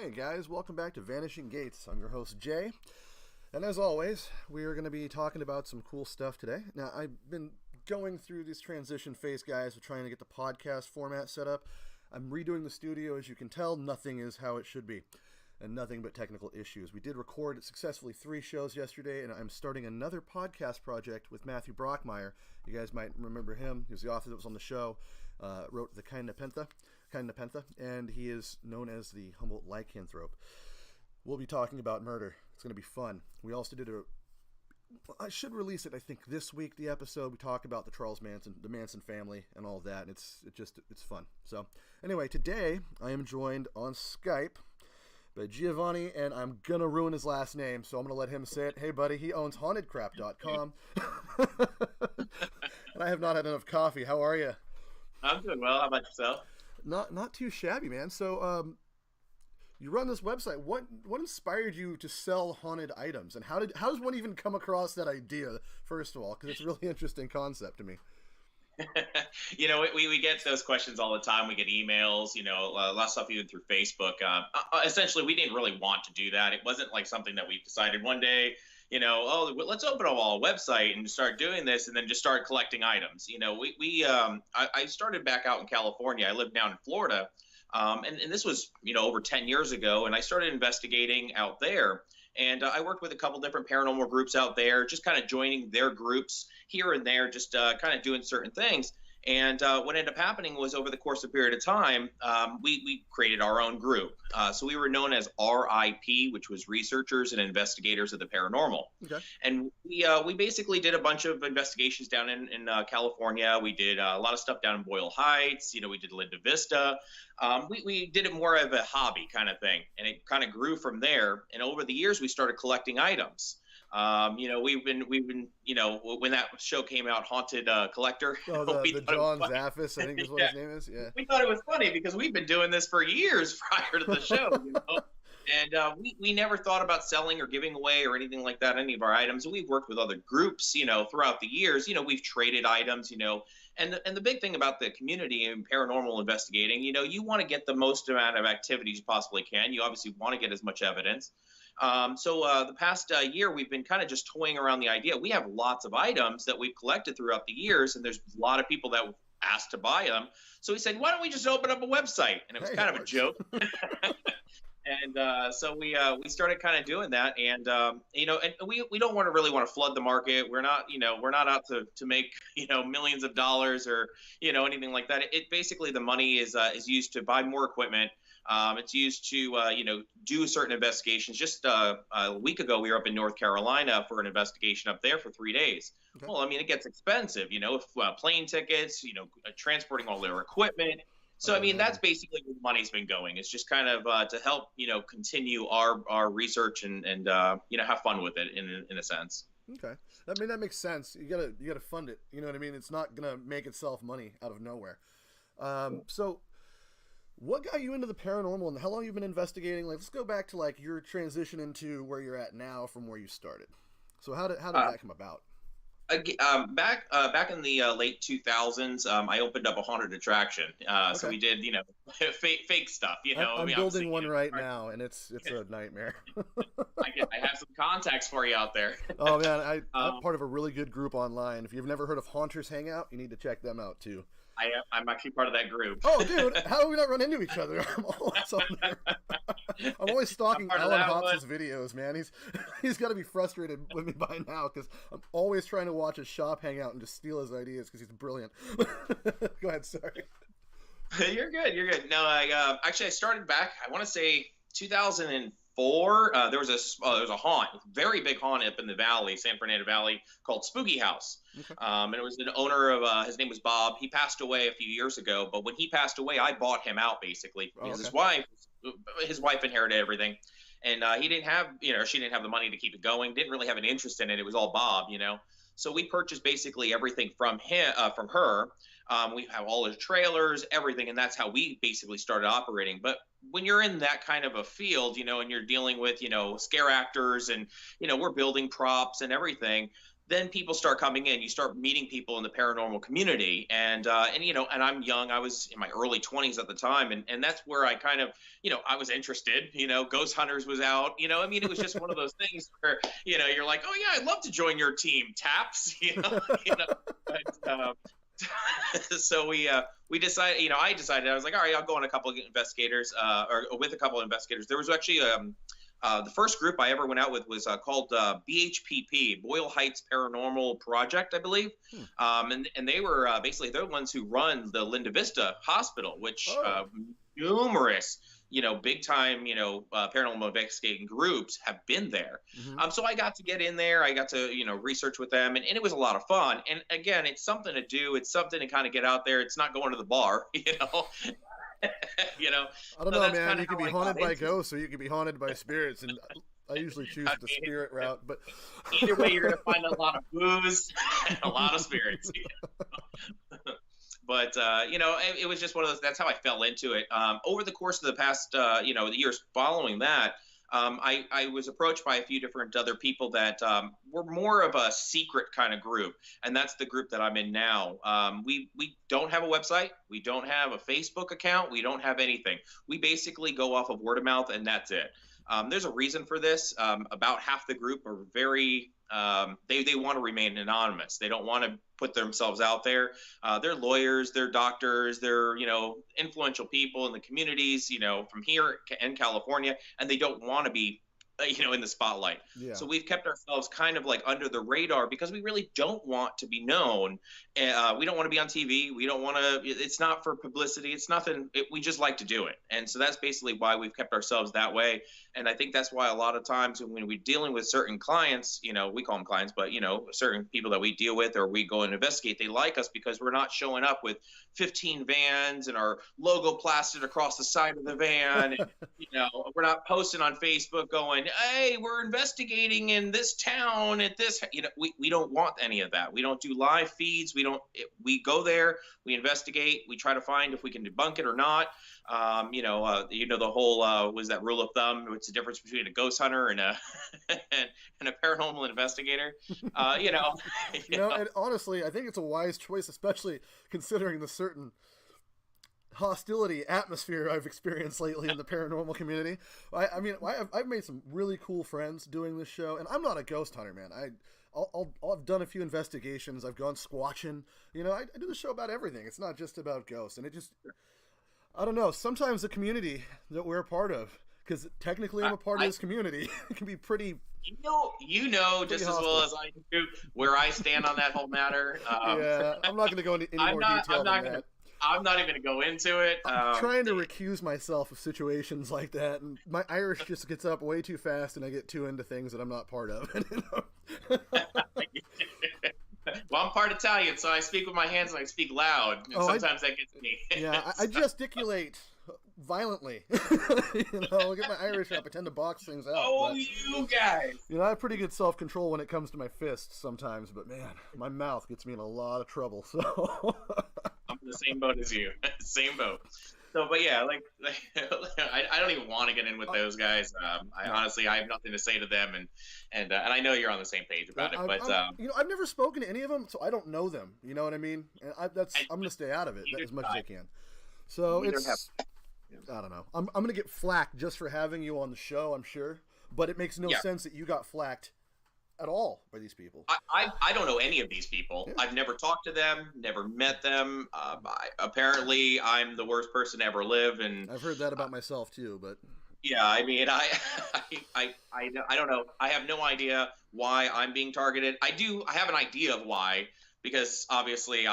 Hey guys, welcome back to Vanishing Gates. I'm your host Jay, and as always, we are going to be talking about some cool stuff today. Now, I've been going through this transition phase, guys, of trying to get the podcast format set up. I'm redoing the studio, as you can tell. Nothing is how it should be, and nothing but technical issues. We did record successfully 3 shows yesterday, and I'm starting another podcast project with Matthew Brockmeyer. You guys might remember him. He was the author that was on the show, wrote The Kind Nepenthe, and he is known as the Humboldt Lycanthrope. We'll be talking about murder. It's going to be fun. We also did I should release it, I think, this week, the episode. We talk about the Manson family, and all of that, and it's fun. So, anyway, today I am joined on Skype by Giovanni, and I'm going to ruin his last name, so I'm going to let him say it. Hey, buddy, he owns hauntedcrap.com. And I have not had enough coffee. How are you? I'm doing well. How about yourself? Not too shabby, man. So, you run this website. What inspired you to sell haunted items, and how does one even come across that idea? First of all, because it's a really interesting concept to me. We get those questions all the time. We get emails, a lot of stuff even through Facebook. Essentially, we didn't really want to do that. It wasn't like something that we decided one day, let's open a website and start doing this, and then just start collecting items. I started back out in California. I live down in Florida. And this was, over 10 years ago, and I started investigating out there. And I worked with a couple different paranormal groups out there, just kind of joining their groups here and there, just kind of doing certain things. And what ended up happening was, over the course of a period of time, we created our own group. So we were known as RIP, which was Researchers and Investigators of the Paranormal. Okay. And we basically did a bunch of investigations down in California. We did a lot of stuff down in Boyle Heights. We did Linda Vista. We did it more of a hobby kind of thing, and it kind of grew from there. And over the years, we started collecting items. We've been, when that show came out, Haunted Collector. Oh, the John Zaffis, I think is what his name is. Yeah. We thought it was funny because we've been doing this for years prior to the show, And we never thought about selling or giving away or anything like that, any of our items. We've worked with other groups, throughout the years. We've traded items, And the big thing about the community and paranormal investigating, you want to get the most amount of activities you possibly can. You obviously want to get as much evidence. So the past year, we've been kind of just toying around the idea. We have lots of items that we've collected throughout the years, and there's a lot of people that asked to buy them. So we said, why don't we just open up a website? And it was kind of a joke. And so we started kind of doing that, and and we don't really want to flood the market. We're not out to make millions of dollars or anything like that. It basically, the money is used to buy more equipment. It's used to do certain investigations. Just a week ago, we were up in North Carolina for an investigation up there for 3 days. Okay. Well, it gets expensive, plane tickets, transporting all their equipment. So, that's basically where the money's been going. It's just kind of to help, continue our research and have fun with it in a sense. Okay. That makes sense. You gotta fund it. You know what I mean? It's not going to make itself money out of nowhere. So what got you into the paranormal, and how long you've been investigating? Let's go back to your transition into where you're at now from where you started. So how did that come about? Back in the late 2000s, I opened up a haunted attraction. Okay. So we did, fake stuff. I'm building one right now, and it's a nightmare. I have some contacts for you out there. Oh man, I'm part of a really good group online. If you've never heard of Haunters Hangout, you need to check them out too. I'm actually part of that group. Oh, dude, how do we not run into each other? I'm always on there. I'm always stalking Alan Hopps's videos, man. He's got to be frustrated with me by now because I'm always trying to watch his shop hangout and just steal his ideas because he's brilliant. Go ahead, sorry. You're good. No, I started back, I want to say 2004. There was a haunt, very big haunt up in the valley, San Fernando Valley, called Spooky House. Okay. And it was an owner of, his name was Bob. He passed away a few years ago, but when he passed away, I bought him out basically because his wife inherited everything. And she didn't have the money to keep it going, didn't really have an interest in it. It was all Bob, So we purchased basically everything from her. We have all his trailers, everything, and that's how we basically started operating. But when you're in that kind of a field, and you're dealing with, scare actors and, we're building props and everything, then people start coming in. You start meeting people in the paranormal community, and and I'm young. I was in my early 20s at the time, and that's where I kind of, I was interested. Ghost Hunters was out. I mean, it was just one of those things where you're like, oh yeah, I'd love to join your team, Taps. But, so we decided. I decided, I was like, all right, I'll go on a couple of investigators, or with a couple of investigators. There was actually the first group I ever went out with was called BHPP, Boyle Heights Paranormal Project, I believe. And they were basically, they're the ones who run the Linda Vista Hospital, which numerous, big time, paranormal investigating groups have been there. So I got to get in there. I got to, research with them, and it was a lot of fun. And again, it's something to do. It's something to kind of get out there. It's not going to the bar, I don't know, man. You can be haunted by ghosts, or you can be haunted by spirits, and I usually choose the spirit route. But either way, you're going to find a lot of booze and a lot of spirits. But it was just one of those. That's how I fell into it. Over the course of the past, the years following that, I was approached by a few different other people that were more of a secret kind of group, and that's the group that I'm in now. We don't have a website, we don't have a Facebook account, we don't have anything. We basically go off of word of mouth, and that's it. There's a reason for this. About half the group are very they want to remain anonymous. They don't want to put themselves out there. They're lawyers, they're doctors, they're influential people in the communities, from here in California, and they don't want to be in the spotlight. Yeah. So we've kept ourselves kind of like under the radar because we really don't want to be known. We don't want to be on TV. We don't want to, it's not for publicity. It's nothing. We just like to do it. And so that's basically why we've kept ourselves that way. And I think that's why a lot of times when we're dealing with certain clients, we call them clients, but certain people that we deal with or we go and investigate, they like us because we're not showing up with 15 vans and our logo plastered across the side of the van. And, we're not posting on Facebook going, hey, we're investigating in this town at this, we don't want any of that. We don't do live feeds. We go there, we investigate, we try to find if we can debunk it or not. The whole, was that rule of thumb? What's the difference between a ghost hunter and a, and a paranormal investigator? And honestly, I think it's a wise choice, especially considering the certain hostility atmosphere I've experienced lately in the paranormal community. I've made some really cool friends doing this show, and I'm not a ghost hunter, man. I've done a few investigations. I've gone squatching. I do the show about everything. It's not just about ghosts, and it just, I don't know. Sometimes the community that we're a part of, because technically I'm a part of this community, it can be pretty. Just as well as I do where I stand on that whole matter. Yeah, I'm not going to go into any more detail than that. I'm not even going to go into it. I'm trying to recuse myself of situations like that, and my Irish just gets up way too fast, and I get too into things that I'm not part of. Well, I'm part Italian, so I speak with my hands and I speak loud, and sometimes that gets me. Yeah, I gesticulate violently. I'll get my Irish out, pretend to box things out. Oh, you guys! I have pretty good self-control when it comes to my fists sometimes, but man, my mouth gets me in a lot of trouble, so... I'm in the same boat as you. Same boat. So, but yeah, I don't even want to get in with those guys. Honestly, I have nothing to say to them, and I know you're on the same page about it. But I've never spoken to any of them, so I don't know them. You know what I mean? And I'm going to stay out of it as much as I can. So I don't know. I'm going to get flacked just for having you on the show, I'm sure. But it makes no sense that you got flacked at all by these people. I don't know any of these people. Yeah. I've never talked to them, never met them. Apparently, I'm the worst person to ever live, and I've heard that about myself too. But yeah, I mean, I don't know. I have no idea why I'm being targeted. I have an idea of why, because obviously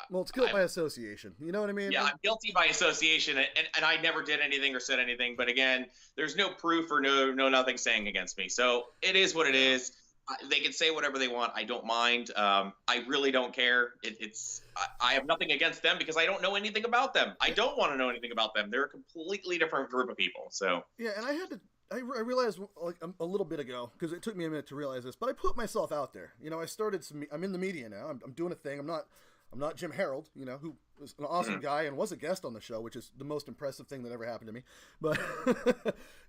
well, it's guilt by association. You know what I mean? Yeah, I'm guilty by association, and I never did anything or said anything. But again, there's no proof or no nothing saying against me. So it is what it is. They can say whatever they want. I don't mind. I really don't care. I have nothing against them because I don't know anything about them. I don't want to know anything about them. They're a completely different group of people. So yeah, and I realized like a little bit ago, because it took me a minute to realize this, but I put myself out there. I'm in the media now. I'm doing a thing. I'm not Jim Harold, you know, who was an awesome guy and was a guest on the show, which is the most impressive thing that ever happened to me. But,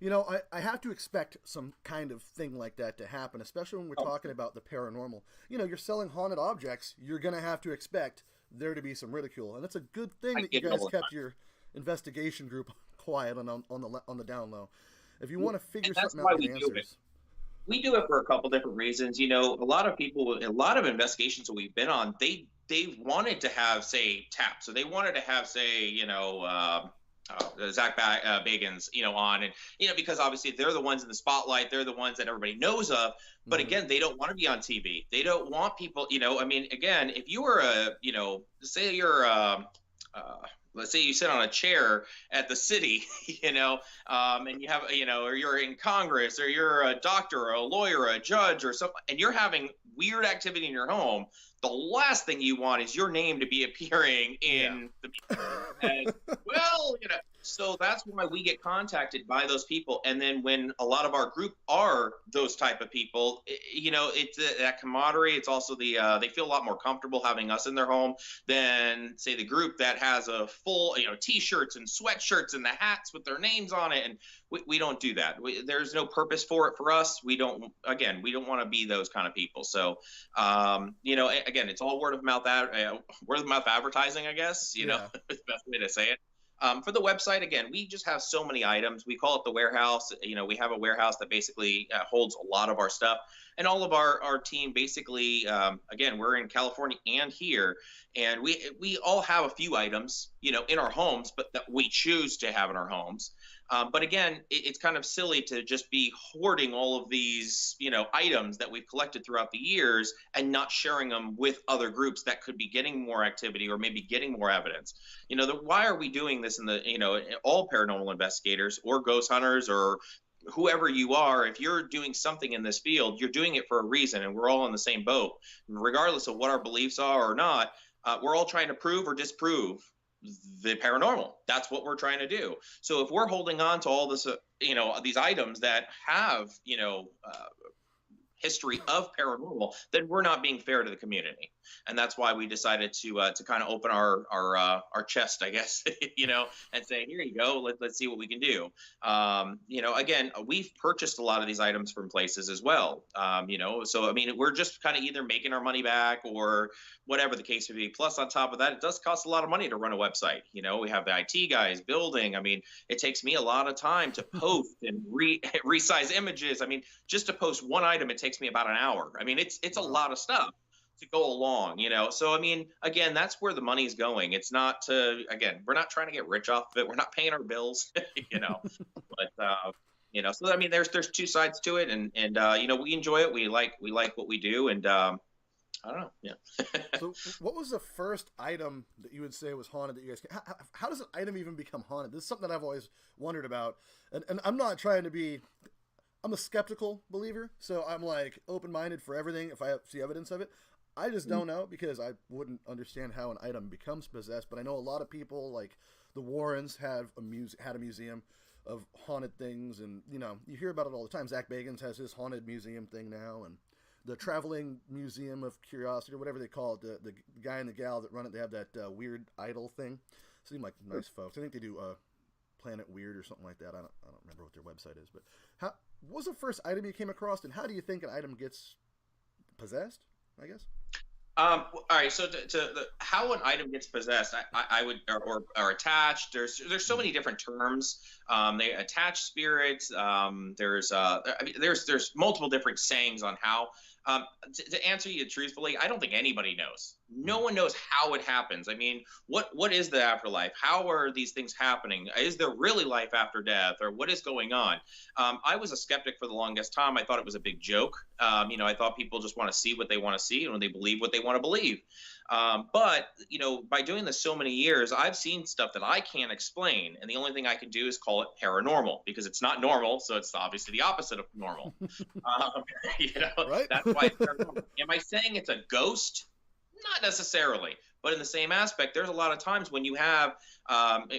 you know, I have to expect some kind of thing like that to happen, especially when we're talking about the paranormal. You know, you're selling haunted objects. You're going to have to expect there to be some ridicule. And it's a good thing that you guys kept your investigation group quiet on the down low. If you want to figure something out with answers. We do it for a couple different reasons. You know, a lot of people, a lot of investigations that we've been on, they wanted to have, say, TAP. So they wanted to have, say, you know, Zach Bagans, you know, on, and, you know, because obviously they're the ones in the spotlight. They're the ones that everybody knows of. But again, they don't want to be on TV. They don't want people, you know, I mean, again, if you were you know, say you're let's say you sit on a chair at the city, you know, and you have, you know, or you're in Congress, or you're a doctor or a lawyer or a judge or something, and you're having weird activity in your home, the last thing you want is your name to be appearing in the and, well, you know, so that's why we get contacted by those people. And then when a lot of our group are those type of people, you know, it's that camaraderie. It's also the they feel a lot more comfortable having us in their home than, say, the group that has a full, you know, T-shirts and sweatshirts and the hats with their names on it. And we don't do that. There's no purpose for it for us. We don't want to be those kind of people. So, you know, again, it's all word of mouth advertising, I guess, you know, is the best way to say it. For the website, again, we just have so many items. We call it the warehouse. You know, we have a warehouse that basically holds a lot of our stuff. And all of our team basically, again, we're in California and here. And we all have a few items, you know, in our homes, but that we choose to have in our homes. But again, it's kind of silly to just be hoarding all of these, you know, items that we've collected throughout the years and not sharing them with other groups that could be getting more activity or maybe getting more evidence. You know, why are we doing this in the, you know, all paranormal investigators or ghost hunters or whoever you are? If you're doing something in this field, you're doing it for a reason, and we're all in the same boat, regardless of what our beliefs are or not. We're all trying to prove or disprove the paranormal. That's what we're trying to do. So if we're holding on to all this, you know, these items that have, you know, history of paranormal, then we're not being fair to the community. And that's why we decided to kind of open our chest, I guess, you know, and say, here you go, let's see what we can do. You know, again, we've purchased a lot of these items from places as well. You know, so I mean, we're just kind of either making our money back or whatever the case may be. Plus, on top of that, it does cost a lot of money to run a website. You know, we have the IT guys building. I mean, it takes me a lot of time to post and resize images. I mean, just to post one item, it takes me about an hour. I mean, it's a lot of stuff to go along, you know. So I mean, again, that's where the money's going. It's not to, again, we're not trying to get rich off of it. We're not paying our bills, you know. But you know, so I mean, there's two sides to it, and you know, we enjoy it. We like what we do, and I don't know. Yeah. So what was the first item that you would say was haunted that you guys, how does an item even become haunted? This is something that I've always wondered about. And I'm not trying to be, I'm a skeptical believer. So I'm like open-minded for everything if I see evidence of it. I just don't know, because I wouldn't understand how an item becomes possessed. But I know a lot of people, like the Warrens, had a museum of haunted things. And, you know, you hear about it all the time. Zach Bagans has his haunted museum thing now. And the Traveling Museum of Curiosity, or whatever they call it, the guy and the gal that run it, they have that weird idol thing. Seem like nice folks. I think they do Planet Weird or something like that. I don't remember what their website is. But what was the first item you came across, and how do you think an item gets possessed, I guess? All right. So how an item gets possessed, I would, or attached. There's so many different terms. They attach spirits. There's multiple different sayings on how. To answer you truthfully, I don't think anybody knows. No one knows how it happens. I mean, what is the afterlife? How are these things happening? Is there really life after death, or what is going on? I was a skeptic for the longest time. I thought it was a big joke. You know, I thought people just want to see what they want to see, and they believe what they want to believe. But, you know, by doing this so many years, I've seen stuff that I can't explain. And the only thing I can do is call it paranormal, because it's not normal. So it's obviously the opposite of normal. You know, right? That's why it's paranormal. Am I saying it's a ghost? Not necessarily. But in the same aspect, there's a lot of times when you have,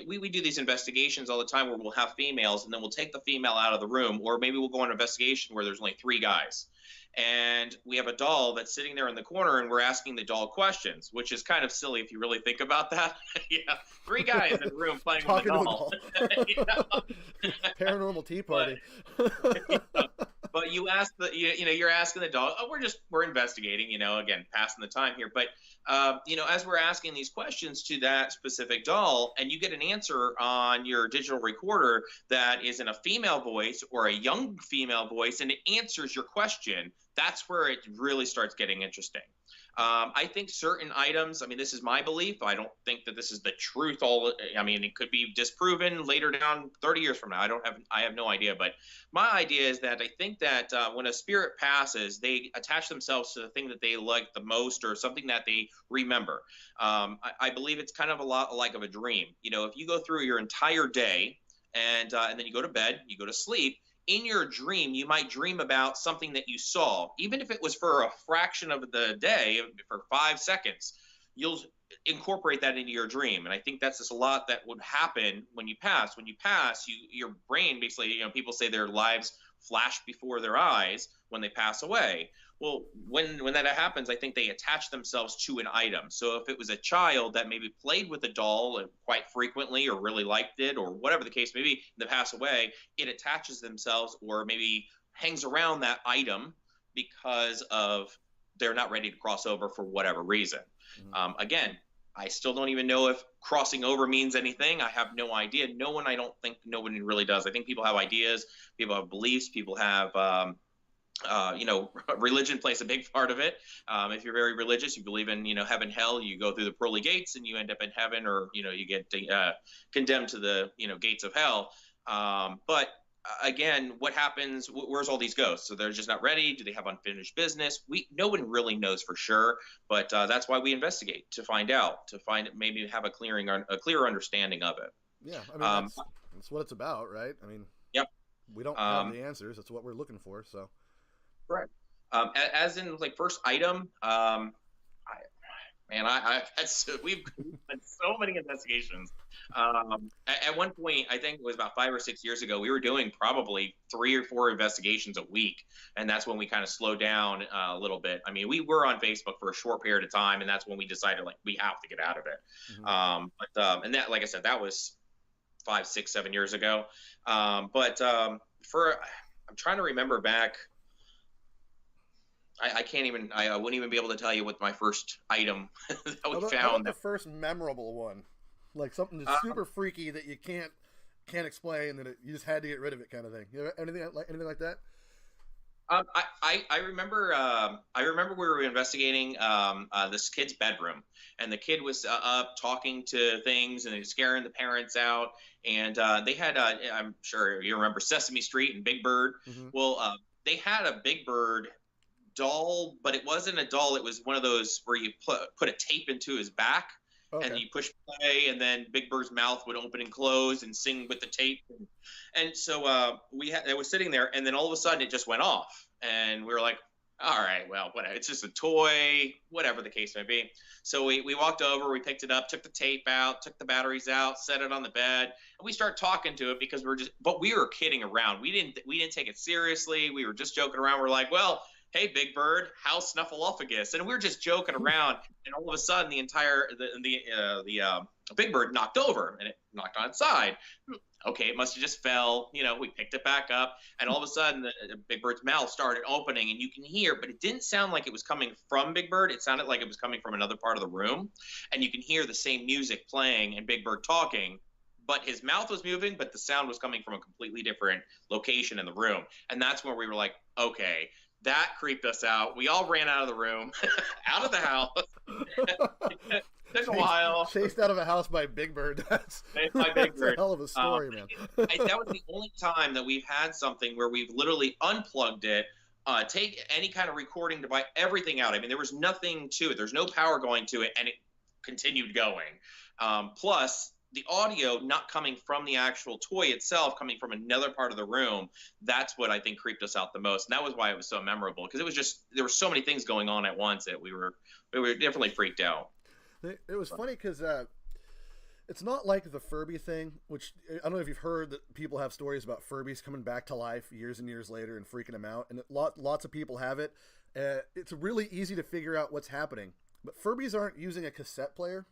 we do these investigations all the time where we'll have females, and then we'll take the female out of the room, or maybe we'll go on an investigation where there's only 3 guys. and we have a doll that's sitting there in the corner, and we're asking the doll questions, which is kind of silly if you really think about that. Yeah, three guys in a room playing with a Talking to a doll. doll. You know? Paranormal tea party. But you ask you're asking the dog, oh, we're investigating, again, passing the time here. But, as we're asking these questions to that specific doll, and you get an answer on your digital recorder that is in a female voice or a young female voice, and it answers your question, that's where it really starts getting interesting. I think certain items, this is my belief. I don't think that this is the truth. It could be disproven later down 30 years from now. I have no idea. But my idea is that I think that when a spirit passes, they attach themselves to the thing that they like the most or something that they remember. I believe it's kind of a lot like of a dream. If you go through your entire day and then you go to bed, you go to sleep, in your dream, you might dream about something that you saw, even if it was for a fraction of the day, for 5 seconds, you'll incorporate that into your dream. And I think that's just a lot that would happen when you pass. When you pass, your brain basically, people say their lives flash before their eyes when they pass away. Well, when that happens, I think they attach themselves to an item. So if it was a child that maybe played with a doll quite frequently or really liked it or whatever the case may be, and they pass away, it attaches themselves or maybe hangs around that item because of they're not ready to cross over for whatever reason. Mm-hmm. Again, I still don't even know if crossing over means anything. I have no idea. I don't think nobody really does. I think people have ideas, people have beliefs, people have religion plays a big part of it. If you're very religious, you believe in, heaven, hell, you go through the pearly gates and you end up in heaven, or, you get condemned to the, gates of hell. But again, what happens, where's all these ghosts? So they're just not ready. Do they have unfinished business? No one really knows for sure, but that's why we investigate, to find out, maybe have a clearer understanding of it. Yeah. That's what it's about, right? Yep. We don't have the answers. That's what we're looking for. So. Right. As in, like, first item, we've done so many investigations. At one point, I think it was about 5 or 6 years ago, we were doing probably 3 or 4 investigations a week, and that's when we kind of slowed down a little bit. We were on Facebook for a short period of time, and that's when we decided, like, we have to get out of it. Mm-hmm. And that, like I said, that was 5, 6, 7 years ago. I'm trying to remember back. I wouldn't even be able to tell you what my first item that we found. How about the first memorable one? Like something that's super freaky that you can't explain, that you just had to get rid of it, kind of thing. You know, anything like that? I remember we were investigating this kid's bedroom, and the kid was up talking to things and scaring the parents out. And they had, I'm sure you remember Sesame Street and Big Bird. Mm-hmm. Well, they had a Big Bird doll, but it wasn't a doll. It was one of those where you put a tape into his back. Okay. And you push play, and then Big Bird's mouth would open and close and sing with the tape. And so it was sitting there, and then all of a sudden it just went off. And we were like, all right, well, whatever. It's just a toy, whatever the case may be. So we walked over, we picked it up, took the tape out, took the batteries out, set it on the bed, and we started talking to it because we were kidding around. We didn't take it seriously. We were just joking around. We're like, well, hey, Big Bird, how's Snuffleupagus? And we were just joking around, and all of a sudden, the Big Bird knocked over, and it knocked on its side. Okay, it must have just fell. We picked it back up, and all of a sudden, the Big Bird's mouth started opening, and you can hear, but it didn't sound like it was coming from Big Bird. It sounded like it was coming from another part of the room, and you can hear the same music playing and Big Bird talking. But his mouth was moving, but the sound was coming from a completely different location in the room. And that's where we were like, okay, that creeped us out. We all ran out of the room, out of the house. Took a while. Chased out of a house by Big Bird. That's a hell of a story, man. That was the only time that we've had something where we've literally unplugged it, take any kind of recording device, everything out. There was nothing to it. There's no power going to it, and it continued going. Plus, the audio not coming from the actual toy itself, coming from another part of the room, that's what I think creeped us out the most. And that was why it was so memorable, because it was just, there were so many things going on at once that we were definitely freaked out. It was funny because It's not like the Furby thing, which I don't know if you've heard that people have stories about Furbies coming back to life years and years later and freaking them out, and lots of people have it. It's really easy to figure out what's happening. But Furbies aren't using a cassette player.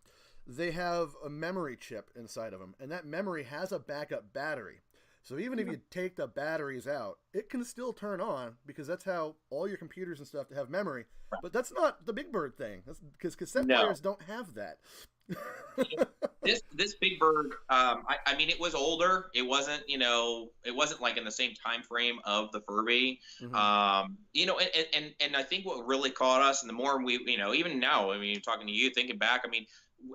They have a memory chip inside of them, and that memory has a backup battery. So even if you take the batteries out, it can still turn on, because that's how all your computers and stuff have memory. But that's not the Big Bird thing, because cassette players don't have that. this Big Bird, I mean, it was older. It wasn't, it wasn't like in the same time frame of the Furby. And I think what really caught us, and the more we, even now, I mean, talking to you, thinking back, I mean,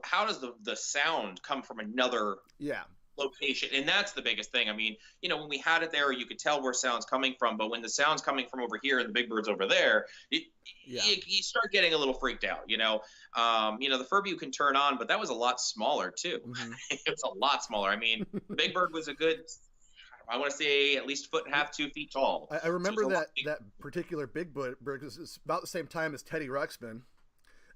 how does the sound come from another location? And that's the biggest thing. I mean, when we had it there, you could tell where sound's coming from, but when the sound's coming from over here and the Big Bird's over there, you start getting a little freaked out. The Furby you can turn on, but that was a lot smaller too. It was a lot smaller. I mean, the Big Bird was a good, I want to say, at least 1.5 to 2 feet tall. I remember that particular Big Bird was about the same time as Teddy Ruxpin.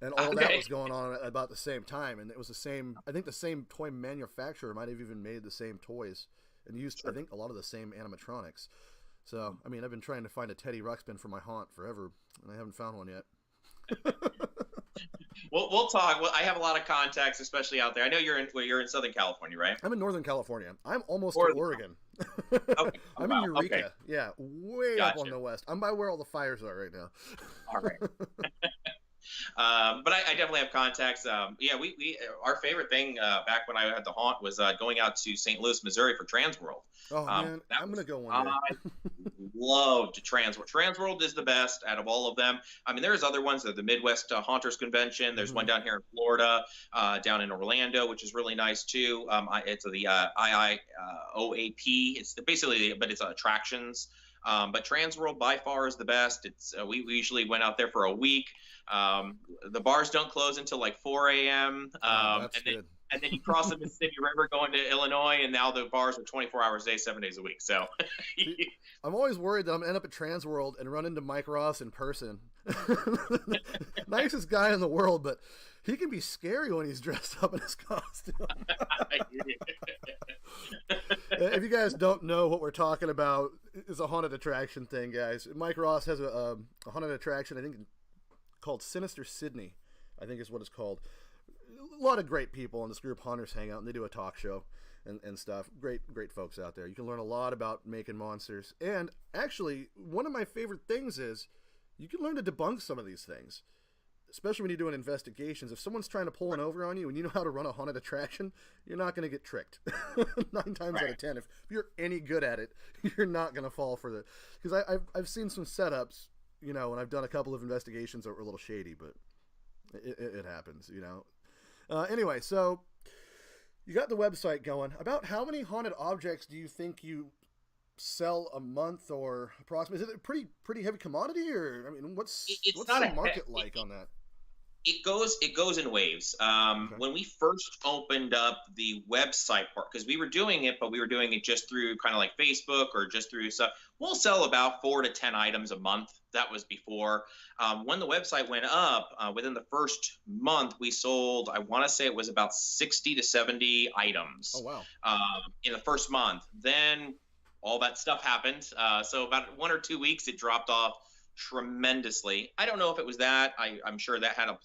And all that was going on at about the same time, and it was the same. I think the same toy manufacturer might have even made the same toys, and used I think a lot of the same animatronics. So I mean, I've been trying to find a Teddy Ruxpin for my haunt forever, and I haven't found one yet. We'll talk. Well, I have a lot of contacts, especially out there. I know you're in Southern California, right? I'm in Northern California. I'm almost to Oregon. Okay. I'm in Eureka. Okay. Way up on the west. I'm by where all the fires are right now. All right. But I definitely have contacts. We our favorite thing back when I had the haunt was going out to St. Louis, Missouri for Transworld. Oh man, I'm gonna go one day. I loved Transworld. Transworld is the best out of all of them. I mean, there's other ones. There's the Midwest Haunters Convention. There's one down here in Florida, down in Orlando, which is really nice too. It's the IIOAP. It's basically, but it's attractions. But Transworld by far is the best. It's we usually went out there for a week. The bars don't close until like 4 a.m. And then you cross the Mississippi River going to Illinois, and now the bars are 24 hours a day, 7 days a week. So I'm always worried that I'm going to end up at Transworld and run into Mike Ross in person. Nicest guy in the world, but he can be scary when he's dressed up in his costume. If you guys don't know what we're talking about, it's a haunted attraction thing, guys. Mike Ross has a haunted attraction, I think, called Sinister Sydney, I think is what it's called. A lot of great people in this group, Haunters, hang out, and they do a talk show and stuff. Great folks out there. You can learn a lot about making monsters. And actually, one of my favorite things is you can learn to debunk some of these things, especially when you're doing investigations. If someone's trying to pull one over on you and you know how to run a haunted attraction, you're not going to get tricked. 9 times out of 10. If you're any good at it, you're not going to fall for the... Because I've seen some setups, and I've done a couple of investigations that were a little shady, but it happens, Anyway, so you got the website going. About how many haunted objects do you think you sell a month, or approximately? Is it a pretty heavy commodity, or I mean, what's the market like on that? It goes in waves. Okay. When we first opened up the website part, because we were doing it, but we were doing it just through kind of like Facebook or just through stuff. We'll sell about 4 to 10 items a month. That was before. When the website went up, within the first month, we sold, I want to say it was about 60 to 70 items. Oh, wow. In the first month. Then all that stuff happened. So about 1 or 2 weeks, it dropped off tremendously. I don't know if it was that. I'm sure that had a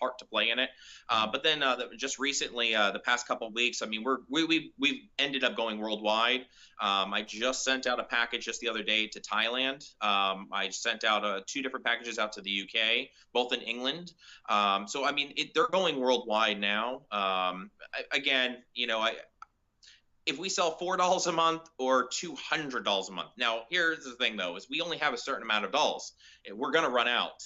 part to play in it. But then just recently, the past couple of weeks, I mean, we've ended up going worldwide. I just sent out a package just the other day to Thailand. I sent out 2 different packages out to the UK, both in England. So I mean, they're going worldwide now. Again, if we sell $4 a month or $200 a month. Now, here's the thing, though, is we only have a certain amount of dolls. We're going to run out.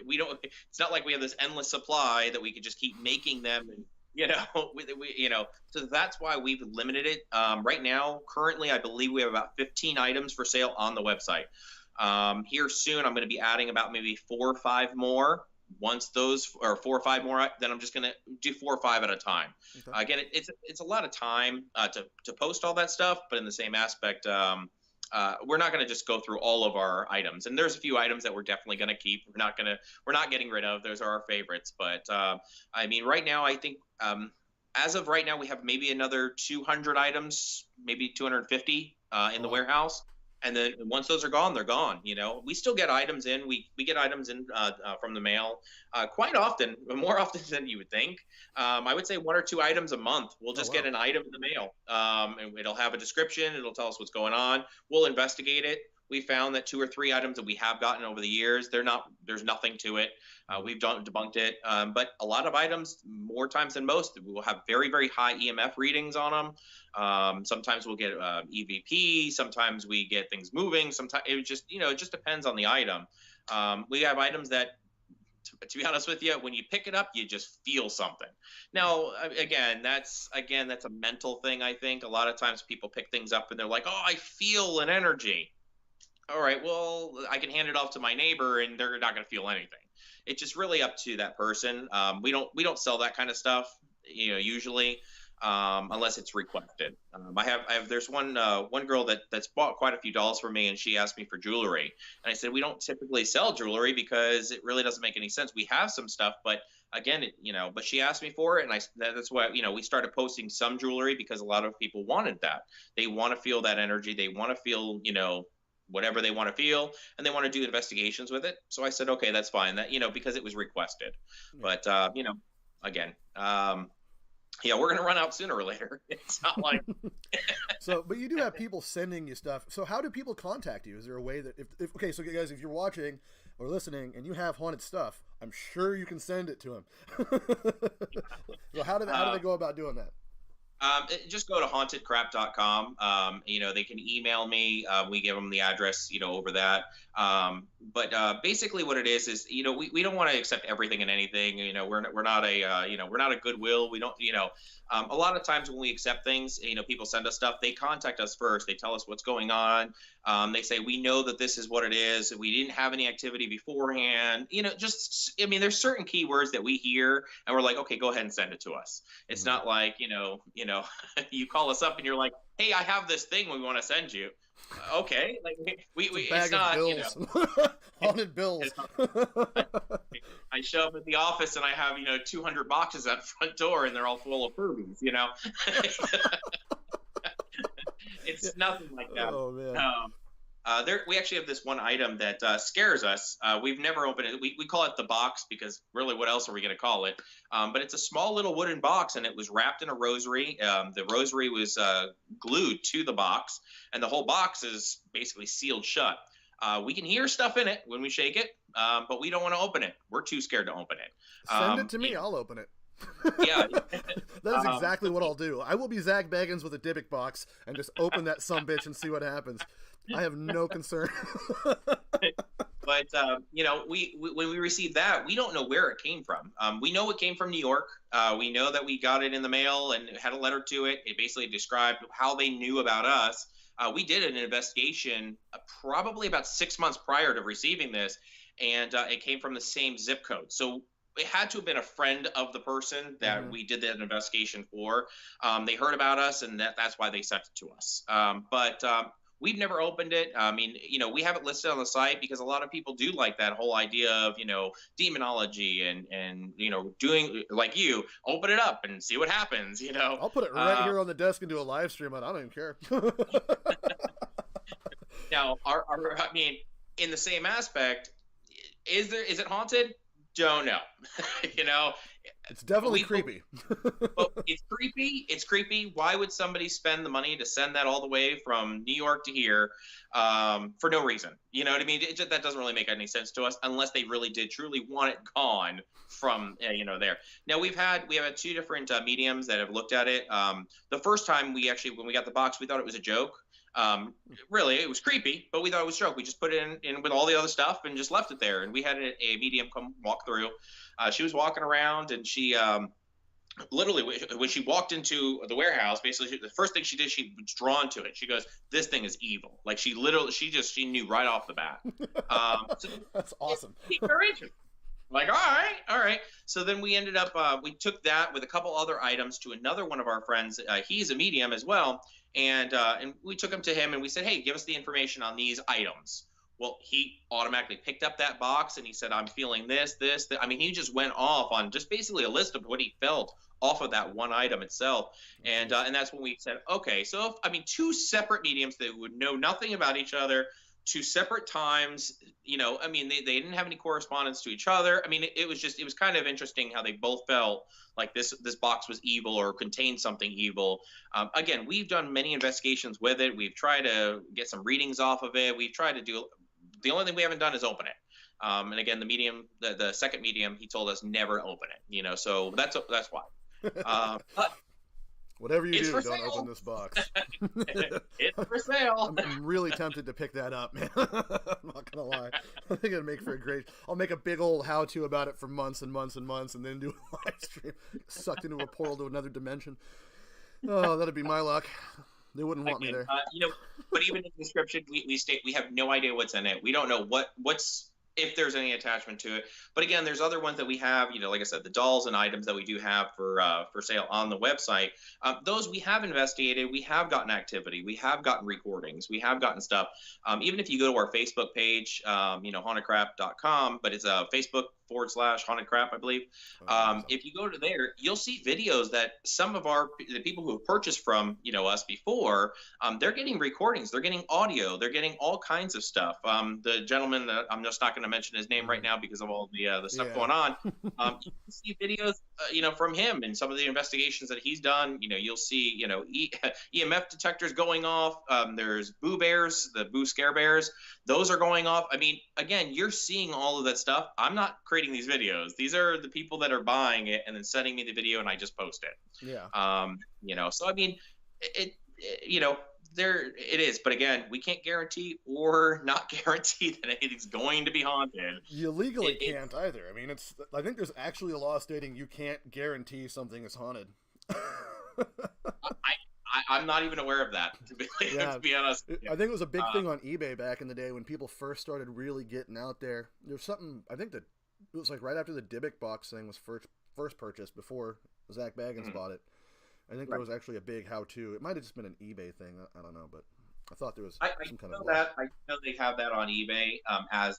We don't. It's not like we have this endless supply that we could just keep making them. And, so that's why we've limited it. Right now, currently, I believe we have about 15 items for sale on the website. Here soon, I'm going to be adding about maybe 4 or 5 more. Once those are 4 or 5 more, then I'm just going to do 4 or 5 at a time. Okay. Again, it's a lot of time to post all that stuff, but in the same aspect, we're not going to just go through all of our items. And there's a few items that we're definitely going to keep. We're not getting rid of. Those are our favorites. But I mean, right now, I think As of right now, we have maybe another 200 items, maybe 250 in Oh, the wow. warehouse. And then once those are gone, they're gone. We still get items in. We get items in from the mail quite often, more often than you would think. I would say 1 or 2 items a month. We'll Oh, just get wow. an item in the mail, and it'll have a description. It'll tell us what's going on. We'll investigate it. We found that 2 or 3 items that we have gotten over the years, there's nothing to it. Mhm. We've debunked it. But a lot of items, more times than most, we will have very, very high EMF readings on them. Sometimes we'll get EVP. Sometimes we get things moving. Sometimes it just depends on the item. We have items that, to be honest with you, when you pick it up, you just feel something. Now, that's a mental thing. I think a lot of times people pick things up and they're like, "Oh, I feel an energy." All right, well, I can hand it off to my neighbor and they're not going to feel anything. It's just really up to that person. We don't sell that kind of stuff, usually, unless it's requested. There's one girl that's bought quite a few dolls for me, and she asked me for jewelry, and I said we don't typically sell jewelry because it really doesn't make any sense. We have some stuff, but again, but she asked me for it, and that's why we started posting some jewelry because a lot of people wanted that. They want to feel that energy. They want to feel whatever they want to feel, and they want to do investigations with it. So I said, okay, that's fine. That because it was requested. Yeah. But again, yeah, we're gonna run out sooner or later. It's not like So, but you do have people sending you stuff. So how do people contact you? Is there a way that if okay, so guys, if you're watching or listening and you have haunted stuff, I'm sure you can send it to them. So how do they go about doing that? just go to hauntedcrap.com. They can email me. We give them the address, over that. But basically, what it is we don't want to accept everything and anything. We're not we're not a Goodwill. We don't a lot of times when we accept things, people send us stuff. They contact us first. They tell us what's going on. They say we know that this is what it is. We didn't have any activity beforehand. There's certain keywords that we hear and we're like, okay, go ahead and send it to us. It's not like you call us up and you're like, hey, I have this thing we want to send you. Okay, like It's a it's bag not of bills. Haunted bills. I show up at the office and I have 200 boxes at the front door and they're all full of Furbies. It's nothing like that. Oh man. We actually have this one item that scares us. We've never opened it. We call it the box because really, what else are we going to call it? But it's a small little wooden box, and it was wrapped in a rosary. The rosary was glued to the box, and the whole box is basically sealed shut. We can hear stuff in it when we shake it, but we don't want to open it. We're too scared to open it. Send it to me. I'll open it. Yeah. That is exactly what I'll do. I will be Zach Baggins with a Dybbuk box and just open that sumbitch and see what happens. I have no concern. But when we received that, we don't know where it came from. We know it came from New York. We know that we got it in the mail and had a letter to it. It basically described how they knew about us. We did an investigation probably about 6 months prior to receiving this, and it came from the same zip code. So it had to have been a friend of the person that we did that investigation for. They heard about us, and that's why they sent it to us. But we've never opened it. We have it listed on the site because a lot of people do like that whole idea of, demonology and doing like you, open it up and see what happens, I'll put it right here on the desk and do a live stream on it. I don't even care. Now, in the same aspect, is it haunted? Don't know. It's definitely creepy. Well, it's creepy. It's creepy. Why would somebody spend the money to send that all the way from New York to here for no reason? You know what I mean? That doesn't really make any sense to us unless they really did truly want it gone from there. Now we have 2 different mediums that have looked at it. The first time when we got the box, we thought it was a joke. Really, it was creepy, but we thought it was a joke. We just put it in with all the other stuff and just left it there. And we had a medium come walk through. She was walking around, and she literally, when she walked into the warehouse, basically the first thing she did, she was drawn to it. She goes, "This thing is evil." Like she knew right off the bat. So that's awesome. Like, all right. So then we ended up, we took that with a couple other items to another one of our friends. He's a medium as well. And we took them to him and we said, hey, give us the information on these items. Well, he automatically picked up that box and he said, I'm feeling this. I mean, he just went off on just basically a list of what he felt off of that one item itself. And that's when we said, okay, so if, I mean, two separate mediums that would know nothing about each other, two separate times, I mean, they didn't have any correspondence to each other. I mean, it was kind of interesting how they both felt like this box was evil or contained something evil. Again, we've done many investigations with it. We've tried to get some readings off of it. We've tried to do, the only thing we haven't done is open it. And again, the medium, the second medium, he told us never open it, so that's why. But whatever you do, don't open this box. It's for sale. I'm really tempted to pick that up, man. I'm not gonna lie. I think it'd make for a great. I'll make a big old how-to about it for months and months and months, and then do a live stream, sucked into a portal to another dimension. Oh, that'd be my luck. They wouldn't want me there. But even in the description, we state we have no idea what's in it. We don't know what's if there's any attachment to it. But again, there's other ones that we have, like I said, the dolls and items that we do have for sale on the website. Those we have investigated. We have gotten activity. We have gotten recordings. We have gotten stuff. Even if you go to our Facebook page, hauntedcrap.com, but it's Facebook.com/hauntedcrap, I believe. If you go to there, you'll see videos that some of the people who have purchased from, us before, they're getting recordings, they're getting audio, they're getting all kinds of stuff. The gentleman, I'm just not going to mention his name right now because of all the stuff going on. You can see videos, from him and some of the investigations that he's done. You'll see, EMF detectors going off. There's Boo Bears, the Boo Scare Bears. Those are going off. I mean, again, you're seeing all of that stuff. I'm not creating these videos. These are the people that are buying it and then sending me the video, and I just post it. Yeah. So I mean, there it is. But again, we can't guarantee or not guarantee that anything's going to be haunted. You legally can't either. I mean, I think there's actually a law stating you can't guarantee something is haunted. I'm not even aware of that, to be honest. I think it was a big thing on eBay back in the day when people first started really getting out there. There's something, I think that it was like right after the Dybbuk box thing was first purchased, before Zach Baggins bought it. I think there was actually a big how-to. It might have just been an eBay thing. I don't know, but I thought there was some kind of that. I know they have that on eBay as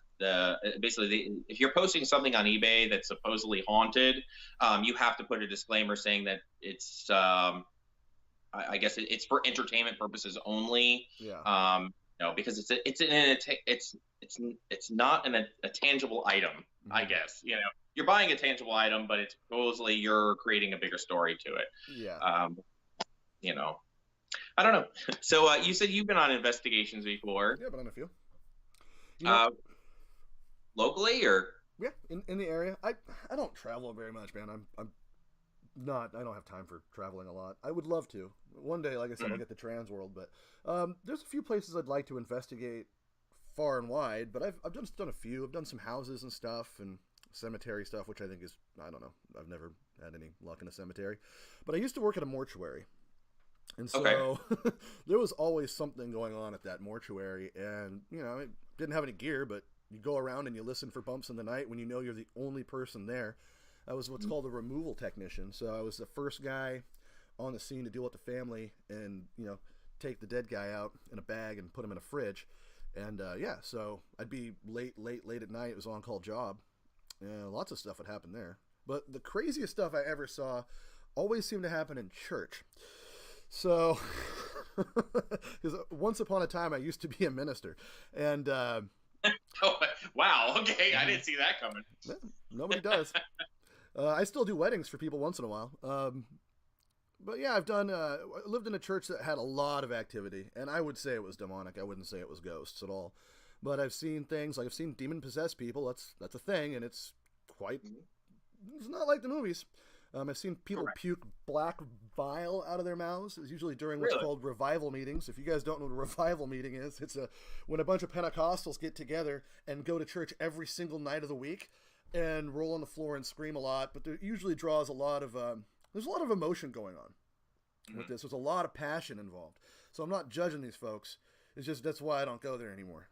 basically if you're posting something on eBay that's supposedly haunted, you have to put a disclaimer saying that it's I guess it's for entertainment purposes only. Yeah. Because it's not a tangible item. I guess you're buying a tangible item, but it's supposedly you're creating a bigger story to it. Yeah. I don't know. So you said you've been on investigations before. Yeah, but on a few. Locally or? Yeah, in the area. I don't travel very much, man. I don't have time for traveling a lot. I would love to. One day, like I said, I'll get the trans world, but there's a few places I'd like to investigate far and wide, but I've just done a few. I've done some houses and stuff and cemetery stuff, which I think is, I don't know. I've never had any luck in a cemetery. But I used to work at a mortuary. And so there was always something going on at that mortuary, and it didn't have any gear, but you go around and you listen for bumps in the night when you know you're the only person there. I was what's called a removal technician, so I was the first guy on the scene to deal with the family and take the dead guy out in a bag and put him in a fridge. And so I'd be late at night. It was an on-call job, and lots of stuff would happen there. But the craziest stuff I ever saw always seemed to happen in church. So, because once upon a time I used to be a minister, and oh, wow, okay, I didn't see that coming. Nobody does. I still do weddings for people once in a while. But yeah, I've done. I lived in a church that had a lot of activity, and I would say it was demonic. I wouldn't say it was ghosts at all. But I've seen things like I've seen demon-possessed people. That's a thing, and it's not like the movies. I've seen people puke black bile out of their mouths. It's usually during what's called revival meetings. If you guys don't know what a revival meeting is, it's when a bunch of Pentecostals get together and go to church every single night of the week and roll on the floor and scream a lot. But there usually draws a lot of there's a lot of emotion going on with this. There's a lot of passion involved. So I'm not judging these folks. It's just that's why I don't go there anymore.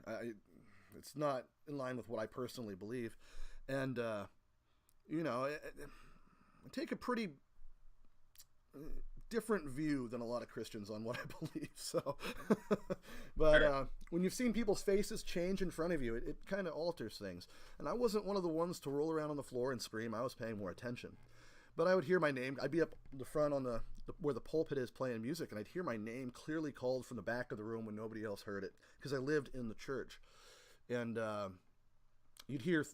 It's not in line with what I personally believe, and I take a pretty different view than a lot of Christians on what I believe. So, but when you've seen people's faces change in front of you, it kind of alters things. And I wasn't one of the ones to roll around on the floor and scream. I was paying more attention. But I would hear my name. I'd be up the front on the where the pulpit is playing music, and I'd hear my name clearly called from the back of the room when nobody else heard it, because I lived in the church. And you'd hear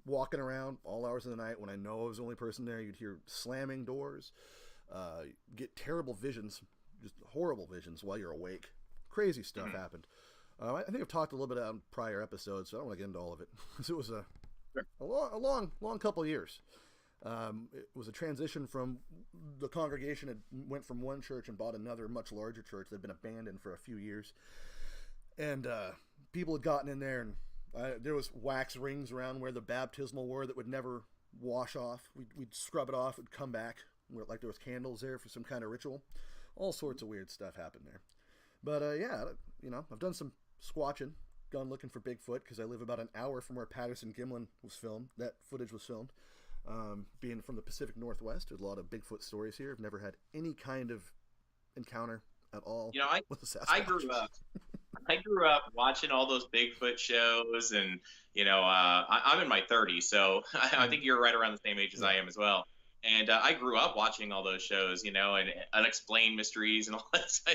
walking around all hours of the night when I know I was the only person there. You'd hear slamming doors, get terrible visions, just horrible visions while you're awake. Crazy stuff happened. I think I've talked a little bit on prior episodes, so I don't want to get into all of it. Because it was a long couple of years. It was a transition from the congregation had went from one church and bought another much larger church that had been abandoned for a few years. And people had gotten in there, and there was wax rings around where the baptismal were that would never wash off. We'd scrub it off, it would come back, like there was candles there for some kind of ritual. All sorts of weird stuff happened there. But yeah, I've done some squatching, gone looking for Bigfoot, because I live about an hour from where Patterson-Gimlin was filmed. That footage was filmed. Being from the Pacific Northwest, there's a lot of Bigfoot stories here. I've never had any kind of encounter at all. With the Sasquatch. I grew up watching all those Bigfoot shows, and I'm in my 30s, so I think you're right around the same age as I am as well. And I grew up watching all those shows, and unexplained mysteries and all that stuff,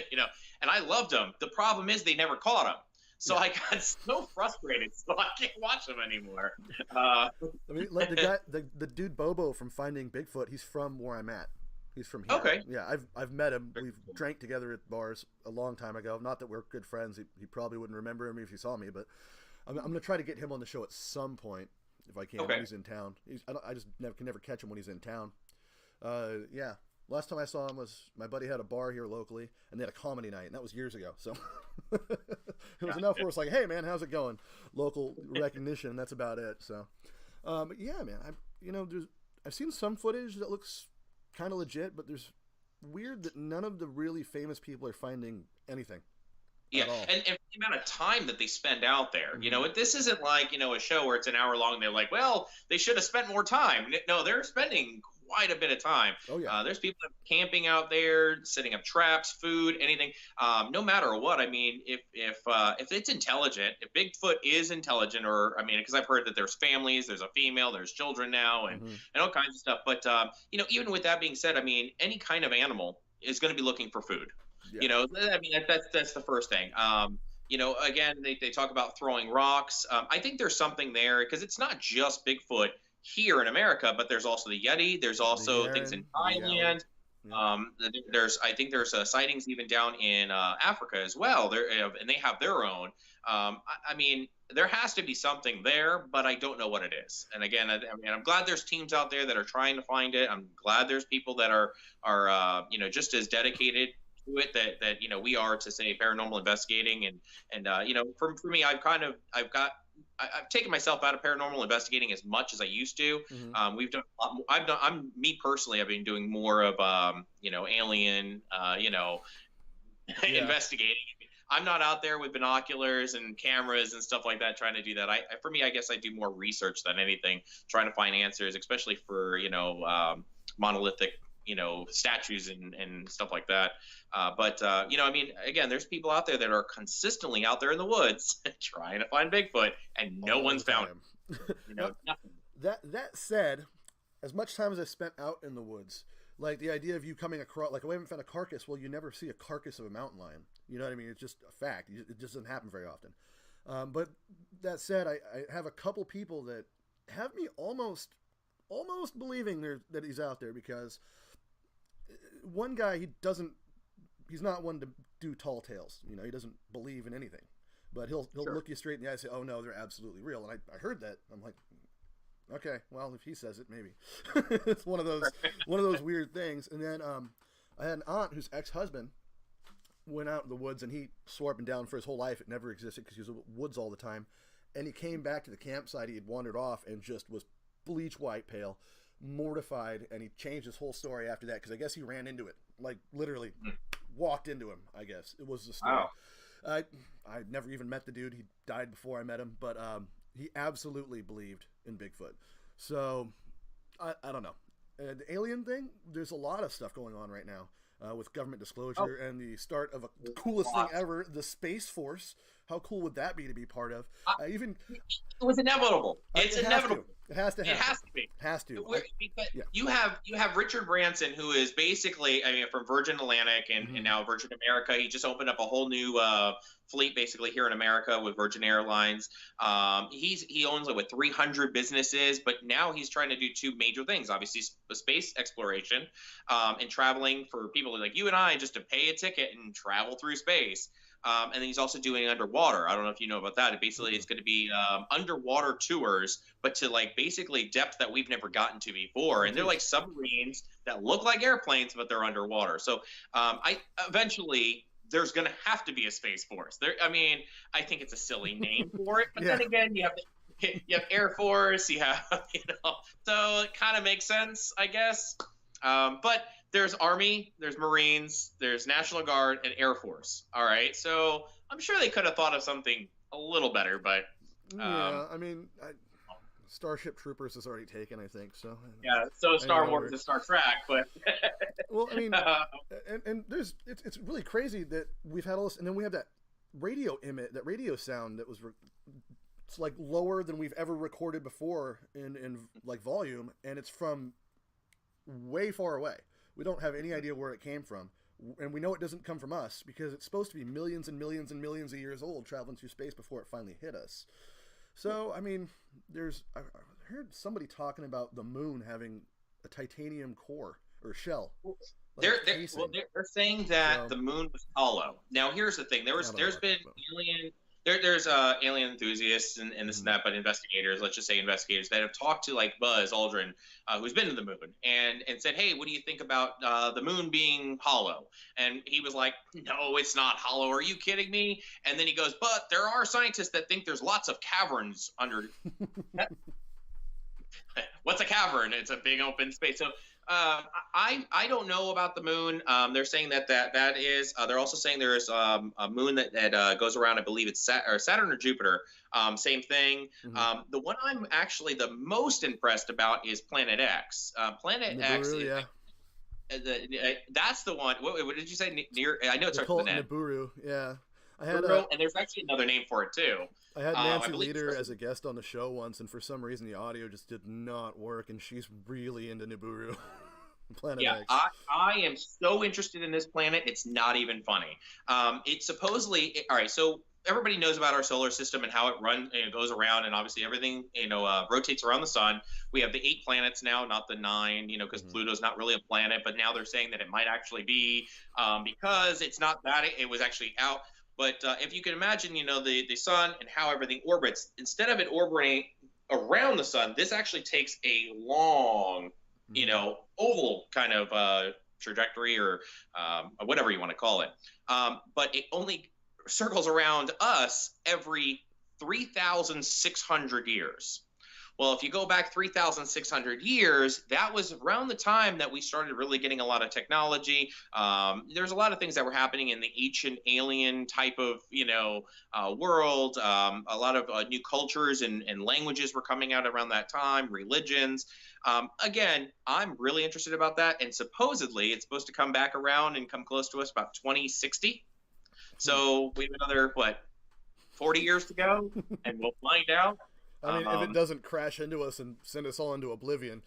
and I loved them. The problem is they never caught them. So I got so frustrated, so I can't watch them anymore. I mean, like the dude Bobo from Finding Bigfoot, he's from where I'm at. He's from here. Okay. Yeah, I've met him. We've drank together at bars a long time ago. Not that we're good friends. He probably wouldn't remember me if he saw me, but I'm going to try to get him on the show at some point if I can when he's in town. I just can never catch him when he's in town. Yeah. Last time I saw him was my buddy had a bar here locally, and they had a comedy night, and that was years ago. So it was enough where it's like, hey man, how's it going? Local recognition. That's about it. So, yeah, man. I've seen some footage that looks kind of legit, but there's weird that none of the really famous people are finding anything. Yeah, and the amount of time that they spend out there. This isn't like a show where it's an hour long. And they're like, well, they should have spent more time. No, they're spending quite a bit of time. Oh yeah. There's people camping out there, setting up traps, food, anything. No matter what. I mean, if it's intelligent, if Bigfoot is intelligent, because I've heard that there's families, there's a female, there's children now, and all kinds of stuff. But even with that being said, I mean, any kind of animal is going to be looking for food. Yeah. That's the first thing. Again, they talk about throwing rocks. I think there's something there, because it's not just Bigfoot here in America, but there's also the Yeti. There's also things in Thailand. I think there's sightings even down in Africa as well. And they have their own. I mean, there has to be something there, but I don't know what it is. And again, I'm glad there's teams out there that are trying to find it. I'm glad there's people that are just as dedicated to it that we are to say paranormal investigating. And for me, I've taken myself out of paranormal investigating as much as I used to. We've done a lot more. I've been doing more of alien investigating. I'm not out there with binoculars and cameras and stuff like that trying to do that. For me, I guess I do more research than anything, trying to find answers, especially for monolithic statues and stuff like that. Again, there's people out there that are consistently out there in the woods trying to find Bigfoot, and no one's found him. Nothing. That said, as much time as I spent out in the woods, like the idea of you coming across, like, I haven't found a carcass. Well, you never see a carcass of a mountain lion. You know what I mean? It's just a fact. It just doesn't happen very often. But that said, I have a couple people that have me almost believing that he's out there, because one guy, he's not one to do tall tales. He doesn't believe in anything, but he'll look you straight in the eye and say, oh no, they're absolutely real. And I heard that. I'm like, okay, well, if he says it, maybe. It's one of those weird things. And then I had an aunt whose ex-husband went out in the woods, and he swore up and down for his whole life it never existed, because he was in the woods all the time. And he came back to the campsite he had wandered off and just was bleach white pale, mortified, and he changed his whole story after that, because I guess he ran into it, like literally walked into him. I guess it was the story. Wow. I never even met the dude. He died before I met him, but he absolutely believed in Bigfoot. So I don't know. The alien thing, there's a lot of stuff going on right now. with government disclosure and the start of the coolest thing ever, the Space Force. How cool would that be to be part of? Even it was inevitable. It's inevitable. It has to happen. It has to be. Has to. You have Richard Branson, who is basically, I mean, from Virgin Atlantic and now Virgin America. He just opened up a whole new fleet basically here in America with Virgin Airlines. He owns like 300 businesses, but now he's trying to do two major things. Obviously, space exploration and traveling for people like you and I, just to pay a ticket and travel through space. And then he's also doing underwater. I don't know if you know about that. Basically, it's going to be underwater tours, but to like basically depth that we've never gotten to before. And they're like submarines that look like airplanes, but they're underwater. So eventually there's going to have to be a Space Force. I think it's a silly name for it, but then again, you have Air Force, you have so it kind of makes sense, I guess. But there's Army, there's Marines, there's National Guard, and Air Force. All right, so I'm sure they could have thought of something a little better, but Starship Troopers is already taken, I think. So yeah, so Star Wars and Star Trek, but well, I mean, and there's it's really crazy that we've had all this, and then we have that radio sound that was it's like lower than we've ever recorded before in like volume, and it's from way far away. We don't have any idea where it came from, and we know it doesn't come from us because it's supposed to be millions and millions and millions of years old, traveling through space before it finally hit us. So, I mean, I heard somebody talking about the moon having a titanium core or shell. They're saying that the moon was hollow. Now, here's the thing: there's been alien enthusiasts and this and that, but let's just say investigators that have talked to like Buzz Aldrin, who's been to the moon, and said, hey, what do you think about the moon being hollow? And he was like, no, it's not hollow. Are you kidding me? And then he goes, but there are scientists that think there's lots of caverns under. What's a cavern? It's a big open space. So I don't know about the moon. They're saying that is. They're also saying there's a moon that goes around. I believe it's Saturn or Jupiter. Same thing. The one I'm actually the most impressed about is Planet X. Planet Nibiru, X. Yeah. That's the one. What did you say? Near? I know it starts with an N. Nibiru. Yeah. And there's actually another name for it too. I had Nancy Leader as a guest on the show once, and for some reason the audio just did not work, and she's really into Nibiru. Planet X. I am so interested in this planet, it's not even funny. It's supposedly all right. So everybody knows about our solar system and how it runs and it goes around, and obviously everything rotates around the sun. We have the 8 planets now, not the 9, because Pluto's not really a planet, but now they're saying that it might actually be because it's not that it was actually out. But if you can imagine, the sun and how everything orbits, instead of it orbiting around the sun, this actually takes a long, oval kind of trajectory or whatever you want to call it. But it only circles around us every 3,600 years. Well, if you go back 3,600 years, that was around the time that we started really getting a lot of technology. There's a lot of things that were happening in the ancient alien type of, world. A lot of new cultures and languages were coming out around that time, religions. Again, I'm really interested about that. And supposedly it's supposed to come back around and come close to us about 2060. So we have another, 40 years to go, and we'll find out. I mean, if it doesn't crash into us and send us all into oblivion.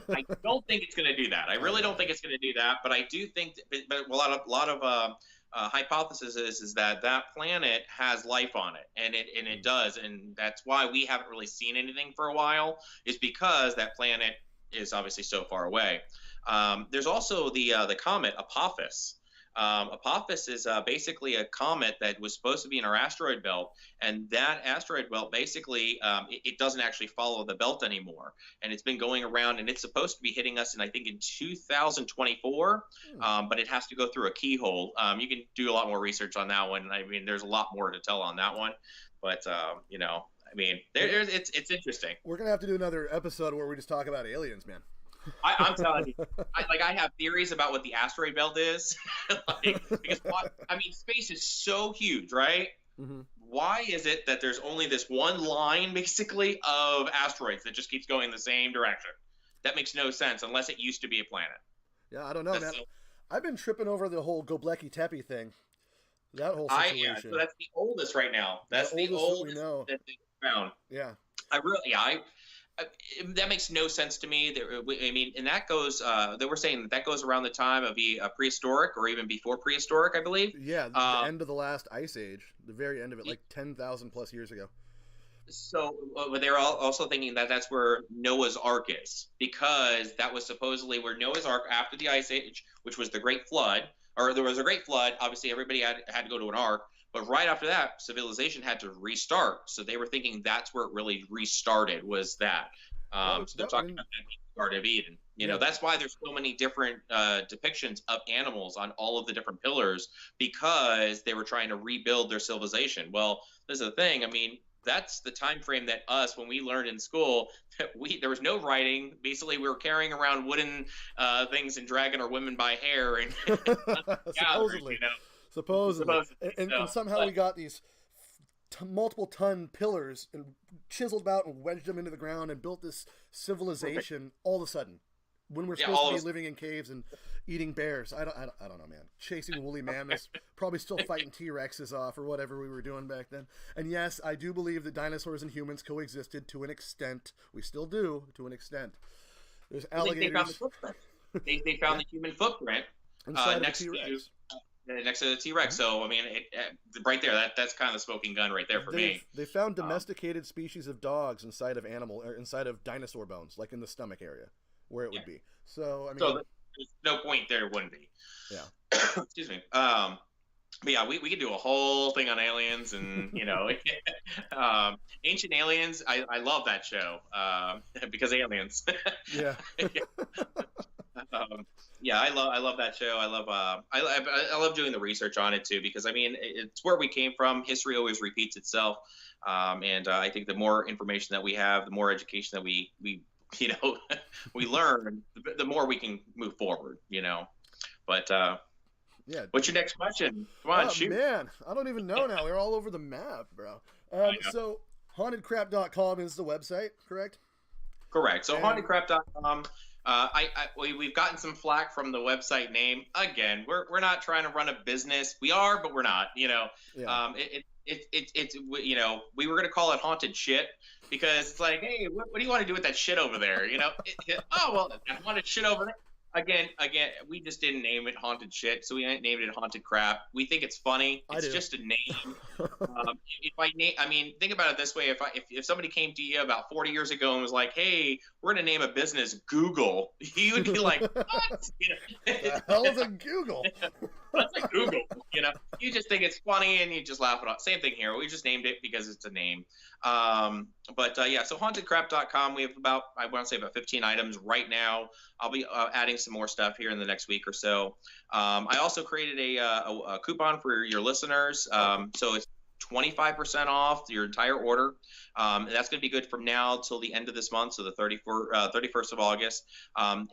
I don't think it's going to do that. I really don't think it's going to do that. But I do think, but a lot of hypothesis is that planet has life on it, and it does, and that's why we haven't really seen anything for a while. Is because that planet is obviously so far away. There's also the comet Apophis. Apophis is basically a comet that was supposed to be in our asteroid belt, and that asteroid belt basically it doesn't actually follow the belt anymore, and it's been going around, and it's supposed to be hitting us in 2024, but it has to go through a keyhole. You can do a lot more research on that one. I mean, there's a lot more to tell on that one, but it's interesting. We're gonna have to do another episode where we just talk about aliens, man. I'm telling you, I have theories about what the asteroid belt is. Because space is so huge, right? Mm-hmm. Why is it that there's only this one line, basically, of asteroids that just keeps going in the same direction? That makes no sense unless it used to be a planet. Yeah, I don't know, man. I've been tripping over the whole Göbekli Tepe thing. That whole Yeah, situation. so that's the oldest right now. That's the oldest that they found. Yeah. That makes no sense to me. I mean, and that goes. They were saying that goes around the time of the prehistoric, or even before prehistoric, I believe. Yeah, the end of the last ice age, the very end of it, like 10,000 plus years ago. So they're also thinking that that's where Noah's Ark is, because that was supposedly where Noah's Ark after the ice age, which was the Great Flood, or there was a Great Flood. Obviously, everybody had to go to an ark. But right after that, civilization had to restart. So they were thinking that's where it really restarted, was that. So they're talking about that Garden of Eden. You know, that's why there's so many different depictions of animals on all of the different pillars, because they were trying to rebuild their civilization. Well, this is the thing. I mean, that's the time frame that when we learned in school, there was no writing. Basically, we were carrying around wooden things and dragging our women by hair and supposedly. Supposedly. And somehow we got these multiple ton pillars and chiseled out and wedged them into the ground and built this civilization all of a sudden, when we're supposed to be living in caves and eating bears. I don't know, man. Chasing woolly mammoths, probably still fighting T-Rexes off or whatever we were doing back then. And yes, I do believe that dinosaurs and humans coexisted to an extent. We still do, to an extent. There's alligators. They found the human footprint next to the T-Rex. So I mean, right there, that's kind of the smoking gun right there for me. They found domesticated species of dogs inside of dinosaur bones, like in the stomach area where it would be. So I mean, there's no point there wouldn't be. Yeah. Excuse me. But yeah, we could do a whole thing on aliens, and Ancient Aliens. I love that show because aliens. Yeah. Yeah, I love that show. I love doing the research on it too, because I mean, it's where we came from. History always repeats itself, and I think the more information that we have, the more education that we we learn, the more we can move forward. But yeah. What's your next question? Come on, shoot. Man, I don't even know now. We're all over the map, bro. So hauntedcrap.com is the website, correct? Correct. So hauntedcrap.com. We've gotten some flack from the website name. Again, we're not trying to run a business. We are, but we're not. Yeah. We were gonna call it haunted shit, because it's like, hey, what do you want to do with that shit over there? I wanted shit over there. Again, we just didn't name it haunted shit, so we named it haunted crap. We think it's funny. It's just a name. Think about it this way: if somebody came to you about 40 years ago and was like, "Hey, we're gonna name a business Google," you would be like, "What? The hell is a Google?" What's a Google? You just think it's funny and you just laugh it off. Same thing here. We just named it because it's a name. So hauntedcrap.com. We have about 15 items right now. I'll be adding some more stuff here in the next week or so. I also created a coupon for your listeners. So it's 25% off your entire order. And that's going to be good from now till the end of this month, so the 31st of August. At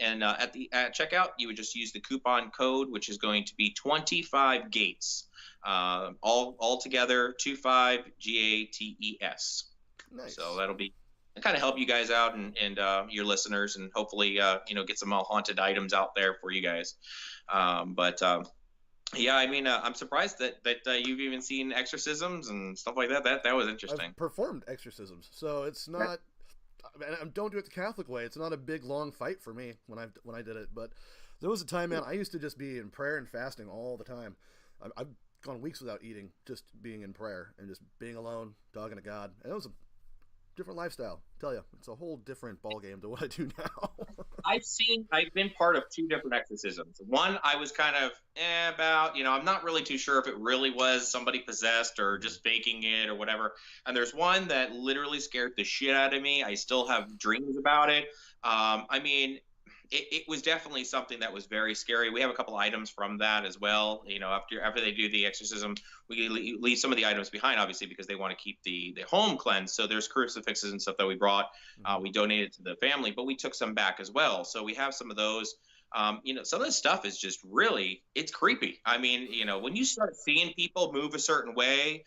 checkout, you would just use the coupon code, which is going to be 25 gates. All together, 25 GATES. Nice. So that'll be kind of help you guys out and your listeners, and hopefully get some haunted items out there for you guys. Yeah, I mean, I'm surprised that you've even seen exorcisms and stuff like that. That was interesting. I've performed exorcisms, so it's not. I don't do it the Catholic way. It's not a big long fight for me when I did it. But there was a time, man, I used to just be in prayer and fasting all the time. I've gone weeks without eating, just being in prayer and just being alone, talking to God. And it was a different lifestyle. I tell you, it's a whole different ballgame to what I do now. I've been part of two different exorcisms. One, I was kind of about, I'm not really too sure if it really was somebody possessed or just faking it or whatever. And there's one that literally scared the shit out of me. I still have dreams about it. It was definitely something that was very scary. We have a couple items from that as well. After they do the exorcism, we leave some of the items behind, obviously, because they want to keep the home cleansed. So there's crucifixes and stuff that we brought. We donated to the family, but we took some back as well. So we have some of those. Some of this stuff is just really, it's creepy. I mean, when you start seeing people move a certain way,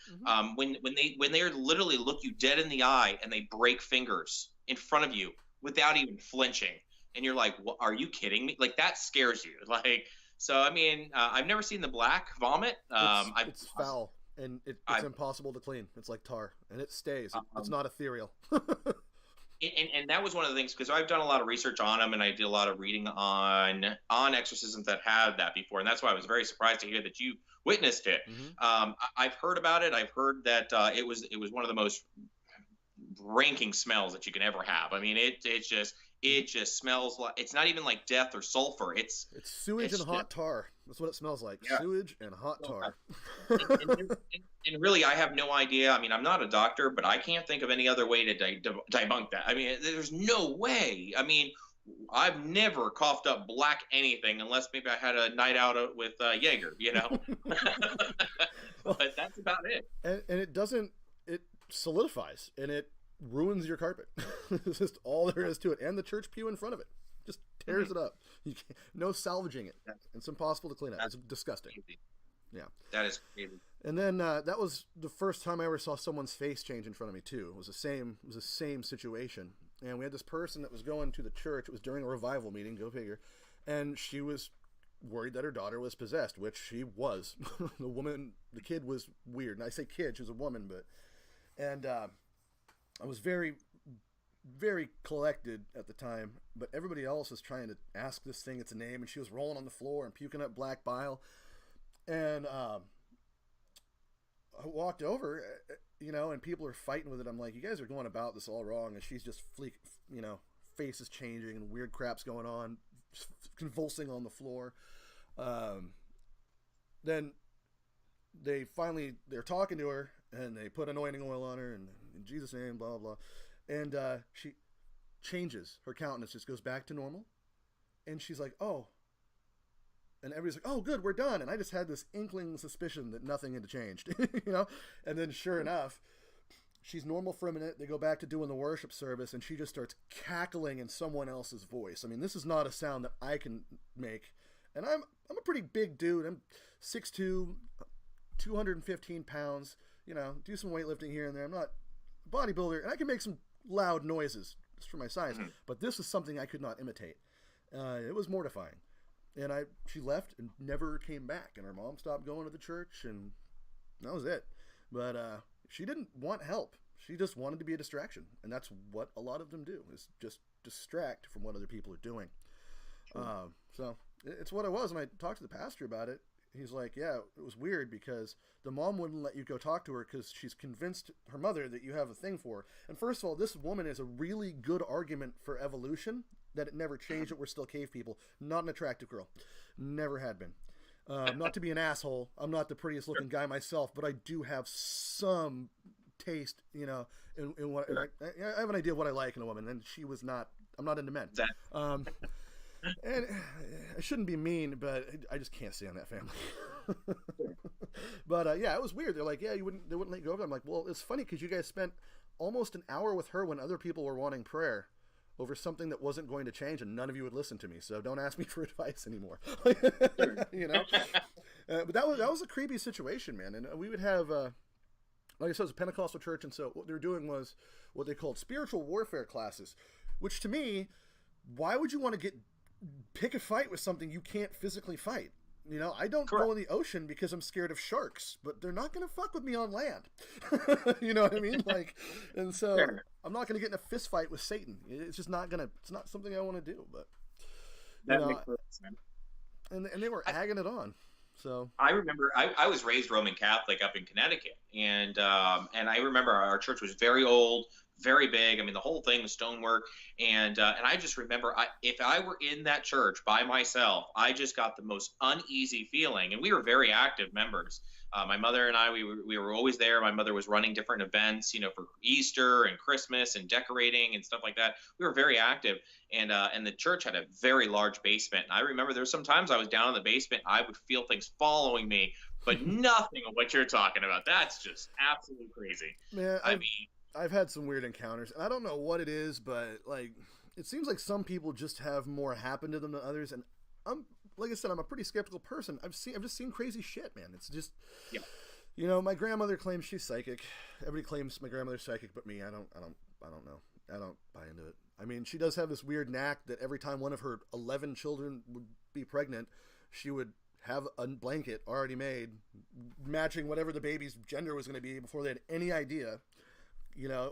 when they literally look you dead in the eye and they break fingers in front of you without even flinching. And you're like, well, are you kidding me? Like, that scares you. Like, So I mean, I've never seen the black vomit. It's foul, and it's I've impossible to clean. It's like tar, and it stays. It's um, not ethereal. and that was one of the things because I've done a lot of research on them and I did a lot of reading on exorcisms that had that before, and that's why I was very surprised to hear that you witnessed it. Hmm. I've heard about it. I've heard that it was one of the most ranking smells that you can ever have. I mean, it just smells like it's not even like death or sulfur. It's sewage It's and hot tar. That's what it smells like. yeah. Sewage and hot tar. And really, I have no idea. I mean, I'm not a doctor, but I can't think of any other way to debunk that. I mean, there's no way. I mean, I've never coughed up black anything unless maybe I had a night out with Jaeger, you know. Well, But that's about it. and it doesn't. It solidifies and it ruins your carpet. It's just all there is to it, and the church pew in front of it just tears it up. You can't, no salvaging it. It's impossible to clean up. It's disgusting. Crazy. Yeah. That is crazy. And then that was the first time I ever saw someone's face change in front of me too. It was the same. It was the same situation. And we had this person that was going to the church. It was during a revival meeting. Go figure. And she was worried that her daughter was possessed, which she was. The kid was weird. And I say kid, she was a woman, but and I was very, very collected at the time. But everybody else was trying to ask this thing its a name, and she was rolling on the floor and puking up black bile. And I walked over, and people are fighting with it. I'm like, you guys are going about this all wrong. And she's just face is changing and weird crap's going on, just convulsing on the floor. Then they're talking to her and they put anointing oil on her and in Jesus' name, blah, blah. And she changes. Her countenance just goes back to normal. And she's like, oh. And everybody's like, oh, good, we're done. And I just had this inkling suspicion that nothing had changed, And then sure enough, she's normal for a minute. They go back to doing the worship service, and she just starts cackling in someone else's voice. I mean, this is not a sound that I can make. And I'm a pretty big dude. I'm 6'2", 215 pounds, do some weightlifting here and there. I'm not a bodybuilder, and I can make some loud noises just for my size. Mm-hmm. But this is something I could not imitate. It was mortifying. And she left and never came back. And her mom stopped going to the church, and that was it. But she didn't want help. She just wanted to be a distraction. And that's what a lot of them do, is just distract from what other people are doing. Sure. So it's what it was. And I talked to the pastor about it. He's like, yeah, it was weird because the mom wouldn't let you go talk to her because she's convinced her mother that you have a thing for her. And first of all, this woman is a really good argument for evolution, that it never changed, that we're still cave people. Not an attractive girl. Never had been. Not to be an asshole. I'm not the prettiest looking guy myself, but I do have some taste, in what I have an idea of what I like in a woman, and she was not. I'm not into men. And I shouldn't be mean, but I just can't stand that family. But yeah, it was weird. They're like, yeah, they wouldn't let you go over. I'm like, well, it's funny because you guys spent almost an hour with her when other people were wanting prayer over something that wasn't going to change, and none of you would listen to me. So don't ask me for advice anymore. But that was a creepy situation, man. And we would have, like I said, it was a Pentecostal church, and so what they were doing was what they called spiritual warfare classes, which to me, why would you want to pick a fight with something you can't physically fight? I don't go in the ocean because I'm scared of sharks, but they're not going to fuck with me on land. You know what I mean? And so I'm not going to get in a fist fight with Satan. It's just not it's not something I want to do. But that makes sense. And they were egging it on. So I remember I was raised Roman Catholic up in Connecticut, and I remember our church was very old, very big. I mean, the whole thing was stonework, and I just remember if I were in that church by myself, I just got the most uneasy feeling. And we were very active members. My mother and I, we were always there. My mother was running different events, for Easter and Christmas and decorating and stuff like that. We were very active, and the church had a very large basement. And I remember there were some times I was down in the basement, I would feel things following me, but nothing of what you're talking about. That's just absolutely crazy. Man, I've had some weird encounters, and I don't know what it is, but it seems like some people just have more happen to them than others. And like I said, I'm a pretty skeptical person. I've just seen crazy shit, man. It's just, my grandmother claims she's psychic. Everybody claims my grandmother's psychic, but me, I don't know. I don't buy into it. I mean, she does have this weird knack that every time one of her 11 children would be pregnant, she would have a blanket already made, matching whatever the baby's gender was going to be before they had any idea,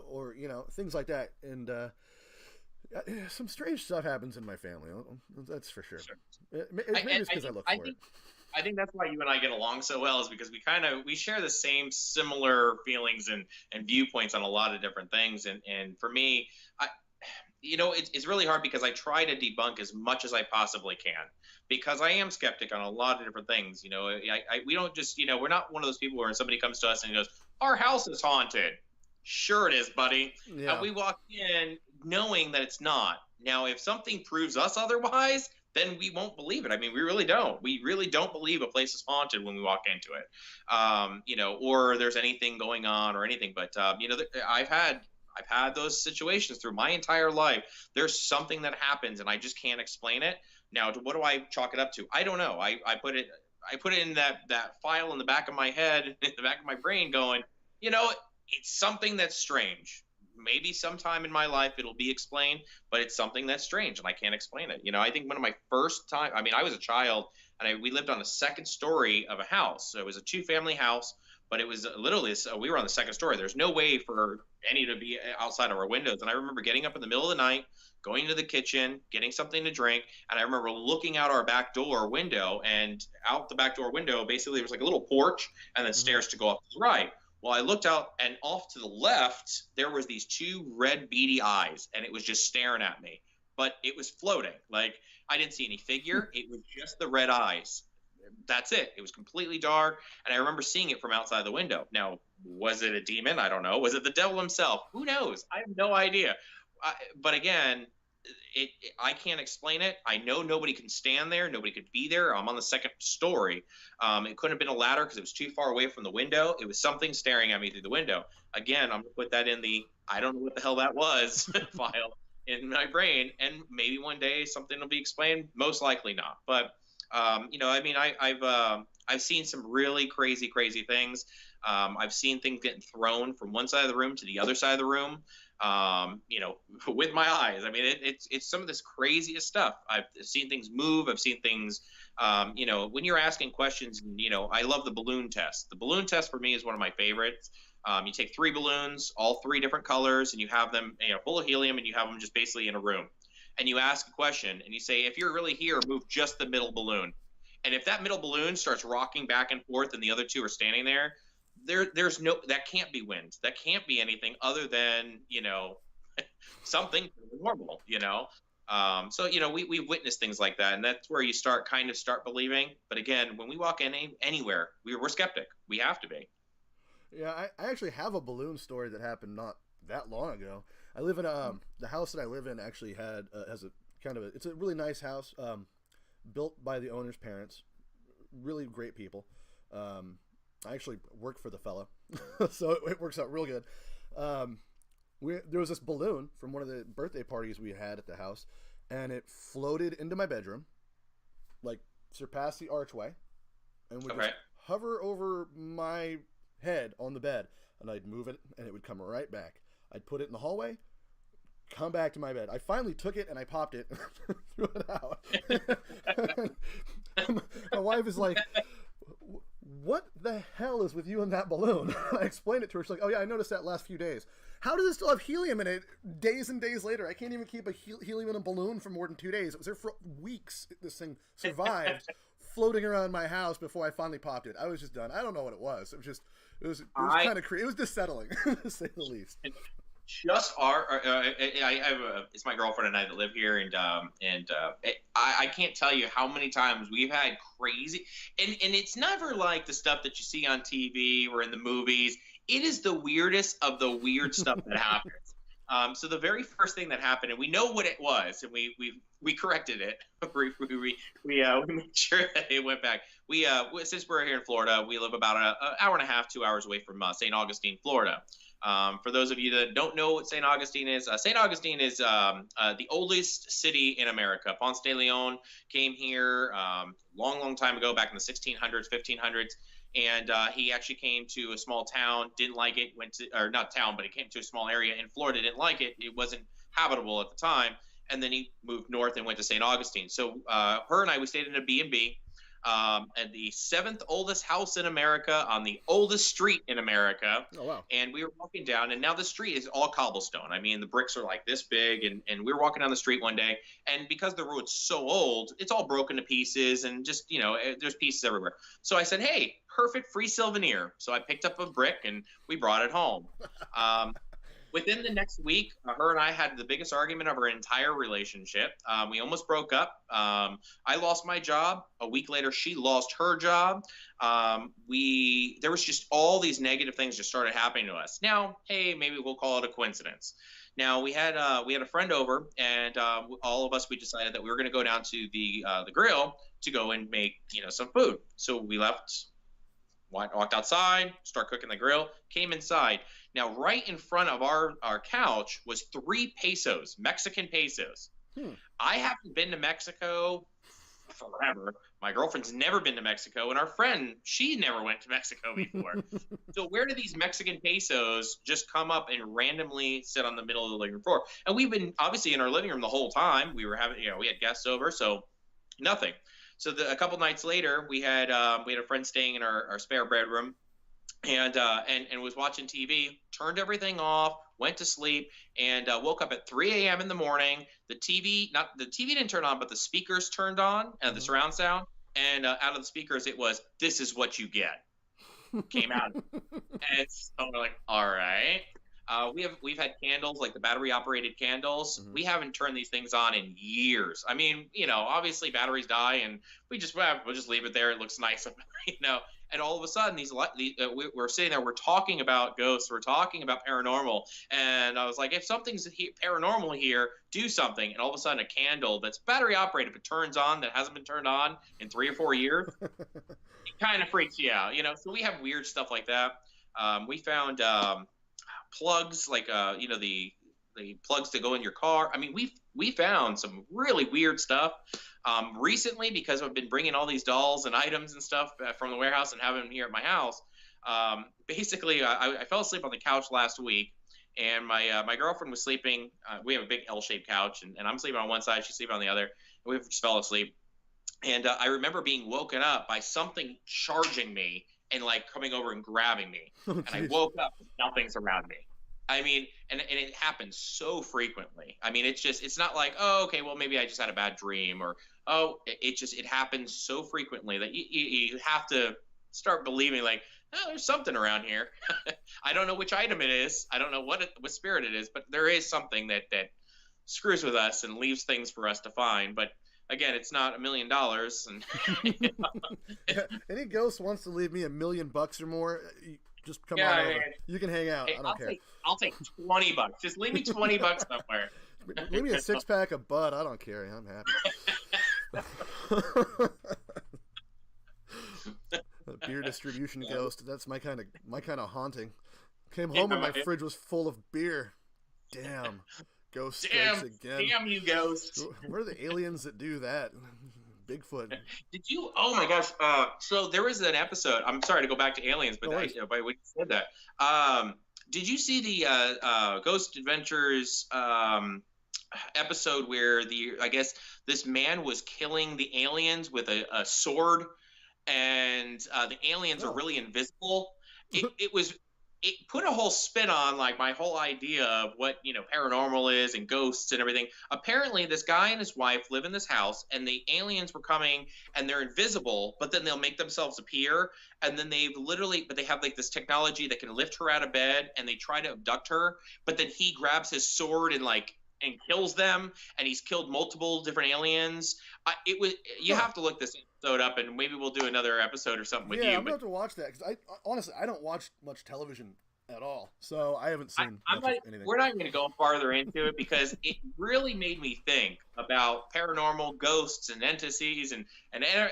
or things like that. And some strange stuff happens in my family. That's for sure. Maybe it's because I look for it. I think that's why you and I get along so well, is because we share the same similar feelings and viewpoints on a lot of different things. And for me, it's really hard because I try to debunk as much as I possibly can, because I am skeptic on a lot of different things. We don't just, we're not one of those people where somebody comes to us and goes, our house is haunted. Sure it is, buddy. Yeah. And we walk in knowing that it's not. Now, if something proves us otherwise, then we won't believe it. I mean, we really don't. We really don't believe a place is haunted when we walk into it, or there's anything going on or anything. But, I've had those situations through my entire life. There's something that happens and I just can't explain it. Now, what do I chalk it up to? I don't know. I put it in that file in the back of my head, in the back of my brain going, it's something that's strange. Maybe sometime in my life it'll be explained, but it's something that's strange and I can't explain it. I think one of my first time, I was a child and we lived on the second story of a house. So it was a 2-family house, but it was literally, we were on the second story. There's no way for any to be outside of our windows. And I remember getting up in the middle of the night, going to the kitchen, getting something to drink. And I remember looking out our back door window, and out the back door window, basically there was like a little porch and then stairs to go up to the right. Well, I looked out, and off to the left, there was these 2 red beady eyes, and it was just staring at me. But it was floating. Like, I didn't see any figure. It was just the red eyes. That's it. It was completely dark, and I remember seeing it from outside the window. Now, was it a demon? I don't know. Was it the devil himself? Who knows? I have no idea. But again, I can't explain it. I know nobody can stand there. Nobody could be there. I'm on the second story. It couldn't have been a ladder because it was too far away from the window. It was something staring at me through the window. Again, I'm going to put that in the I don't know what the hell that was file in my brain. And maybe one day something will be explained. Most likely not. But, I've seen some really crazy things. I've seen things getting thrown from one side of the room to the other side of the room. With my eyes. I mean, it's some of this craziest stuff. I've seen things move. I've seen things, when you're asking questions, I love the balloon test. The balloon test for me is one of my favorites. You take 3 balloons, all 3 different colors, and you have them, full of helium, and you have them just basically in a room. And you ask a question, and you say, if you're really here, move just the middle balloon. And if that middle balloon starts rocking back and forth and the other 2 are standing there, there's no, that can't be wind. That can't be anything other than, something normal, So, we've witnessed things like that. And that's where you start believing. But again, when we walk in anywhere, we're skeptic. We have to be. Yeah, I actually have a balloon story that happened not that long ago. I live in the house that I live in actually has a kind of it's a really nice house, built by the owner's parents. Really great people. I actually work for the fella, so it works out real good. There was this balloon from one of the birthday parties we had at the house, and it floated into my bedroom, like surpassed the archway, and would just hover over my head on the bed, and I'd move it, and it would come right back. I'd put it in the hallway, come back to my bed. I finally took it, and I popped it, threw it out. My wife is like, what the hell is with you and that balloon? I explained it to her. She's like, oh yeah, I noticed that last few days. How does it still have helium in it days and days later? I can't even keep a helium in a balloon for more than 2 days. It was there for weeks. This thing survived floating around my house before I finally popped it. I was just done. I don't know what it was. It was kind of it was dissettling, to say the least. Just it's my girlfriend and I that live here, and I can't tell you how many times we've had crazy, and it's never like the stuff that you see on TV or in the movies. It is the weirdest of the weird stuff that happens. So the very first thing that happened, and we know what it was, and we corrected it. we made sure that it went back. Since we're here in Florida, we live about an hour and a half, 2 hours away from St. Augustine, Florida. For those of you that don't know what St. Augustine is the oldest city in America. Ponce de Leon came here long time ago, back in the 1600s, 1500s. And he actually came to a small town, didn't like it, he came to a small area in Florida, didn't like it. It wasn't habitable at the time. And then he moved north and went to St. Augustine. So her and I, we stayed in a B&B. at the seventh oldest house in America on the oldest street in America. Oh, wow. And we were walking down, and now the street is all cobblestone. I mean, the bricks are like this big, and we were walking down the street one day, and because the road's so old, it's all broken to pieces, and just, there's pieces everywhere. So I said, hey, perfect free souvenir. So I picked up a brick, and we brought it home. Within the next week, her and I had the biggest argument of our entire relationship. We almost broke up. I lost my job. A week later, she lost her job. There was just all these negative things just started happening to us. Now, hey, maybe we'll call it a coincidence. Now, we had a friend over, and all of us, we decided that we were going to go down to the grill to go and make some food. So we left, walked outside, start cooking the grill, came inside. Now, right in front of our couch was 3 pesos, Mexican pesos. I haven't been to Mexico forever. My girlfriend's never been to Mexico, and our friend, she never went to Mexico before. So where do these Mexican pesos just come up and randomly sit on the middle of the living room floor? And we've been obviously in our living room the whole time. We were having, we had guests over, so nothing. So a couple nights later, we had a friend staying in our spare bedroom. And was watching TV, turned everything off, went to sleep, and woke up at 3 a.m. in the morning. The TV didn't turn on, but the speakers turned on, and the surround sound. And out of the speakers, it was, "This is what you get." Came out, and so we're like, all right. We've had candles, like the battery operated candles. Mm-hmm. We haven't turned these things on in years. I mean, obviously batteries die, and we'll just leave it there. It looks nice, And all of a sudden, we're sitting there, we're talking about ghosts, we're talking about paranormal, and I was like, if something's paranormal here, do something. And all of a sudden, a candle that's battery operated but turns on that hasn't been turned on in 3 or 4 years, it kind of freaks you out, So we have weird stuff like that. We found plugs, like the plugs to go in your car. I mean, we found some really weird stuff. Recently, because I've been bringing all these dolls and items and stuff from the warehouse and having them here at my house, basically I fell asleep on the couch last week, and my girlfriend was sleeping. We have a big L-shaped couch, and I'm sleeping on one side, she's sleeping on the other, and we just fell asleep. And I remember being woken up by something charging me and like coming over and grabbing me. And I woke up and nothing's around me. I mean, and it happens so frequently. I mean, it's not like, oh, okay, well, maybe I just had a bad dream, or, oh, it happens so frequently that you have to start believing, like, oh, there's something around here. I don't know which item it is. I don't know what spirit it is, but there is something that screws with us and leaves things for us to find. But again, it's not $1 million. And Yeah, any ghost wants to leave me $1 million or more, just come on over. You can hang out. Hey, I don't care. I'll take $20. Just leave me $20 somewhere. Leave me a 6-pack of Bud. I don't care. I'm happy. Beer distribution ghost. That's my kind of haunting. Came home and my fridge was full of beer. Damn. Ghost strikes again. Damn you, ghost. Where are the aliens that do that? Bigfoot. Did you? Oh my gosh! So there was an episode. I'm sorry to go back to aliens, but when you said that, did you see the Ghost Adventures episode where I guess this man was killing the aliens with a sword, and the aliens are really invisible? It put a whole spin on like my whole idea of what paranormal is and ghosts and everything. Apparently this guy and his wife live in this house, and the aliens were coming and they're invisible, but then they'll make themselves appear, and then they have like this technology that can lift her out of bed, and they try to abduct her, but then he grabs his sword and kills them, and he's killed multiple different aliens. You have to look this episode up, and maybe we'll do another episode or something with you. Yeah, I'm going to have to watch that, because honestly, I don't watch much television at all, so I haven't seen anything. We're not going to go farther into it, because it really made me think about paranormal ghosts and entities and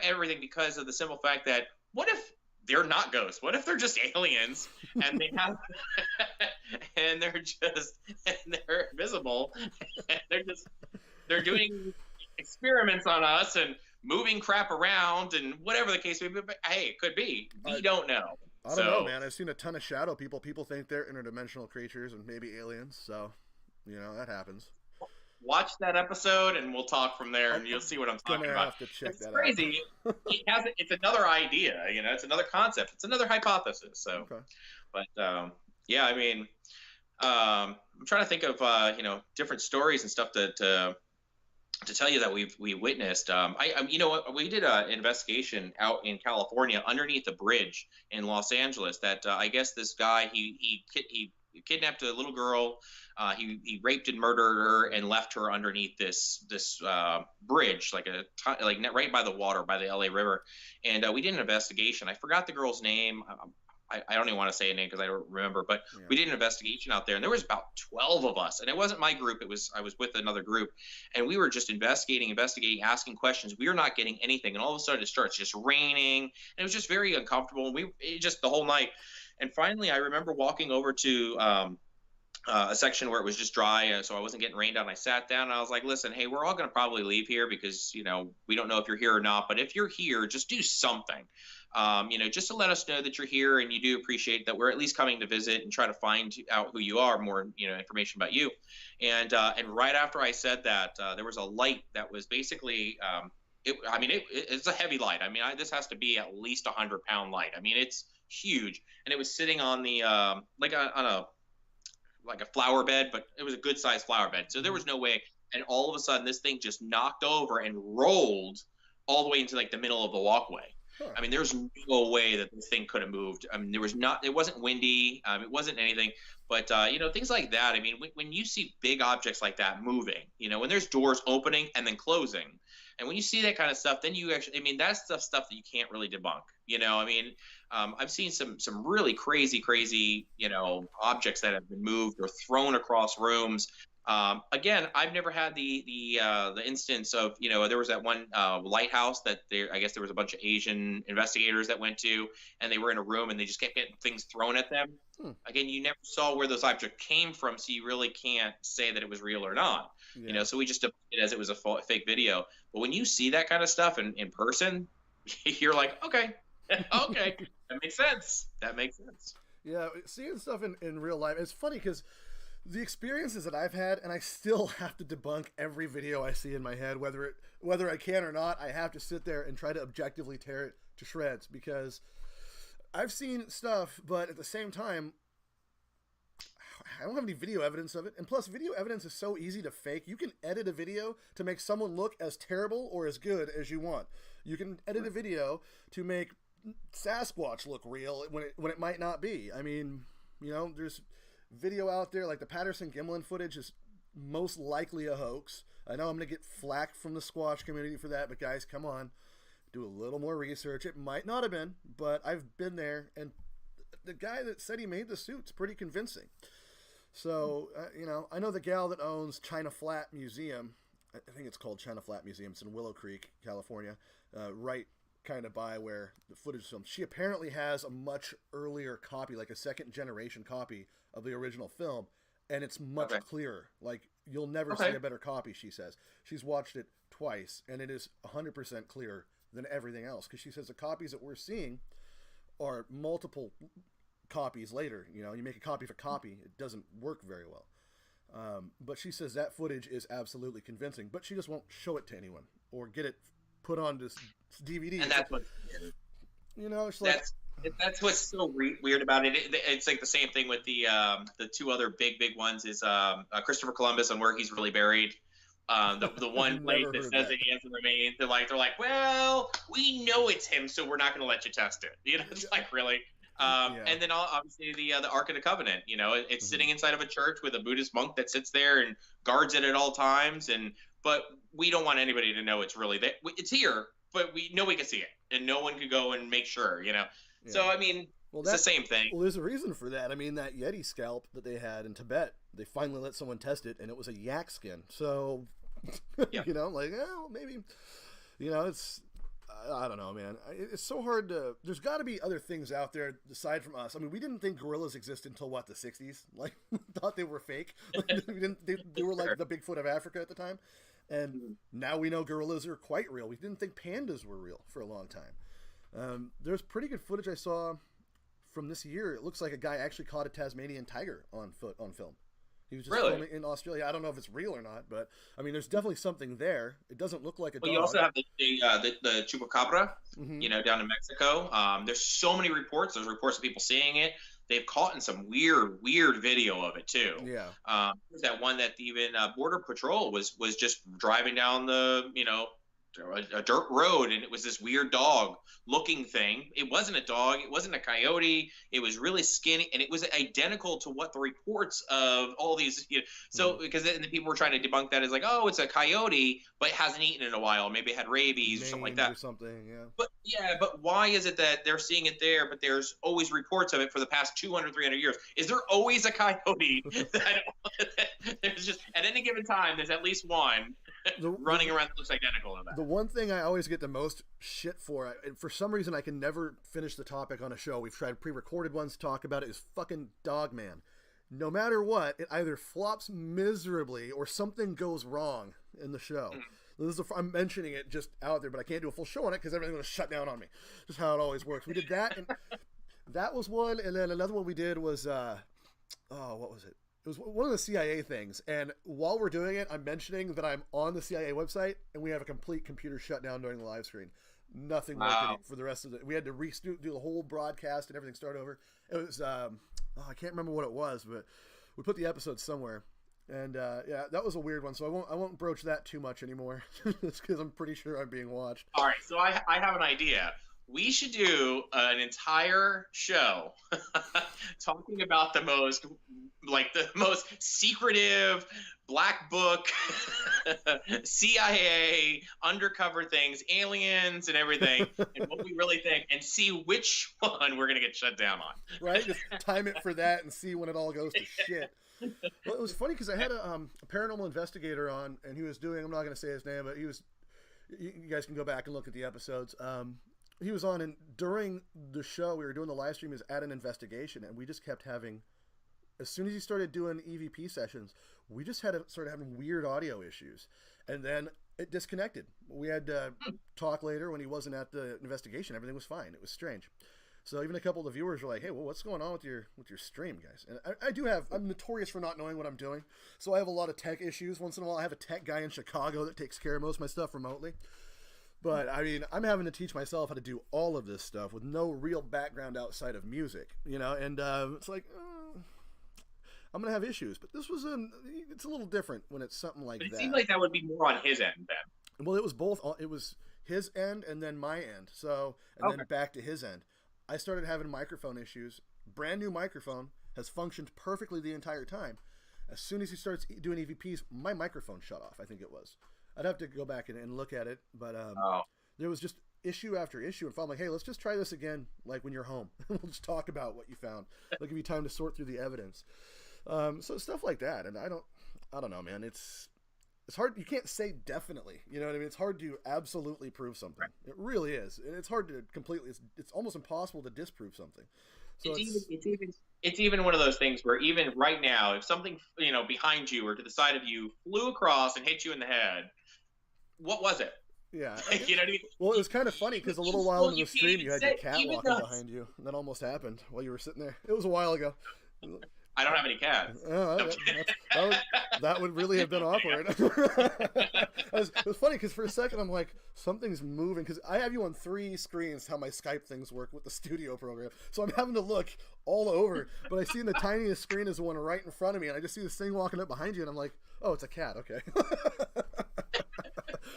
everything, because of the simple fact that what if they're not ghosts? What if they're just aliens and they have and they're invisible and they're doing experiments on us and moving crap around and whatever the case may be? But hey, it could be. We don't know. I don't know, man. I've seen a ton of shadow people. People think they're interdimensional creatures and maybe aliens. So, that happens. watch that episode, and we'll talk from there, and you'll see what I'm talking about. Have to check It's that crazy. Out. It's another idea, it's another concept, it's another hypothesis. So, okay. But yeah, I mean, I'm trying to think of different stories and stuff to tell you that we witnessed. We did an investigation out in California underneath a bridge in Los Angeles. That I guess this guy he kidnapped a little girl. He raped and murdered her and left her underneath this bridge, like right by the water, by the LA River. And we did an investigation. I forgot the girl's name. I don't even want to say a name because I don't remember, but we did an investigation out there, and there was about 12 of us, and it wasn't my group. I was with another group, and we were just investigating, asking questions. We were not getting anything, and all of a sudden it starts just raining, and it was just very uncomfortable. And just the whole night, and finally I remember walking over to a section where it was just dry, so I wasn't getting rained on. I sat down and I was like, listen, hey, we're all going to probably leave here because we don't know if you're here or not, but if you're here, just do something. Just to let us know that you're here and you do appreciate that we're at least coming to visit and try to find out who you are, more, information about you. And right after I said that, there was a light that was basically, it's a heavy light. I mean, this has to be at least 100-pound light. I mean, it's huge. And it was sitting on the, on a flower bed, but it was a good sized flower bed. So there was no way. And all of a sudden this thing just knocked over and rolled all the way into like the middle of the walkway. Huh. I mean, there's no way that this thing could have moved. I mean, it wasn't windy. It wasn't anything, but things like that. I mean, when you see big objects like that moving, when there's doors opening and then closing, and when you see that kind of stuff, then you actually, that's the stuff that you can't really debunk. I've seen some really crazy, objects that have been moved or thrown across rooms. Again, I've never had the instance of, there was that one lighthouse that I guess there was a bunch of Asian investigators that went to, and they were in a room and they just kept getting things thrown at them. Again, you never saw where those objects came from, so you really can't say that it was real or not. Yeah. So we just took it as it was a fake video. But when you see that kind of stuff in person, you're like, okay, okay, that makes sense. Yeah, seeing stuff in real life, it's funny because the experiences that I've had, and I still have to debunk every video I see in my head, whether I can or not, I have to sit there and try to objectively tear it to shreds because I've seen stuff, but at the same time, I don't have any video evidence of it. And plus, video evidence is so easy to fake. You can edit a video to make someone look as terrible or as good as you want. You can edit a video to make Sasquatch look real when it might not be. I mean, there's video out there like the Patterson-Gimlin footage is most likely a hoax. I know I'm going to get flack from the Squatch community for that, but guys, come on. Do a little more research. It might not have been, but I've been there, and the guy that said he made the suit's pretty convincing. So, I know the gal that owns China Flat Museum. I think it's called China Flat Museum. It's in Willow Creek, California, right kind of by where the footage is filmed. She apparently has a much earlier copy, like a second-generation copy of the original film, and it's much clearer. Like, you'll never see a better copy, she says. She's watched it twice, and it is 100% clearer than everything else, because she says the copies that we're seeing are multiple copies later. You make a copy of a copy, it doesn't work very well. But she says that footage is absolutely convincing, but she just won't show it to anyone or get it put on this DVD. And that's what it's like, that's what's so weird about it. It's like the same thing with the two other big ones is Christopher Columbus and where he's really buried. The one place that says that he has the remains, they're like, well, we know it's him, so we're not going to let you test it. It's like, really. And then obviously the Ark of the Covenant. It's sitting inside of a church with a Buddhist monk that sits there and guards it at all times. But we don't want anybody to know it's really there. It's here, but we know we can see it, and no one could go and make sure. Yeah. So I mean, it's the same thing. Well, there's a reason for that. I mean, that Yeti scalp that they had in Tibet, they finally let someone test it, and it was a yak skin. So, maybe, it's. I don't know, man. It's so hard to. There's got to be other things out there aside from us. I mean, we didn't think gorillas existed until the 60s. Like, thought they were fake. They were like the Bigfoot of Africa at the time, and now we know gorillas are quite real. We didn't think pandas were real for a long time. There's pretty good footage I saw from this year. It looks like a guy actually caught a Tasmanian tiger on film. He was just filming in Australia. I don't know if it's real or not, but I mean, there's definitely something there. It doesn't look like a dog. You also have the chupacabra, down in Mexico. There's so many reports. There's reports of people seeing it. They've caught in some weird video of it too. Yeah. There's that one that even Border Patrol was just driving down the a dirt road, and it was this weird dog looking thing. It wasn't a dog, it wasn't a coyote, it was really skinny, and it was identical to what the reports of all these because then the people were trying to debunk that as like, oh, it's a coyote but it hasn't eaten in a while, maybe it had rabies or something like that, or something. But why is it that they're seeing it there, but there's always reports of it for the past 200-300 years? Is there always a coyote that there's just at any given time there's at least one running around that looks identical to that? The one thing I always get the most shit for, and for some reason I can never finish the topic on a show, we've tried pre-recorded ones to talk about it, is fucking Dogman. No matter what, it either flops miserably or something goes wrong in the show. I'm mentioning it just out there, but I can't do a full show on it because everything's going to shut down on me. Just how it always works. We did that, and that was one, and then another one we did was, what was it? It was one of the CIA things, and while we're doing it, I'm mentioning that I'm on the CIA website, and we have a complete computer shutdown during the live screen. Nothing working for the rest of it. We had to do the whole broadcast and everything start over. It was, I can't remember what it was, but we put the episode somewhere, and that was a weird one. So I won't broach that too much anymore, just because I'm pretty sure I'm being watched. All right, so I have an idea. We should do an entire show talking about the most secretive black book CIA undercover things, aliens and everything, and what we really think, and see which one we're gonna get shut down on. Right? Just time it for that and see when it all goes to shit. Well, it was funny because I had a paranormal investigator on, and he was doing, I'm not going to say his name, but you guys can go back and look at the episodes. He was on, and during the show, we were doing the live stream, he was at an investigation, and we just kept having, as soon as he started doing EVP sessions, we just started having weird audio issues, and then it disconnected. We had to talk later when he wasn't at the investigation. Everything was fine. It was strange. So even a couple of the viewers were like, hey, well, what's going on with your stream, guys? And I'm notorious for not knowing what I'm doing, so I have a lot of tech issues. Once in a while, I have a tech guy in Chicago that takes care of most of my stuff remotely. But, I mean, I'm having to teach myself how to do all of this stuff with no real background outside of music, and it's like, I'm going to have issues. But this was it's a little different when it's something like that. It seemed like that would be more on his end then. Well, it was both. It was his end and then my end. So, and then back to his end. I started having microphone issues. Brand new microphone, has functioned perfectly the entire time. As soon as he starts doing EVPs, my microphone shut off, I think it was. I'd have to go back and look at it, but there was just issue after issue, and I'm like, hey, let's just try this again, like when you're home. We'll just talk about what you found. I'll give you time to sort through the evidence. So stuff like that, and I don't know, man. It's hard. You can't say definitely, you know what I mean? It's hard to absolutely prove something. Right. It really is, and it's hard to completely. It's almost impossible to disprove something. So it's even one of those things where even right now, if something behind you or to the side of you flew across and hit you in the head, what was it? Yeah. You know what I mean? Well, it was kind of funny because a little while into the stream, you had your cat walking behind you, and that almost happened while you were sitting there. It was a while ago. I don't have any cats. Oh, that would really have been awkward. It was funny because for a second I'm like, something's moving, because I have you on 3 screens, how my Skype things work with the studio program. So I'm having to look all over, but I see in the tiniest screen is the one right in front of me, and I just see this thing walking up behind you, and I'm like, oh, it's a cat. Okay.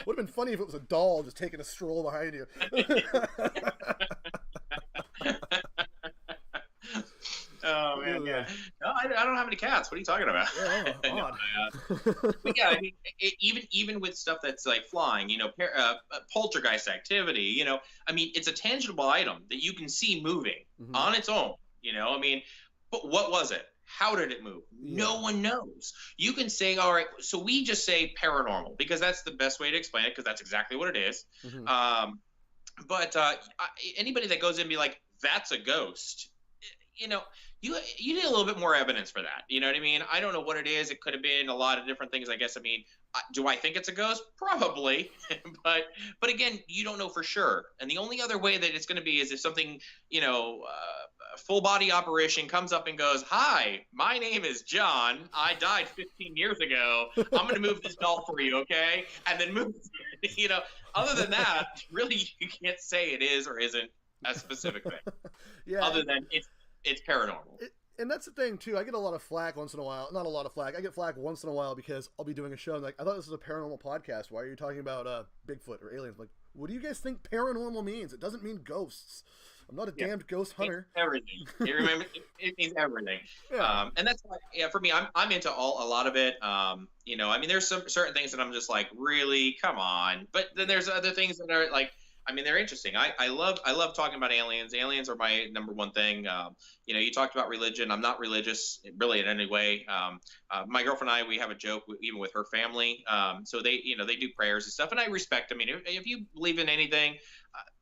Would have been funny if it was a doll just taking a stroll behind you. Oh man, yeah. No, I don't have any cats. What are you talking about? But yeah, I mean, even with stuff that's like flying, poltergeist activity, I mean, it's a tangible item that you can see moving on its own. I mean, but what was it? How did it move? Yeah. No one knows. You can say, all right, so we just say paranormal because that's the best way to explain it, because that's exactly what it is. But anybody that goes in and be like, that's a ghost, you know, you need a little bit more evidence for that. You know what I mean? I don't know what it is. It could have been a lot of different things, I guess. I mean, do I think it's a ghost? Probably, but again, you don't know for sure. And the only other way that it's going to be is if something, full body apparition comes up and goes, "Hi, my name is John. I died 15 years ago. I'm going to move this doll for you, okay?" And then move. Other than that, really, you can't say it is or isn't a specific thing. Yeah. Other than it's paranormal. And that's the thing too. I get a lot of flack once in a while. Not a lot of flack. I get flack once in a while because I'll be doing a show and like, I thought this was a paranormal podcast. Why are you talking about Bigfoot or aliens? I'm like, what do you guys think paranormal means? It doesn't mean ghosts. I'm not a damned ghost hunter. Everything. You remember? It means everything. Yeah. And that's why, for me, I'm into a lot of it. I mean, there's some certain things that I'm just like, really, come on. But then there's other things that are like, I mean, they're interesting. I love talking about aliens. Aliens are my number one thing. You talked about religion. I'm not religious really in any way. My girlfriend and I, we have a joke even with her family. So they do prayers and stuff, and I respect. I mean, if you believe in anything,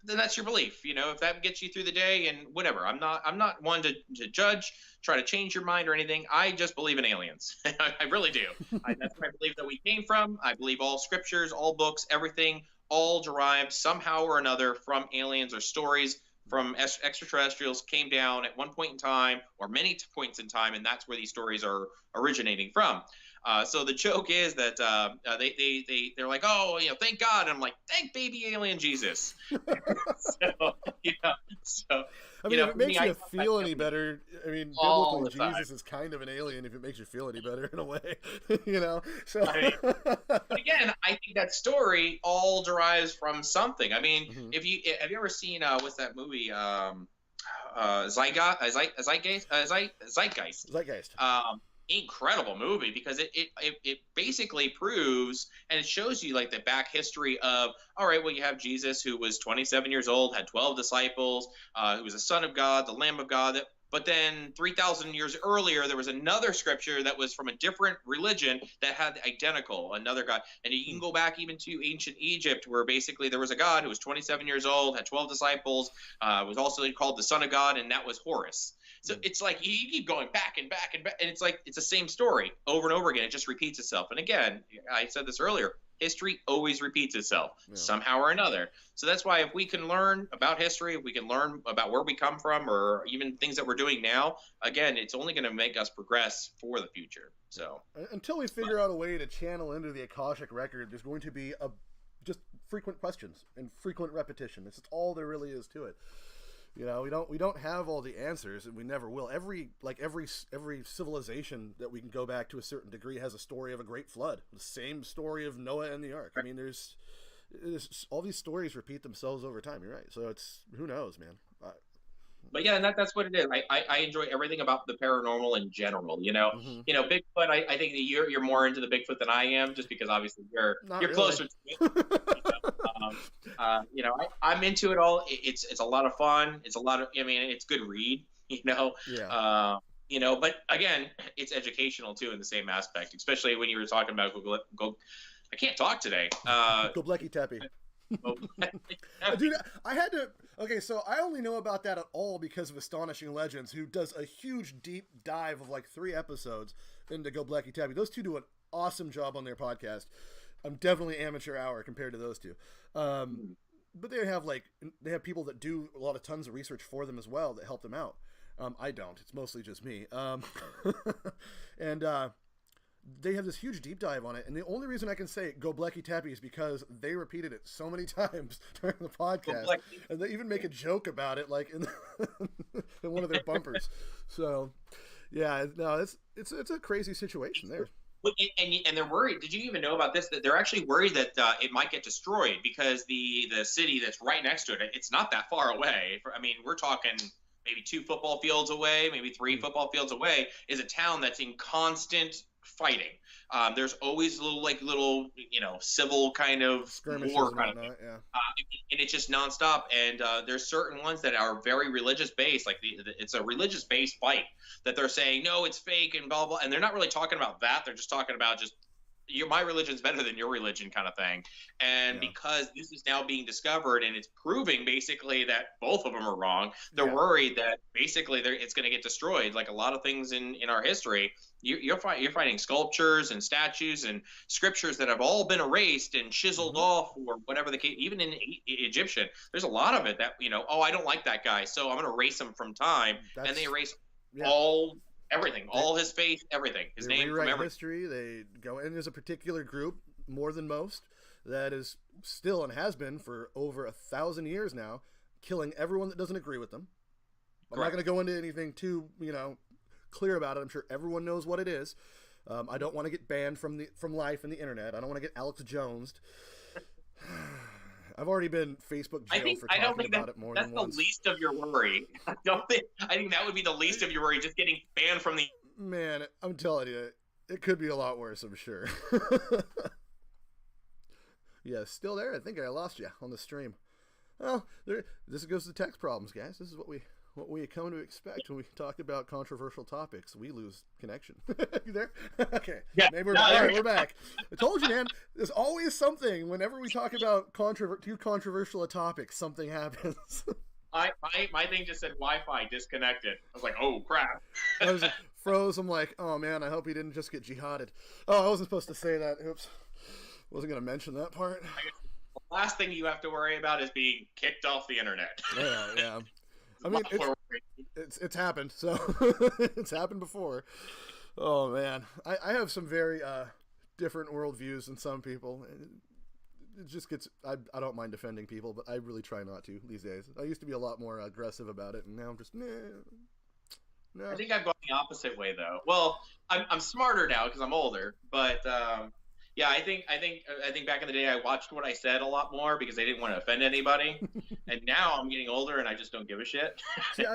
then that's your belief. If that gets you through the day and whatever. I'm not one to judge, try to change your mind or anything. I just believe in aliens. I really do. That's where I believe that we came from. I believe all scriptures, all books, everything, all derived somehow or another from aliens or stories from extraterrestrials came down at one point in time or many points in time, and that's where these stories are originating from. So the joke is that they're like, oh, thank God. And I'm like, thank baby alien Jesus. I mean, if it makes you feel any better, I mean, biblically, Jesus is kind of an alien if it makes you feel any better in a way, So, but again, I think that story all derives from something. I mean, mm-hmm. have you ever seen what's that movie? Zeitgeist. Incredible movie because it basically proves and it shows you like the back history of, all right, well, you have Jesus who was 27 years old, had 12 disciples, who was the Son of God, the Lamb of God. But then 3,000 years earlier, there was another scripture that was from a different religion that had another God. And you can go back even to ancient Egypt, where basically there was a God who was 27 years old, had 12 disciples, was also called the Son of God, and that was Horus. So it's like you keep going back and back and back, and it's like it's the same story over and over again. It just repeats itself. And again, I said this earlier, history always repeats itself somehow or another. So that's why if we can learn about history, if we can learn about where we come from or even things that we're doing now, again, it's only going to make us progress for the future. So until we figure out a way to channel into the Akashic record, there's going to be just frequent questions and frequent repetition. It's all there really is to it. We don't have all the answers, and we never will. Every civilization that we can go back to a certain degree has a story of a great flood. The same story of Noah and the ark. I mean, there's all these stories repeat themselves over time. You're right. So it's, who knows, man. But yeah, and that's what it is. I enjoy everything about the paranormal in general. Mm-hmm. Bigfoot. I think that you're more into the Bigfoot than I am, just because obviously you're really closer to it. I'm into it all. It's a lot of fun. It's a lot of. I mean, it's good read. Yeah. But again, it's educational too in the same aspect. Especially when you were talking about go. I can't talk today. Göbekli Tepe. Dude, I had to. Okay, so I only know about that at all because of Astonishing Legends, who does a huge deep dive of like 3 episodes into Göbekli Tepe. Those two do an awesome job on their podcast. I'm definitely amateur hour compared to those two. But they have people that do tons of research for them as well that help them out. I don't. It's mostly just me. And they have this huge deep dive on it, and the only reason I can say Göbekli Tepe is because they repeated it so many times during the podcast, and they even make a joke about it, like in one of their bumpers. So, yeah, no, it's a crazy situation there. And they're worried. Did you even know about this? That they're actually worried that it might get destroyed because the city that's right next to it, it's not that far away. I mean, we're talking maybe 2 football fields away, maybe 3 football fields away, is a town that's in constant fighting. There's always little civil kind of war kind of thing. Yeah. And it's just nonstop. And there's certain ones that are very religious based, like it's a religious based fight that they're saying no, it's fake and blah blah. And they're not really talking about that. They're just talking about just my religion's better than your religion kind of thing. And because this is now being discovered and it's proving basically that both of them are wrong, they're worried that basically it's going to get destroyed. Like a lot of things in our history, you're finding sculptures and statues and scriptures that have all been erased and chiseled off, or whatever the case. Even in Egyptian, there's a lot of it that, oh, I don't like that guy, so I'm going to erase him from time. And they erase all everything, all his face, everything, his name from everything. History. They go, and there's a particular group, more than most, that is still and has been for over 1,000 years now, killing everyone that doesn't agree with them. I'm not going to go into anything too, clear about it. I'm sure everyone knows what it is. I don't want to get banned from life and the internet. I don't want to get Alex Jones'd. I've already been Facebook jailed for talking about it more than once. That's the least of your worry. I think that would be the least of your worry, just getting banned from the... Man, I'm telling you, it could be a lot worse, I'm sure. Yeah, still there? I think I lost you on the stream. Well, this goes to text problems, guys. This is what we come to expect when we talk about controversial topics. We lose connection. You there? Okay. Yeah. Maybe we're back. All right, we're back. I told you, man. There's always something. Whenever we talk about too controversial a topic, something happens. My thing just said Wi-Fi disconnected. I was like, oh crap. I was froze. I'm like, oh man, I hope he didn't just get jihaded. Oh, I wasn't supposed to say that. Oops. Wasn't going to mention that part. The last thing you have to worry about is being kicked off the internet. Yeah. I mean, it's happened. So it's happened before. Oh man, I have some very different worldviews than some people. It just gets. I don't mind defending people, but I really try not to these days. I used to be a lot more aggressive about it, and now I'm just no. I think I've gone the opposite way though. Well, I'm smarter now because I'm older, but. Yeah, I think back in the day I watched what I said a lot more because I didn't want to offend anybody, and now I'm getting older and I just don't give a shit. See,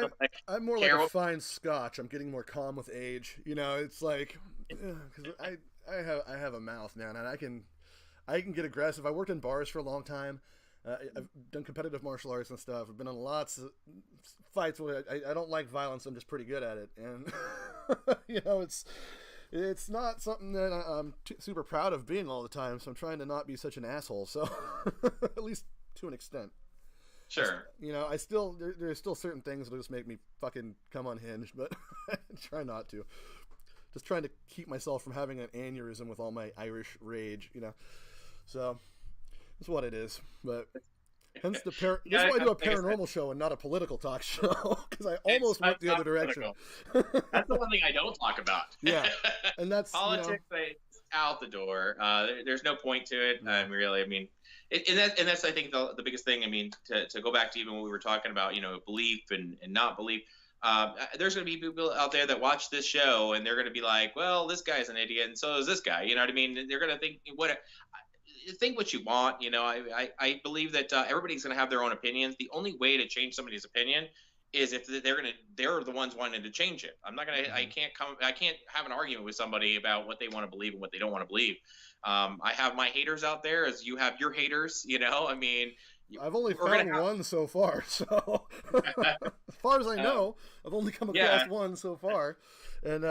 I'm more like a fine Scotch. I'm getting more calm with age. It's like because I have a mouth, man, and I can get aggressive. I worked in bars for a long time. I've done competitive martial arts and stuff. I've been in lots of fights where I don't like violence. I'm just pretty good at it, and it's not something that I'm super proud of being all the time, so I'm trying to not be such an asshole, so at least to an extent. Sure. There's still certain things that'll just make me fucking come unhinged, but I try not to. Just trying to keep myself from having an aneurysm with all my Irish rage, So, that's what it is, but... Hence that's why I do a paranormal show and not a political talk show, because I almost went the other direction. That's the one thing I don't talk about. Yeah, and that's politics. Out the door. There's no point to it. Really. I mean, and that's I think the biggest thing. I mean, to go back to even what we were talking about, belief and not belief. There's going to be people out there that watch this show and they're going to be like, well, this guy's an idiot, and so is this guy. You know what I mean? They're going to think think what you want. I believe that everybody's going to have their own opinions. The only way to change somebody's opinion is if they're the ones wanting to change it. I'm not going to, I can't have an argument with somebody about what they want to believe and what they don't want to believe. I have my haters out there as you have your haters, I mean, I've only found one so far. So as far as I know, I've only come across one so far. And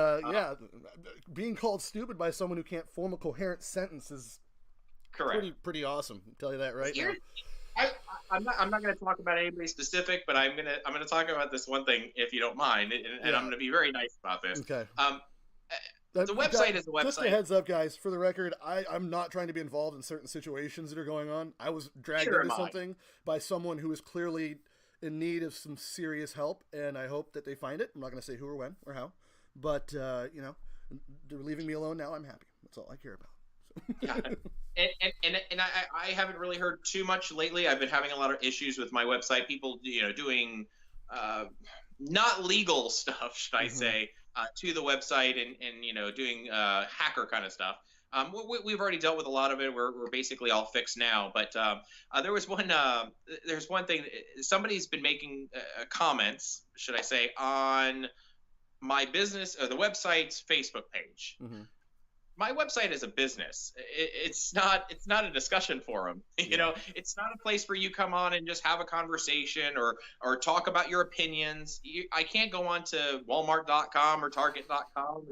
being called stupid by someone who can't form a coherent sentence is correct. Pretty awesome. I'll tell you that right now. I'm not going to talk about anybody specific, but I'm going to talk about this one thing if you don't mind, and I'm going to be very nice about this. Okay. The website is a website. Just a heads up, guys. For the record, I'm not trying to be involved in certain situations that are going on. I was dragged into something by someone who is clearly in need of some serious help, and I hope that they find it. I'm not going to say who or when or how, but they're leaving me alone now. I'm happy. That's all I care about. Yeah. And I haven't really heard too much lately. I've been having a lot of issues with my website. People, doing not legal stuff, should I say, to the website and doing hacker kind of stuff. We've already dealt with a lot of it. We're basically all fixed now. But there's one thing. Somebody's been making comments, should I say, on my business or the website's Facebook page. Mm-hmm. my website is a business. It's not a discussion forum. You know, it's not a place where you come on and just have a conversation or talk about your opinions. I can't go on to Walmart.com or Target.com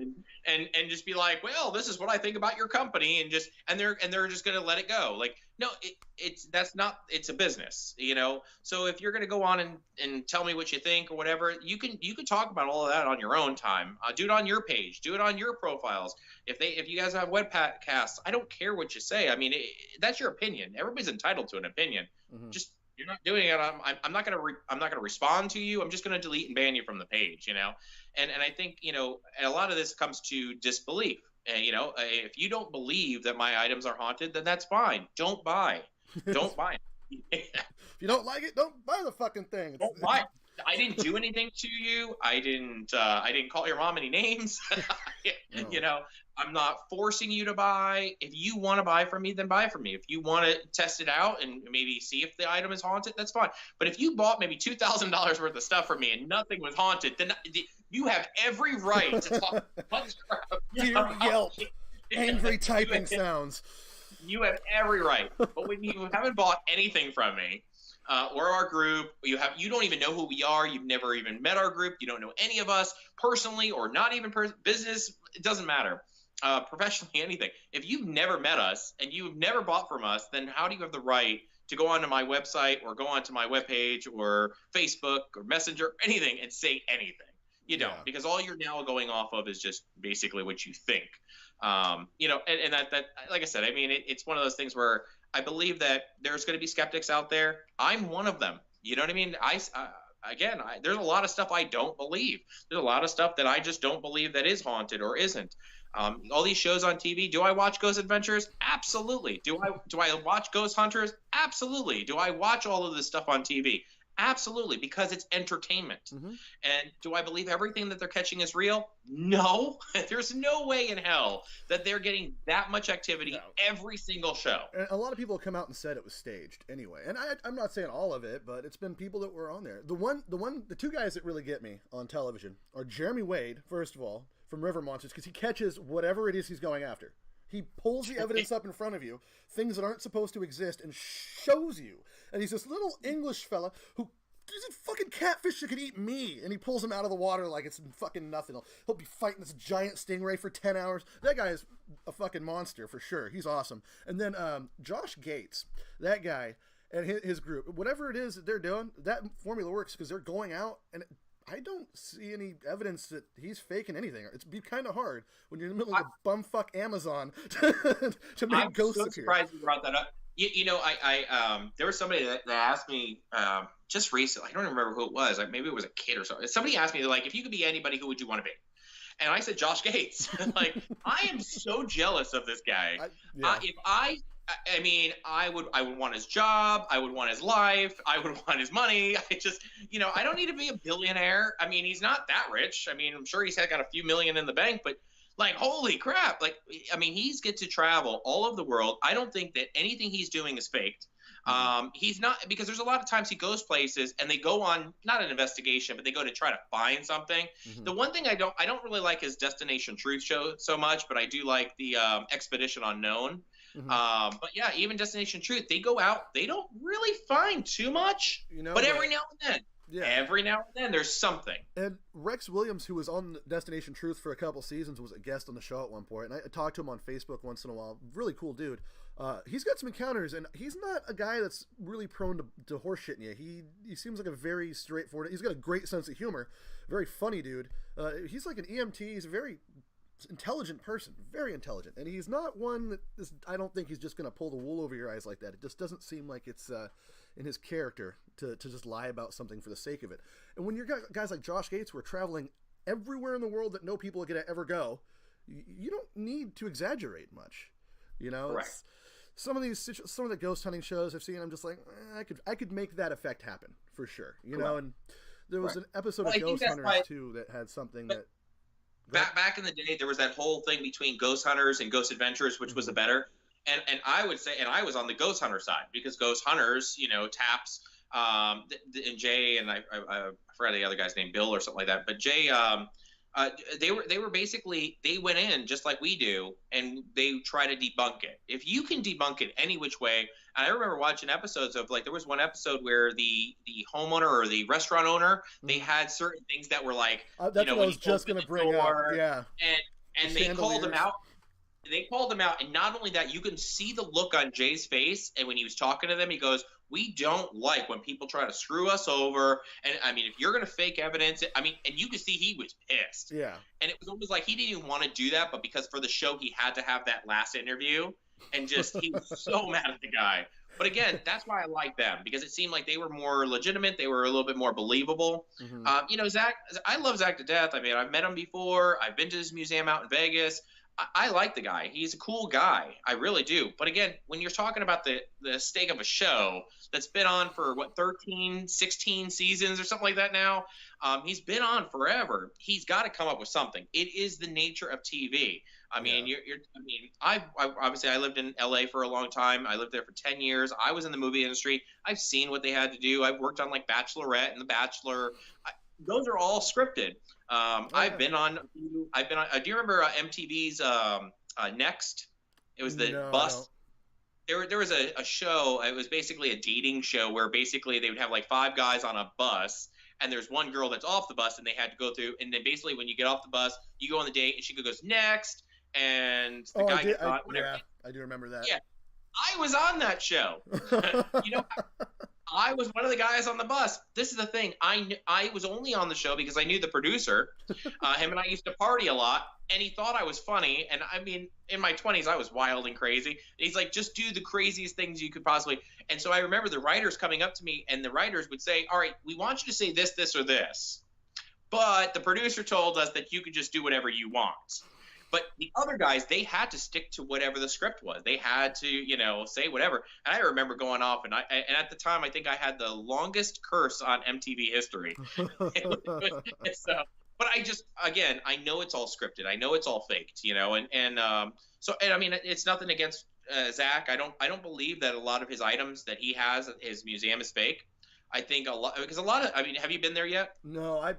and just be like, well, this is what I think about your company, and they're just gonna let it go. Like, no, it's a business, you know. So if you're gonna go on and tell me what you think or whatever, you can talk about all of that on your own time. Do it on your page, do it on your profiles. If you guys have webcasts, I don't care what you say. I mean, that's your opinion. Everybody's entitled to an opinion. Just, you're not doing it. I'm not gonna respond to you. I'm just gonna delete and ban you from the page, you know. And I think, you know, a lot of this comes to disbelief. And, you know, if you don't believe that my items are haunted, then that's fine. Don't buy. Don't buy it. If you don't like it, don't buy the fucking thing. Don't buy it. I didn't do anything to you. I didn't call your mom any names. No. You know, I'm not forcing you to buy. If you want to buy from me, then buy from me. If you want to test it out and maybe see if the item is haunted, that's fine. But if you bought maybe $2,000 worth of stuff from me and nothing was haunted, then you have every right to talk much crap. Dear Yelp, angry typing sounds. You have every right. But when you haven't bought anything from me, or our group, you don't even know who we are. You've never even met our group. You don't know any of us personally, or not even business. It doesn't matter. Professionally, anything. If you've never met us and you've never bought from us, then how do you have the right to go onto my website or go onto my webpage or Facebook or Messenger or anything and say anything? You don't, because all you're now going off of is just basically what you think. You know, and that like I said, I mean, it's one of those things where I believe that there's going to be skeptics out there. I'm one of them. You know what I mean? There's a lot of stuff I don't believe. There's a lot of stuff that I just don't believe that is haunted or isn't. All these shows on TV. Do I watch Ghost Adventures? Absolutely. Do I watch Ghost Hunters? Absolutely. Do I watch all of this stuff on TV? Absolutely, because it's entertainment. And do I believe everything that they're catching is real? No. There's no way in hell that they're getting that much activity every single show. And a lot of people come out and said it was staged anyway. And I'm not saying all of it, but it's been people that were on there. The two guys that really get me on television are Jeremy Wade, first of all, from River Monsters, because he catches whatever it is he's going after. He pulls the evidence up in front of you, things that aren't supposed to exist, and shows you. And he's this little English fella who is a fucking catfish that could eat me, and he pulls him out of the water like it's fucking nothing. He'll be fighting this giant stingray for 10 hours. That guy is a fucking monster for sure. He's awesome. And then Josh Gates, that guy and his group, whatever it is that they're doing, that formula works because they're going out and I don't see any evidence that he's faking anything. It's be kind of hard when you're in the middle of the bumfuck Amazon to make ghosts appear. I'm surprised you brought that up. You know, there was somebody that asked me just recently. I don't remember who it was. Maybe it was a kid or something. Somebody asked me, like, if you could be anybody, who would you want to be? And I said Josh Gates. Like, I am so jealous of this guy. I mean, I would want his job. I would want his life. I would want his money. I just, you know, I don't need to be a billionaire. I mean, he's not that rich. I mean, I'm sure he's got a few million in the bank, but like, holy crap. Like, I mean, he's get to travel all over the world. I don't think that anything he's doing is faked. He's not, because there's a lot of times he goes places and they go on, not an investigation, but they go to try to find something. The one thing I don't really like his Destination Truth show so much, but I do like the Expedition Unknown. But yeah, even Destination Truth, they go out, they don't really find too much, you know, but every now and then, every now and then there's something. And Rex Williams, who was on Destination Truth for a couple seasons, was a guest on the show at one point, and I talked to him on Facebook once in a while. Really cool dude. He's got some encounters, and he's not a guy that's really prone to horseshitting you. He seems like a very straightforward, he's got a great sense of humor, very funny dude. He's like an EMT. He's a very intelligent person, very intelligent, and he's not one that is, I don't think he's just going to pull the wool over your eyes like that. It just doesn't seem like it's in his character to just lie about something for the sake of it. And when you're guys like Josh Gates who are traveling everywhere in the world that no people are going to ever go, you don't need to exaggerate much, you know. Some of the ghost hunting shows I've seen, I'm just like, I could make that effect happen for sure, you know. And there was an episode of Ghost Hunters too that had something that back in the day, there was that whole thing between Ghost Hunters and Ghost Adventures, which was the better. And I would say, and I was on the Ghost Hunter side, because Ghost Hunters, you know, Taps, and Jay, and I forgot the other guy's name, Bill or something like that. But Jay, They were basically, they went in just like we do, and they try to debunk it. If you can debunk it any which way, and I remember watching episodes of, like, there was one episode where the homeowner or the restaurant owner, they had certain things that were like, that's what I was just going to bring up. Yeah, and they called them out. They called him out, and not only that, you can see the look on Jay's face, and when he was talking to them, he goes, "We don't like when people try to screw us over, and I mean, if you're going to fake evidence, I mean," and you could see he was pissed. Yeah. And it was almost like he didn't even want to do that, but because for the show, he had to have that last interview, and just, he was so mad at the guy. But again, that's why I like them, because it seemed like they were more legitimate. They were a little bit more believable. You know, Zach, I love Zach to death. I mean, I've met him before. I've been to his museum out in Vegas. I like the guy. He's a cool guy. I really do. But again, when you're talking about the stake of a show that's been on for, 13, 16 seasons or something like that now, he's been on forever. He's got to come up with something. It is the nature of TV. I mean, I obviously, I lived in LA for a long time. I lived there for 10 years. I was in the movie industry. I've seen what they had to do. I've worked on, like, Bachelorette and The Bachelor. Those are all scripted. I've been on. Do you remember MTV's Next? It was the bus. There was a show. It was basically a dating show where basically they would have like 5 guys on a bus, and there's one girl that's off the bus, and they had to go through. And then basically, when you get off the bus, you go on the date, and she goes next, and the guy gets on. Yeah, I do remember that. Yeah, I was on that show. You know. I was one of the guys on the bus. This is the thing. I was only on the show because I knew the producer. Him and I used to party a lot, and he thought I was funny. And I mean, in my 20s, I was wild and crazy. And he's like, just do the craziest things you could possibly. And so I remember the writers coming up to me, and the writers would say, all right, we want you to say this, this, or this. But the producer told us that you could just do whatever you want. But the other guys, they had to stick to whatever the script was. They had to, you know, say whatever. And I remember going off, and at the time, I think I had the longest curse on MTV history. So, but again, I know it's all scripted. I know it's all faked, you know, and I mean, it's nothing against Zach. I don't believe that a lot of his items that he has at his museum is fake. I think because a lot of, I mean, have you been there yet? No, I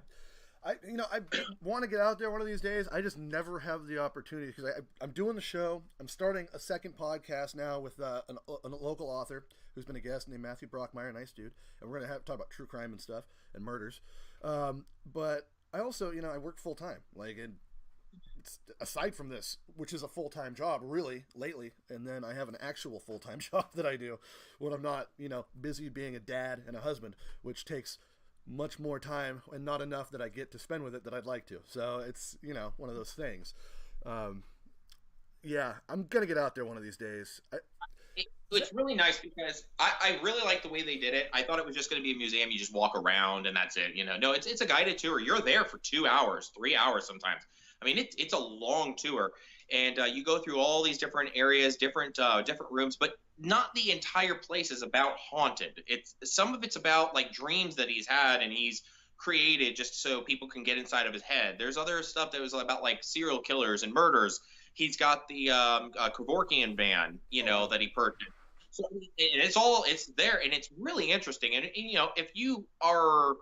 want to get out there one of these days. I just never have the opportunity because I'm doing the show. I'm starting a second podcast now with a local author who's been a guest named Matthew Brockmeyer, nice dude. And we're going to talk about true crime and stuff and murders. But I also, you know, I work full time. Like, and aside from this, which is a full-time job really lately, and then I have an actual full-time job that I do when I'm not, you know, busy being a dad and a husband, which takes much more time and not enough that I get to spend with it that I'd like to. So it's, you know, one of those things. Yeah, I'm gonna get out there one of these days. It's really nice because I really like the way they did it. I thought it was just going to be a museum. You just walk around and that's it. You know, no, it's a guided tour. You're there for 2 hours, 3 hours sometimes. I mean, it's a long tour, and you go through all these different areas, different rooms, but not the entire place is about haunted. Some of it's about like dreams that he's had and he's created just so people can get inside of his head. There's other stuff that was about like serial killers and murders. He's got the Kevorkian van, you know, that he purchased. So and it's there, and it's really interesting. And you know, if you are,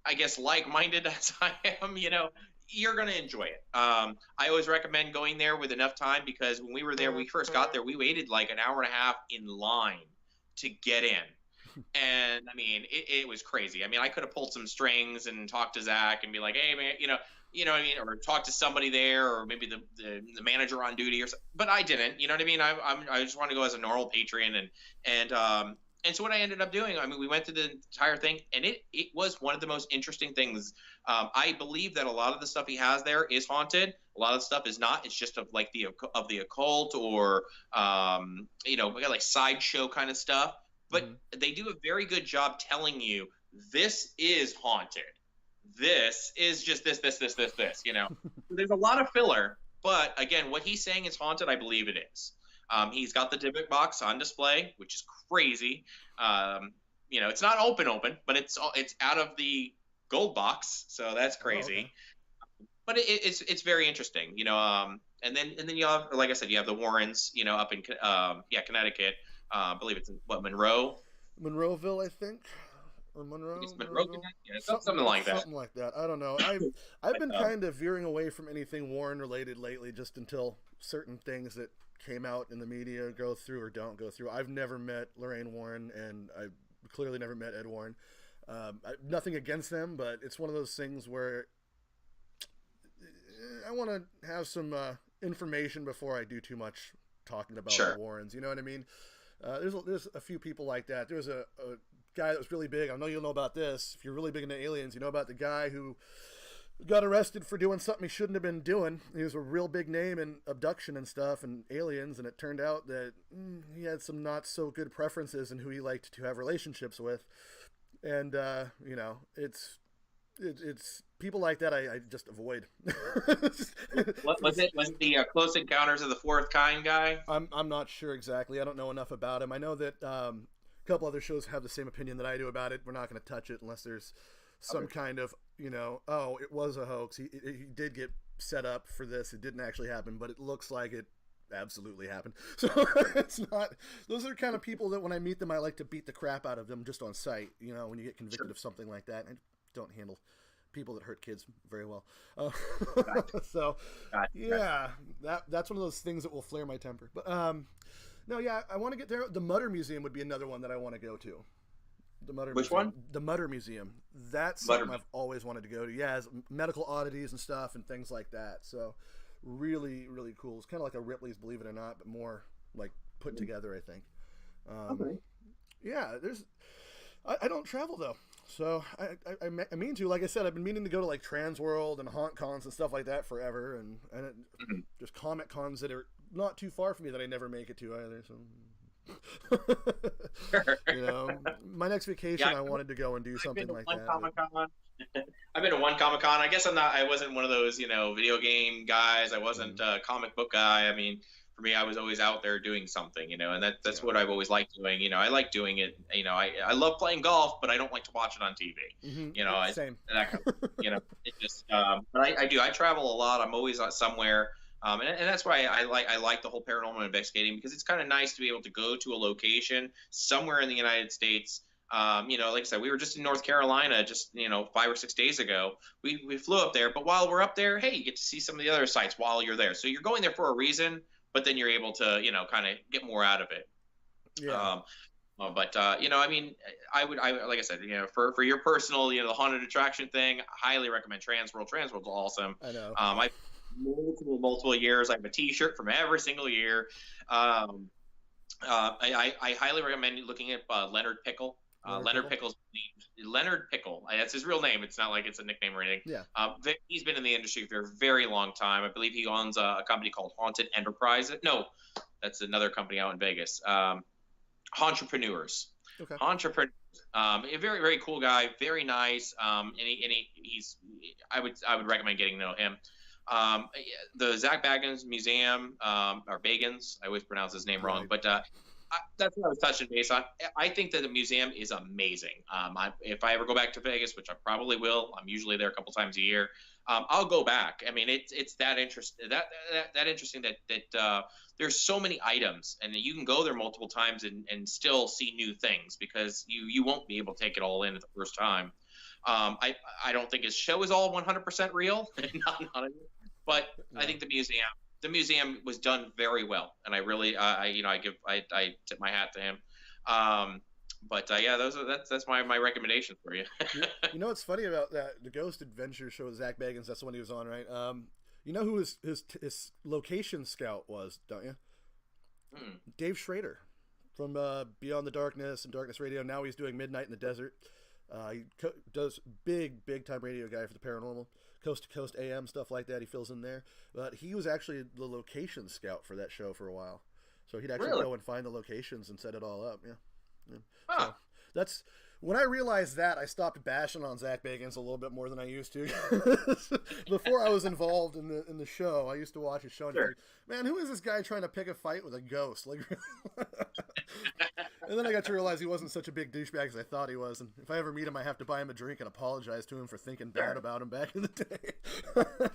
I guess, like-minded as I am, you know, you're going to enjoy it. I always recommend going there with enough time because when we were there, we first got there, we waited like an hour and a half in line to get in. And I mean, it was crazy. I mean, I could have pulled some strings and talked to Zach and be like, hey man, you know what I mean? Or talk to somebody there, or maybe the manager on duty or something. But I didn't, you know what I mean? I just wanted to go as a normal patron. And so what I ended up doing, I mean, we went through the entire thing, and it was one of the most interesting things. I believe that a lot of the stuff he has there is haunted. A lot of the stuff is not. It's just of like the occult or, you know, we got like sideshow kind of stuff. But they do a very good job telling you this is haunted. This is just this, you know. There's a lot of filler. But again, what he's saying is haunted, I believe it is. He's got the Dybbuk box on display, which is crazy. You know, it's not open, but it's out of the gold box, so that's crazy. Oh, okay. But it's very interesting, you know. And then you have, like I said, you have the Warrens, you know, up in Connecticut. I believe it's in Monroeville, I think. or Monroe. It's Monroe, yeah, Something, something like that. something like that. I don't know. I've been kind of veering away from anything Warren related lately, just until certain things that came out in the media go through or don't go through. I've never met Lorraine Warren, and I've clearly never met Ed Warren. Nothing against them, but it's one of those things where I want to have some information before I do too much talking about the Warrens. You know what I mean? There's a few people like that. There's a guy that was really big. I know you'll know about this. If you're really big into aliens, you know about the guy who got arrested for doing something he shouldn't have been doing. He was a real big name in abduction and stuff and aliens, and it turned out that he had some not so good preferences in who he liked to have relationships with. And you know, it's people like that I just avoid. Was it the Close Encounters of the Fourth Kind guy? I'm not sure exactly. I don't know enough about him. I know that a couple other shows have the same opinion that I do about it. We're not going to touch it unless there's some kind of, you know, oh, it was a hoax. He did get set up for this. It didn't actually happen, but it looks like it absolutely happened. So it's not, those are kind of people that when I meet them, I like to beat the crap out of them just on sight. You know, when you get convicted of something like that, I don't handle people that hurt kids very well. So yeah, that's one of those things that will flare my temper. But no, yeah, I want to get there. The Mutter Museum would be another one that I want to go to. The Mutter Which Museum. one? The Mutter Museum. That's something I've always wanted to go to. Yeah, it's medical oddities and stuff and things like that. So really, really cool. It's kind of like a Ripley's Believe It or Not, but more like put together, I think. Okay. Yeah, I don't travel though. So I mean to, like I said, I've been meaning to go to like Trans World and Haunt Cons and stuff like that forever, and just Comic Cons that are not too far from me that I never make it to either. So you know, my next vacation, I wanted to go and do something like that. I've been to one Comic Con. I guess I wasn't one of those, you know, video game guys. I wasn't a comic book guy. I mean, for me, I was always out there doing something, you know, and that's what I've always liked doing. You know, I like doing it. You know, I love playing golf, but I don't like to watch it on TV. You know, same. You know, it just. But I do. I travel a lot. I'm always somewhere. And that's why I like the whole paranormal investigating, because it's kind of nice to be able to go to a location somewhere in the United States. You know, like I said, we were just in North Carolina just, you know, 5 or 6 days ago. We flew up there, but while we're up there, hey, you get to see some of the other sites while you're there. So you're going there for a reason, but then you're able to, you know, kind of get more out of it. Yeah. But you know, I mean, I like I said, you know, for your personal, you know, the haunted attraction thing, I highly recommend Trans World. Trans World's awesome. I know. Multiple years. I have a T-shirt from every single year. I highly recommend looking at Leonard Pickle. Leonard Pickle. That's his real name. It's not like it's a nickname or anything. Yeah. He's been in the industry for a very long time. I believe he owns a company called Haunted Enterprise. No, that's another company out in Vegas. Entrepreneurs. Okay. Entrepreneurs. A very, very cool guy. Very nice. And he's. I would recommend getting to know him. The Zach Bagans Museum, or Bagans, I always pronounce his name wrong, but that's what I was touching base on. I think that the museum is amazing. If I ever go back to Vegas, which I probably will, I'm usually there a couple times a year. I'll go back. I mean, it's that interesting. That interesting that there's so many items, and you can go there multiple times and still see new things, because you won't be able to take it all in at the first time. I don't think his show is all 100% real, but I think the museum was done very well, and I really I tip my hat to him. But yeah, that's my recommendation for you. You know what's funny about that? The Ghost Adventure show with Zach Bagans, that's the one he was on, right? You know who his location scout was, don't you? Dave Schrader from Beyond the Darkness and Darkness Radio. Now he's doing Midnight in the Desert. He does big time radio guy for the paranormal, coast to coast AM stuff like that. He fills in there, but he was actually the location scout for that show for a while. So he'd actually go and find the locations and set it all up. Yeah. Huh. So that's when I realized that, I stopped bashing on Zach Bagans a little bit more than I used to. Before I was involved in the show, I used to watch his show and think, man, who is this guy trying to pick a fight with a ghost? Like, and then I got to realize he wasn't such a big douchebag as I thought he was. And if I ever meet him, I have to buy him a drink and apologize to him for thinking bad about him back in the day.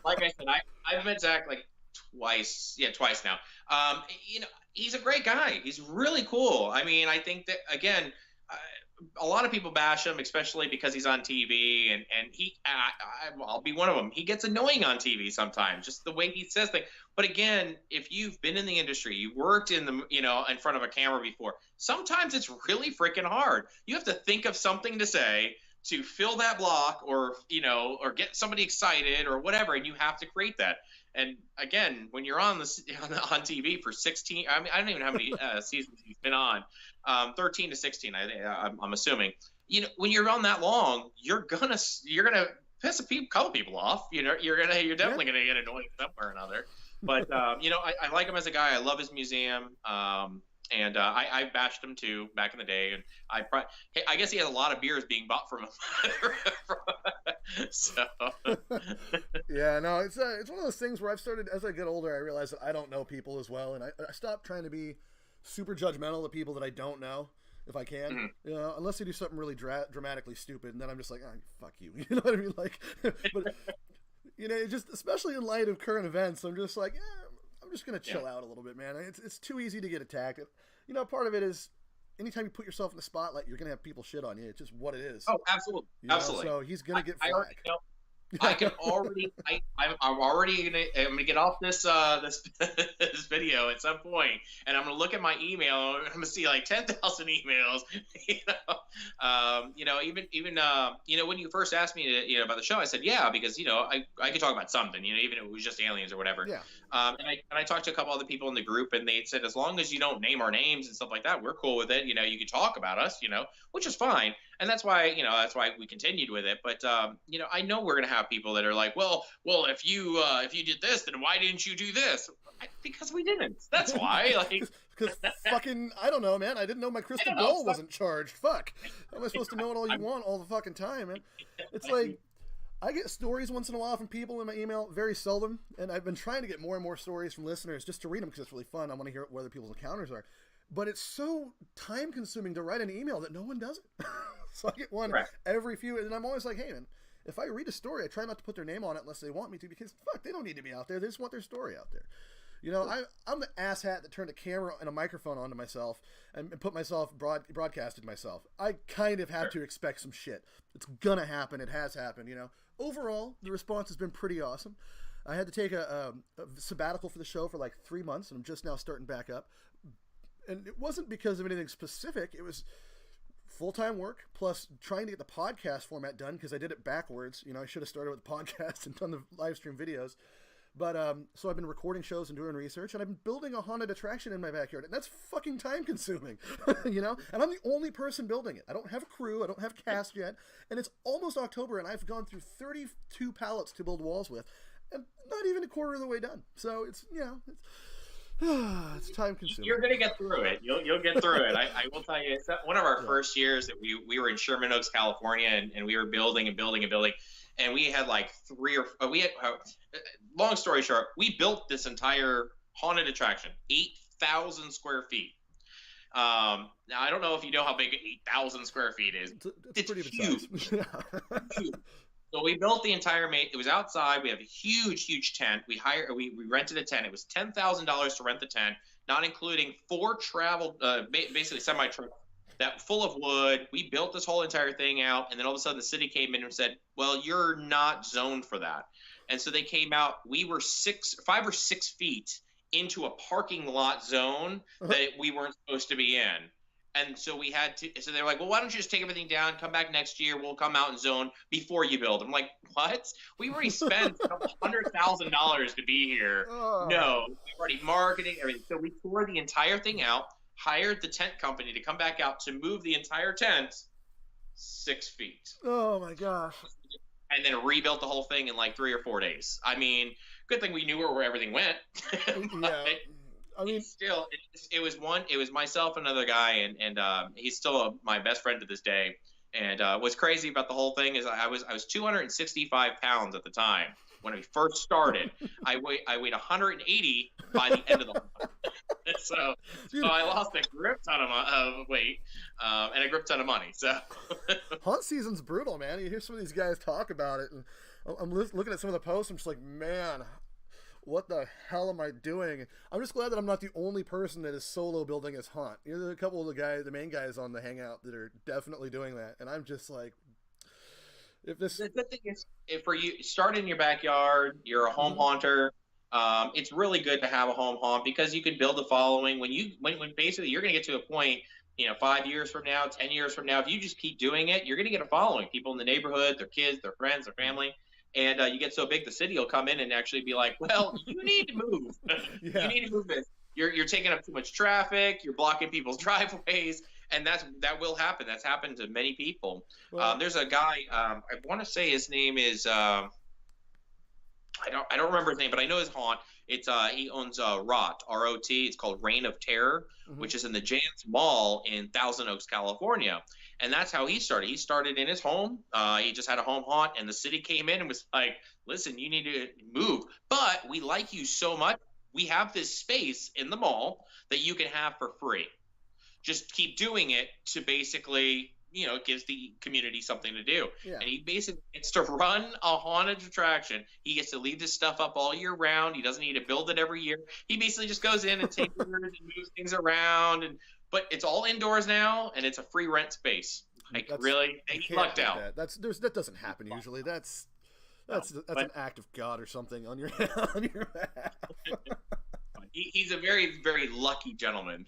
Like I said, I've met Zach like twice now. You know, he's a great guy. He's really cool. I mean, I think that, again, a lot of people bash him, especially because he's on TV, and I'll be one of them. He gets annoying on TV sometimes, just the way he says things. But again, if you've been in the industry, you worked in the in front of a camera before, sometimes it's really freaking hard. You have to think of something to say to fill that block, or or get somebody excited or whatever, and you have to create that. And again, when you're on TV for 16, I mean, I don't even know how many seasons he's been on, 13 to 16, I'm assuming. When you're on that long, you're gonna piss couple people off. You're definitely gonna get annoyed somewhere or another. But I like him as a guy. I love his museum. And I bashed him too back in the day, and I guess he had a lot of beers being bought from him. So yeah, no, it's one of those things where I've started, as I get older, I realize that I don't know people as well, and I stopped trying to be super judgmental of people that I don't know, if I can, unless they do something really dramatically stupid, and then I'm just like, oh, fuck you, you know what I mean? Like, but just especially in light of current events, I'm just like, I'm just gonna chill out a little bit, man. It's too easy to get attacked. Part of it is anytime you put yourself in the spotlight, you're gonna have people shit on you. It's just what it is. Oh, absolutely, absolutely. So he's gonna get flack. I can already. I'm gonna get off this this video at some point, and I'm gonna look at my email, and I'm gonna see like 10,000 emails. Even when you first asked me to, about the show, I said yeah, because I could talk about something, even if it was just aliens or whatever. Yeah. And I talked to a couple other people in the group, and they said as long as you don't name our names and stuff like that, we're cool with it. You can talk about us, which is fine. And that's why we continued with it. But I know we're gonna have people that are like, well, if you did this, then why didn't you do this? Because we didn't. That's why. Because fucking, I don't know, man. I didn't know my crystal ball wasn't charged. Fuck. How am I supposed to know it all you want all the fucking time, man? It's like, I get stories once in a while from people in my email, very seldom, and I've been trying to get more and more stories from listeners just to read them because it's really fun. I want to hear what other people's encounters are. But it's so time-consuming to write an email that no one does it. So I get one every few, and I'm always like, hey, man, if I read a story, I try not to put their name on it unless they want me to, because, fuck, they don't need to be out there. They just want their story out there. I'm the asshat that turned a camera and a microphone onto myself and put myself, broadcasted myself. I kind of have to expect some shit. It's gonna happen. It has happened, Overall, the response has been pretty awesome. I had to take a sabbatical for the show for like 3 months, and I'm just now starting back up. And it wasn't because of anything specific. It was full-time work plus trying to get the podcast format done because I did it backwards. I should have started with the podcast and done the live stream videos. But so I've been recording shows and doing research, and I've been building a haunted attraction in my backyard, and that's fucking time-consuming, And I'm the only person building it. I don't have a crew. I don't have cast yet, and it's almost October, and I've gone through 32 pallets to build walls with, and not even a quarter of the way done. So it's it's time consuming. You're gonna get through it. You'll get through it. I will tell you. It's one of our first years that we were in Sherman Oaks, California, and we were building and building and building, and we had like long story short, we built this entire haunted attraction, 8,000 square feet. Now I don't know if you know how big 8,000 square feet is. It's pretty huge. Huge. So we built the entire it was outside. We have a huge tent. We rented a tent. It was $10,000 to rent the tent, not including 4 basically semi trucks that full of wood. We built this whole entire thing out, and then all of a sudden the city came in and said, well, you're not zoned for that. And so they came out. We were 5 or 6 feet into a parking lot zone that we weren't supposed to be in. And so we had to, so they're like, well, why don't you just take everything down, come back next year, we'll come out and zone before you build. I'm like, what? We already spent $100,000 to be here. No, we've already marketing, everything. So we tore the entire thing out, hired the tent company to come back out to move the entire tent 6 feet. Oh my gosh. And then rebuilt the whole thing in like 3 or 4 days. I mean, good thing we knew where everything went. Yeah. I mean, still, it was myself and another guy, and he's still my best friend to this day. And what's crazy about the whole thing is I was 265 pounds at the time when we first started. I weighed 180 by the end of the month. So I lost a grip ton of weight and a grip ton of money. So haunt season's brutal, man. You hear some of these guys talk about it, and I'm looking at some of the posts. I'm just like, man. what the hell am I doing? I'm just glad that I'm not the only person that is solo building his haunt. You know, there's a couple of the main guys on the Hangout that are definitely doing that, and I'm just like, if this. The good thing is, if for you start in your backyard, you're a home haunter. It's really good to have a home haunt because you can build a following. When basically you're going to get to a point, 5 years from now, 10 years from now, if you just keep doing it, you're going to get a following. People in the neighborhood, their kids, their friends, their family, and you get so big, the city will come in and actually be like, "Well, you need to move. Yeah. You need to move this. You're taking up too much traffic. You're blocking people's driveways." And that will happen. That's happened to many people. Well, there's a guy. I want to say his name is. I don't remember his name, but I know his haunt. It's he owns ROT, ROT. It's called Reign of Terror, which is in the Jan's Mall in Thousand Oaks, California. And that's how he started. He started in his home. He just had a home haunt, and the city came in and was like, "Listen, you need to move, but we like you so much. We have this space in the mall that you can have for free. Just keep doing it to basically, it gives the community something to do." Yeah. And he basically gets to run a haunted attraction. He gets to leave this stuff up all year round. He doesn't need to build it every year. He basically just goes in and takes and moves things around. But it's all indoors now, and it's a free rent space. Like, really, he lucked out. That doesn't happen usually. That's an act of God or something on your behalf. He's a very, very lucky gentleman.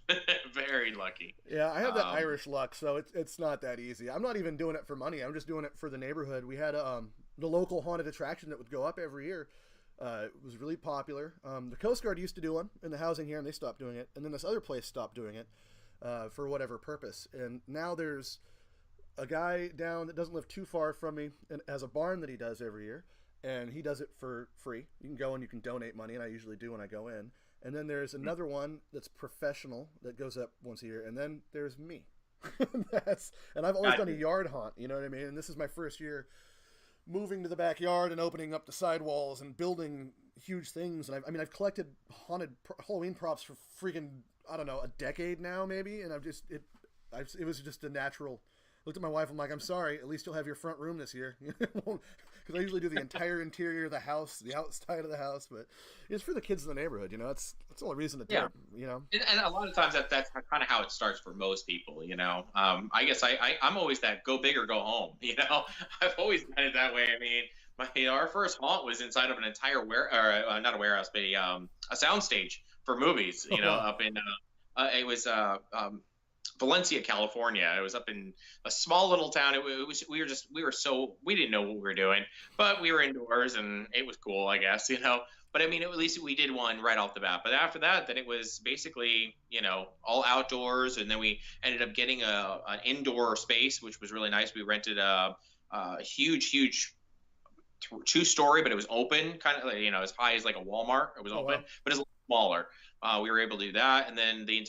Very lucky. Yeah, I have that Irish luck, so it's not that easy. I'm not even doing it for money. I'm just doing it for the neighborhood. We had the local haunted attraction that would go up every year. It was really popular. The Coast Guard used to do one in the housing here, and they stopped doing it. And then this other place stopped doing it for whatever purpose. And now there's a guy down that doesn't live too far from me and has a barn that he does every year, and he does it for free. You can go and you can donate money, and I usually do when I go in. And then there's another one that's professional that goes up once a year. And then there's me. And I've always done a yard haunt, you know what I mean? And this is my first year moving to the backyard and opening up the sidewalls and building huge things. And I've collected haunted Halloween props for freaking, I don't know, a decade now maybe. And it was just a natural. Looked at my wife. I'm like, I'm sorry. At least you'll have your front room this year, because I usually do the entire interior of the house, the outside of the house. But it's for the kids in the neighborhood. That's the only reason to do it. And a lot of times that's kind of how it starts for most people. I guess I'm always that go big or go home. I've always done it that way. I mean, our first haunt was inside of an entire not a warehouse, but a soundstage for movies. Up in it was Valencia, California. It was up in a small little town. We didn't know what we were doing, but we were indoors and it was cool, I guess, But at least we did one right off the bat. But after that, then it was basically, all outdoors. And then we ended up getting an indoor space, which was really nice. We rented a huge 2-story, but it was open, kind of, as high as like a Walmart. It was open, wow. But it's a little smaller. We were able to do that, and then the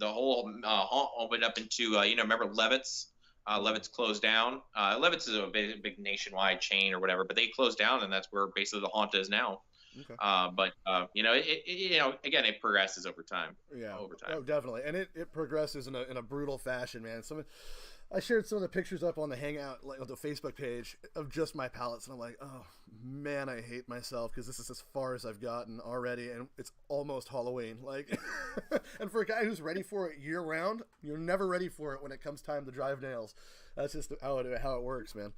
whole haunt opened up into remember Levitt's? Levitt's closed down. Levitt's is a big nationwide chain or whatever, but they closed down, and that's where basically the haunt is now. Okay. But again, it progresses over time. Yeah, over time. Oh, definitely, and it progresses in a brutal fashion, man. I shared some of the pictures up on the Hangout, like on the Facebook page, of just my palettes, and I'm like, oh man, I hate myself because this is as far as I've gotten already, and it's almost Halloween. Like, and for a guy who's ready for it year round, you're never ready for it when it comes time to drive nails. That's just how it works, man.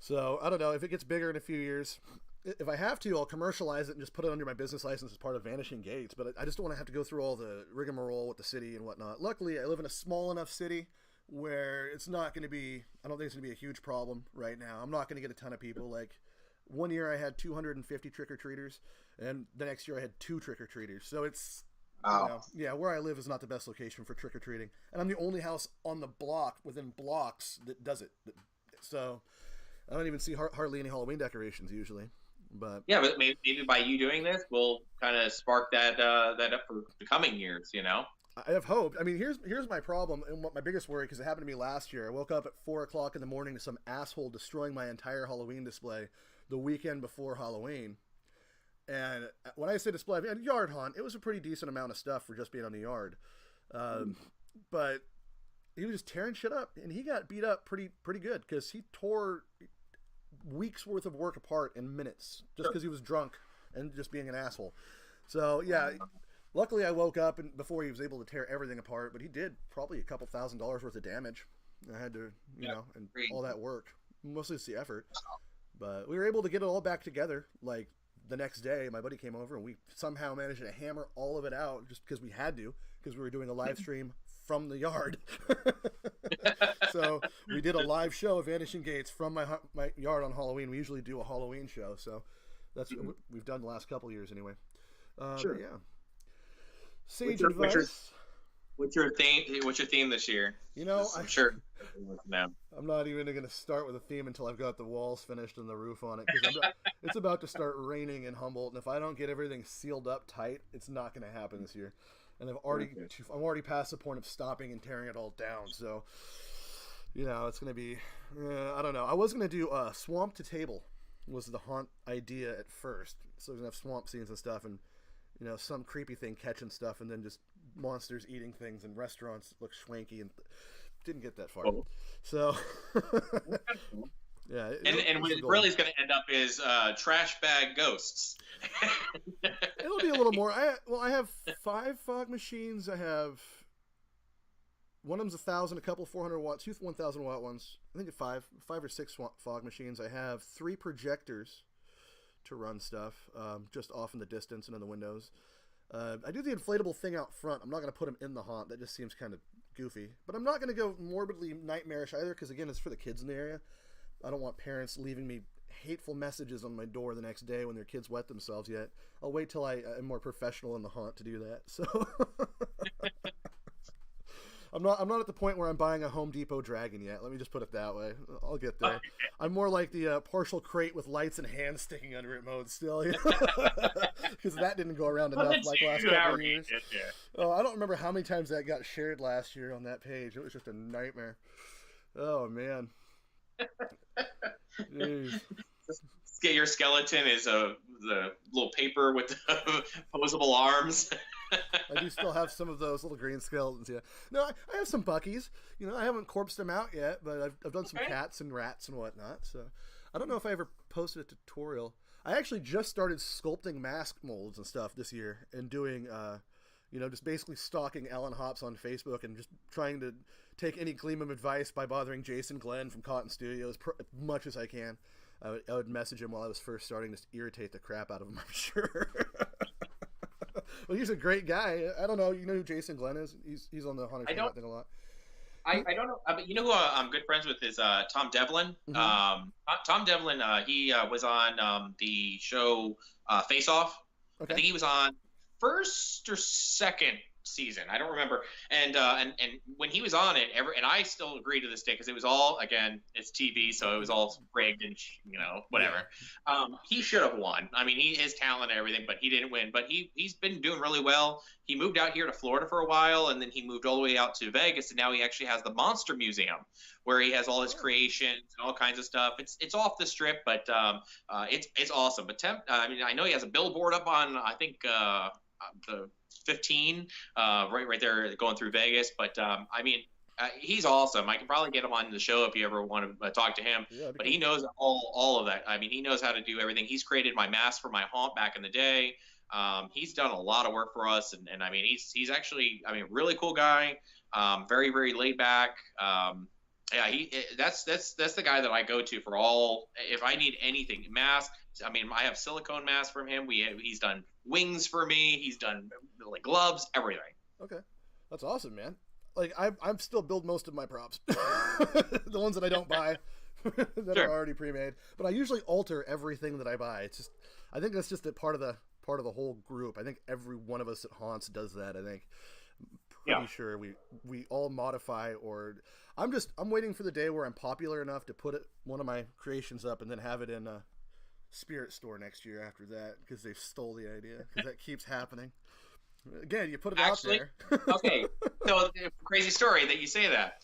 So I don't know if it gets bigger in a few years. If I have to, I'll commercialize it and just put it under my business license as part of Vanishing Gates. But I just don't want to have to go through all the rigmarole with the city and whatnot. Luckily, I live in a small enough city where it's not going to be, I don't think it's going to be a huge problem right now. I'm not going to get a ton of people. Like, one year I had 250 trick-or-treaters, and the next year I had 2 trick-or-treaters. So it's, where I live is not the best location for trick-or-treating. And I'm the only house on the block, within blocks, that does it. So I don't even see hardly any Halloween decorations usually. But yeah, but maybe by you doing this, we'll kind of spark that up for the coming years, I have hope. Here's my problem and what my biggest worry, because it happened to me last year. I woke up at 4:00 in the morning to some asshole destroying my entire Halloween display the weekend before Halloween. And when I say display, yard haunt. It was a pretty decent amount of stuff for just being on the yard. But he was just tearing shit up, and he got beat up pretty good because he tore weeks worth of work apart in minutes just because he was drunk and just being an asshole. So yeah, luckily I woke up and before he was able to tear everything apart, but he did probably a couple $1,000s worth of damage. I had to, and all that work. Mostly it's the effort. But we were able to get it all back together. Like the next day, my buddy came over and we somehow managed to hammer all of it out just because we had to, because we were doing a live stream from the yard. So we did a live show of Vanishing Gates from my yard on Halloween. We usually do a Halloween show, so that's what we've done the last couple years anyway. Sure. Yeah. Sage advice. What's your theme this year? I'm sure. I'm not even going to start with a theme until I've got the walls finished and the roof on it, because it's about to start raining in Humboldt, and if I don't get everything sealed up tight, it's not going to happen this year. And I'm already past the point of stopping and tearing it all down. So, it's going to be, I don't know. I was going to do swamp to table was the haunt idea at first. So we're going to have swamp scenes and stuff, and some creepy thing catching stuff, and then just monsters eating things, and restaurants look schwanky, and didn't get that far. Oh. So, yeah. And what it really is going to end up is trash bag ghosts. It'll be a little more. I have 5 fog machines. I have one of them's 1,000, a couple 400 watt, 2 1,000 watt ones. I think 5 or 6 fog machines. I have 3 projectors to run stuff, just off in the distance and in the windows. I do the inflatable thing out front. I'm not going to put them in the haunt. That just seems kind of goofy. But I'm not going to go morbidly nightmarish either, because again, it's for the kids in the area. I don't want parents leaving me hateful messages on my door the next day when their kids wet themselves yet. I'll wait till I am more professional in the haunt to do that. So I'm not at the point where I'm buying a Home Depot dragon yet. Let me just put it that way. I'll get there. I'm more like the partial crate with lights and hands sticking under it mode still, because that didn't go around enough like last couple of years. Oh, I don't remember how many times that got shared last year on that page. It was just a nightmare. Oh man. Jeez. Just get your skeleton is the little paper with the posable arms. I do still have some of those little green skeletons. Yeah, no, I have some Buckies. I haven't corpsed them out yet, but I've done some cats and rats and whatnot. So I don't know if I ever posted a tutorial. I actually just started sculpting mask molds and stuff this year, and doing just basically stalking Ellen Hops on Facebook and just trying to take any gleam of advice by bothering Jason Glenn from Cotton Studios as much as I can. I would message him while I was first starting to irritate the crap out of him, I'm sure. Well, he's a great guy. I don't know. You know who Jason Glenn is? He's on the Haunted Hangout thing a lot. I don't know. But who I'm good friends with is Tom Devlin. Mm-hmm. Tom Devlin, he was on the show Face Off. Okay. I think he was on first or second season. I don't remember. And when he was on it, and I still agree to this day, because it was all, again, it's TV, so it was all rigged and whatever. Yeah. He should have won. I mean, his talent and everything, but he didn't win. But he's been doing really well. He moved out here to Florida for a while, and then he moved all the way out to Vegas, and now he actually has the Monster Museum, where he has all his creations and all kinds of stuff. It's off the strip, but it's awesome. But I know he has a billboard up on, I think, the 15 right there going through Vegas, but he's awesome. I can probably get him on the show if you ever want to talk to him. Yeah, but he knows all of that. I mean, he knows how to do everything. He's created my mask for my haunt back in the day. He's done a lot of work for us, and I mean, he's actually, really cool guy. Very, very laid back. That's the guy that I go to for all, if I need anything, mask. I have silicone masks from him. He's done wings for me. He's done like gloves, everything. Okay, that's awesome, man. Like I'm still build most of my props, the ones that I don't buy that are already pre-made. But I usually alter everything that I buy. It's just, I think that's just a part of the whole group. I think every one of us at Haunts does that. I think. Pretty sure we all modify, or I'm waiting for the day where I'm popular enough to put one of my creations up and then have it in a spirit store next year after that, because they stole the idea, because that keeps happening. Again, you put it out there. Okay, so crazy story that you say that.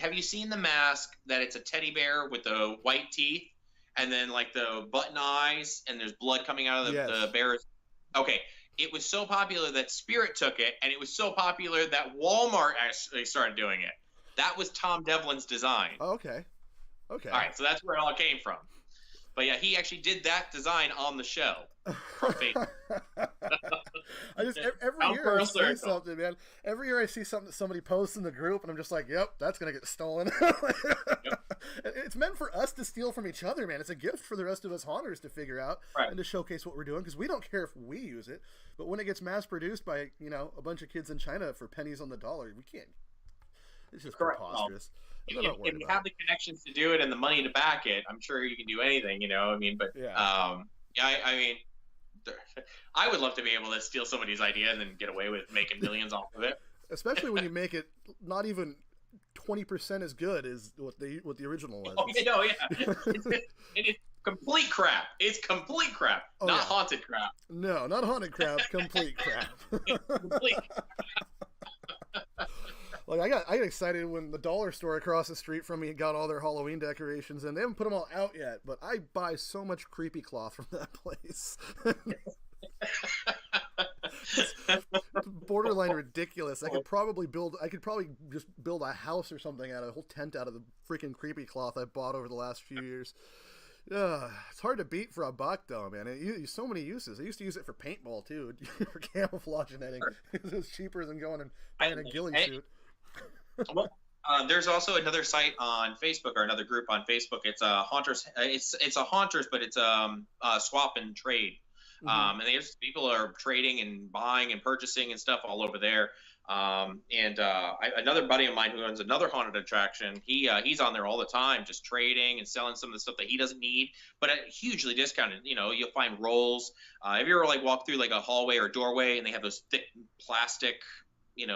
Have you seen the mask that it's a teddy bear with the white teeth and then like the button eyes and there's blood coming out of the bear's? Okay. It was so popular that Spirit took it, and it was so popular that Walmart actually started doing it. That was Tom Devlin's design. Oh, okay. All right, so that's where it all came from. But yeah, he actually did that design on the show from Facebook. I just every year I see something, man. Every year I see something that somebody posts in the group, and I'm just like, "Yep, that's gonna get stolen." Yep. It's meant for us to steal from each other, man. It's a gift for the rest of us haunters to figure out and to showcase what we're doing, because we don't care if we use it, but when it gets mass produced by a bunch of kids in China for pennies on the dollar, we can't. It's just preposterous. If you have the connections to do it and the money to back it, I'm sure you can do anything. I mean, but I mean, I would love to be able to steal somebody's idea and then get away with making millions off of it. Especially when you make it not even 20% as good as what the original was. Oh, it is complete crap. It's complete crap, not haunted crap. No, not haunted crap. Complete crap. Complete. Like I got excited when the dollar store across the street from me got all their Halloween decorations, and they haven't put them all out yet. But I buy so much creepy cloth from that place. It's borderline ridiculous. I could probably just build a house or something out of a whole tent out of the freaking creepy cloth I bought over the last few years. It's hard to beat for a buck, though, man. It used so many uses. I used to use it for paintball too, for camouflage and netting. It was cheaper than going and buying a ghillie suit. Well, there's also another site on Facebook, or another group on Facebook. It's haunters. It's a haunters, but it's swap and trade. And there's people are trading and buying and purchasing and stuff all over there. Another buddy of mine who owns another haunted attraction, he's on there all the time, just trading and selling some of the stuff that he doesn't need, but at hugely discounted. You'll find rolls. Have you ever walk through a hallway or doorway and they have those thick plastic,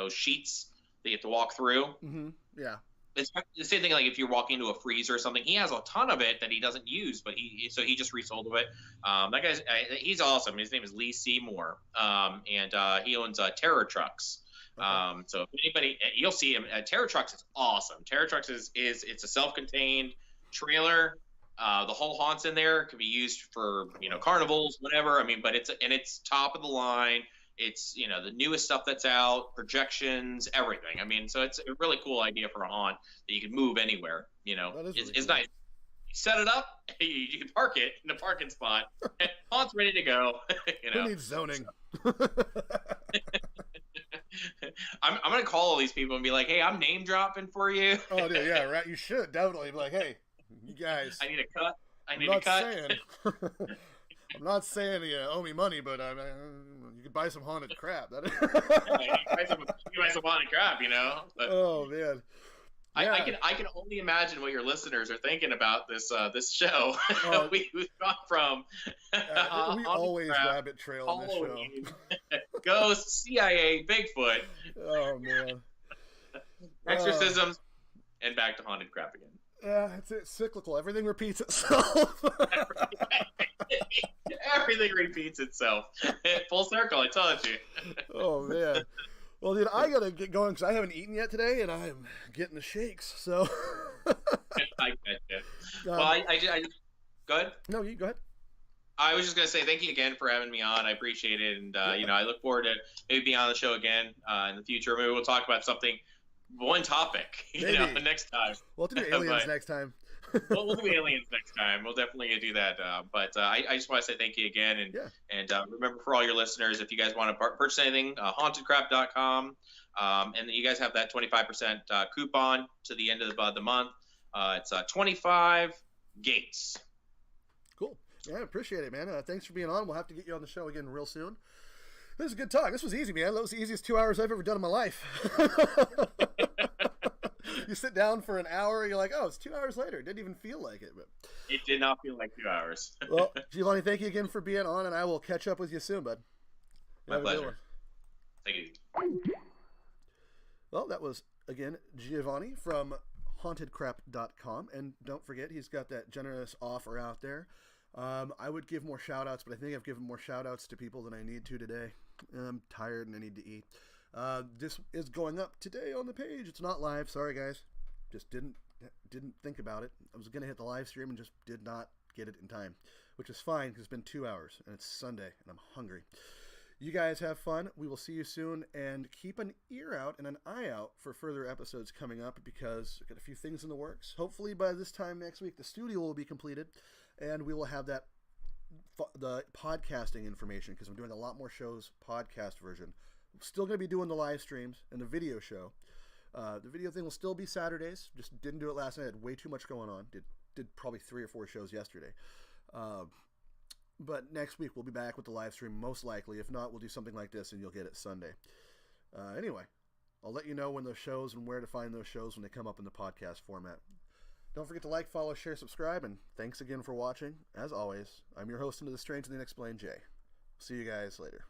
sheets that you have to walk through? Mm-hmm. Yeah. It's the same thing if you're walking into a freezer or something. He has a ton of it that he doesn't use, but he just resold it. That guy's he's awesome. His name is Lee Seymour, and he owns Terror Trucks. Okay. So if anybody, you'll see him. Terror Trucks is awesome. Terror Trucks is it's a self-contained trailer. The whole haunt's in there. It can be used for carnivals, whatever. I mean, but it's top of the line. It's the newest stuff that's out, projections, everything. I mean, so it's a really cool idea for a haunt that you can move anywhere. It's nice. You set it up, you can park it in a parking spot. Haunt's ready to go. Who needs zoning? I'm gonna call all these people and be like, "Hey, I'm name dropping for you." Oh, dude, yeah, right. You should definitely be like, "Hey, you guys, I need a cut. I'm not saying you owe me money, but you could buy some haunted crap." You can buy some haunted crap, But oh man, yeah. I can only imagine what your listeners are thinking about this show. We've gone from we always crap, rabbit trail on this show. Ghosts, CIA, Bigfoot. Oh man, exorcisms, and back to haunted crap again. Yeah, it's cyclical. Everything repeats itself. Everything repeats itself. Full circle, I told you. Oh man. Well, dude, I gotta get going because I haven't eaten yet today, and I'm getting the shakes. So. I get you. Well, I just go ahead. No, you go ahead. I was just gonna say thank you again for having me on. I appreciate it, and I look forward to maybe being on the show again in the future. Maybe we'll talk about one topic, next time. We'll do aliens next time. we'll do aliens next time. We'll definitely do that. But I just want to say thank you again, and remember, for all your listeners, if you guys want to purchase anything, hauntedcrap.com, and you guys have that 25% coupon to the end of the month. It's 25 gates. Cool. Yeah, I appreciate it, man. Thanks for being on. We'll have to get you on the show again real soon. This is a good talk. This was easy, man. That was the easiest 2 hours I've ever done in my life. You sit down for an hour, you're like, oh, it's 2 hours later. It didn't even feel like it. But it did not feel like 2 hours. Well, Giovanni, thank you again for being on, and I will catch up with you soon, bud. My pleasure. Thank you. Well, that was, again, Giovanni from hauntedcrap.com. And don't forget, he's got that generous offer out there. I would give more shout-outs, but I think I've given more shout-outs to people than I need to today. I'm tired and I need to eat. This is going up today on the page. It's not live. Sorry, guys. Just didn't think about it. I was going to hit the live stream and just did not get it in time, which is fine because it's been 2 hours and it's Sunday and I'm hungry. You guys have fun. We will see you soon, and keep an ear out and an eye out for further episodes coming up because we've got a few things in the works. Hopefully by this time next week, the studio will be completed. And we will have the podcasting information, because I'm doing a lot more shows, podcast version. I'm still going to be doing the live streams and the video show. The video thing will still be Saturdays. Just didn't do it last night. I had way too much going on. Did probably 3 or 4 shows yesterday. But next week we'll be back with the live stream, most likely. If not, we'll do something like this and you'll get it Sunday. Anyway, I'll let you know when those shows and where to find those shows when they come up in the podcast format. Don't forget to like, follow, share, subscribe, and thanks again for watching. As always, I'm your host into the Strange and the Unexplained, Jay. See you guys later.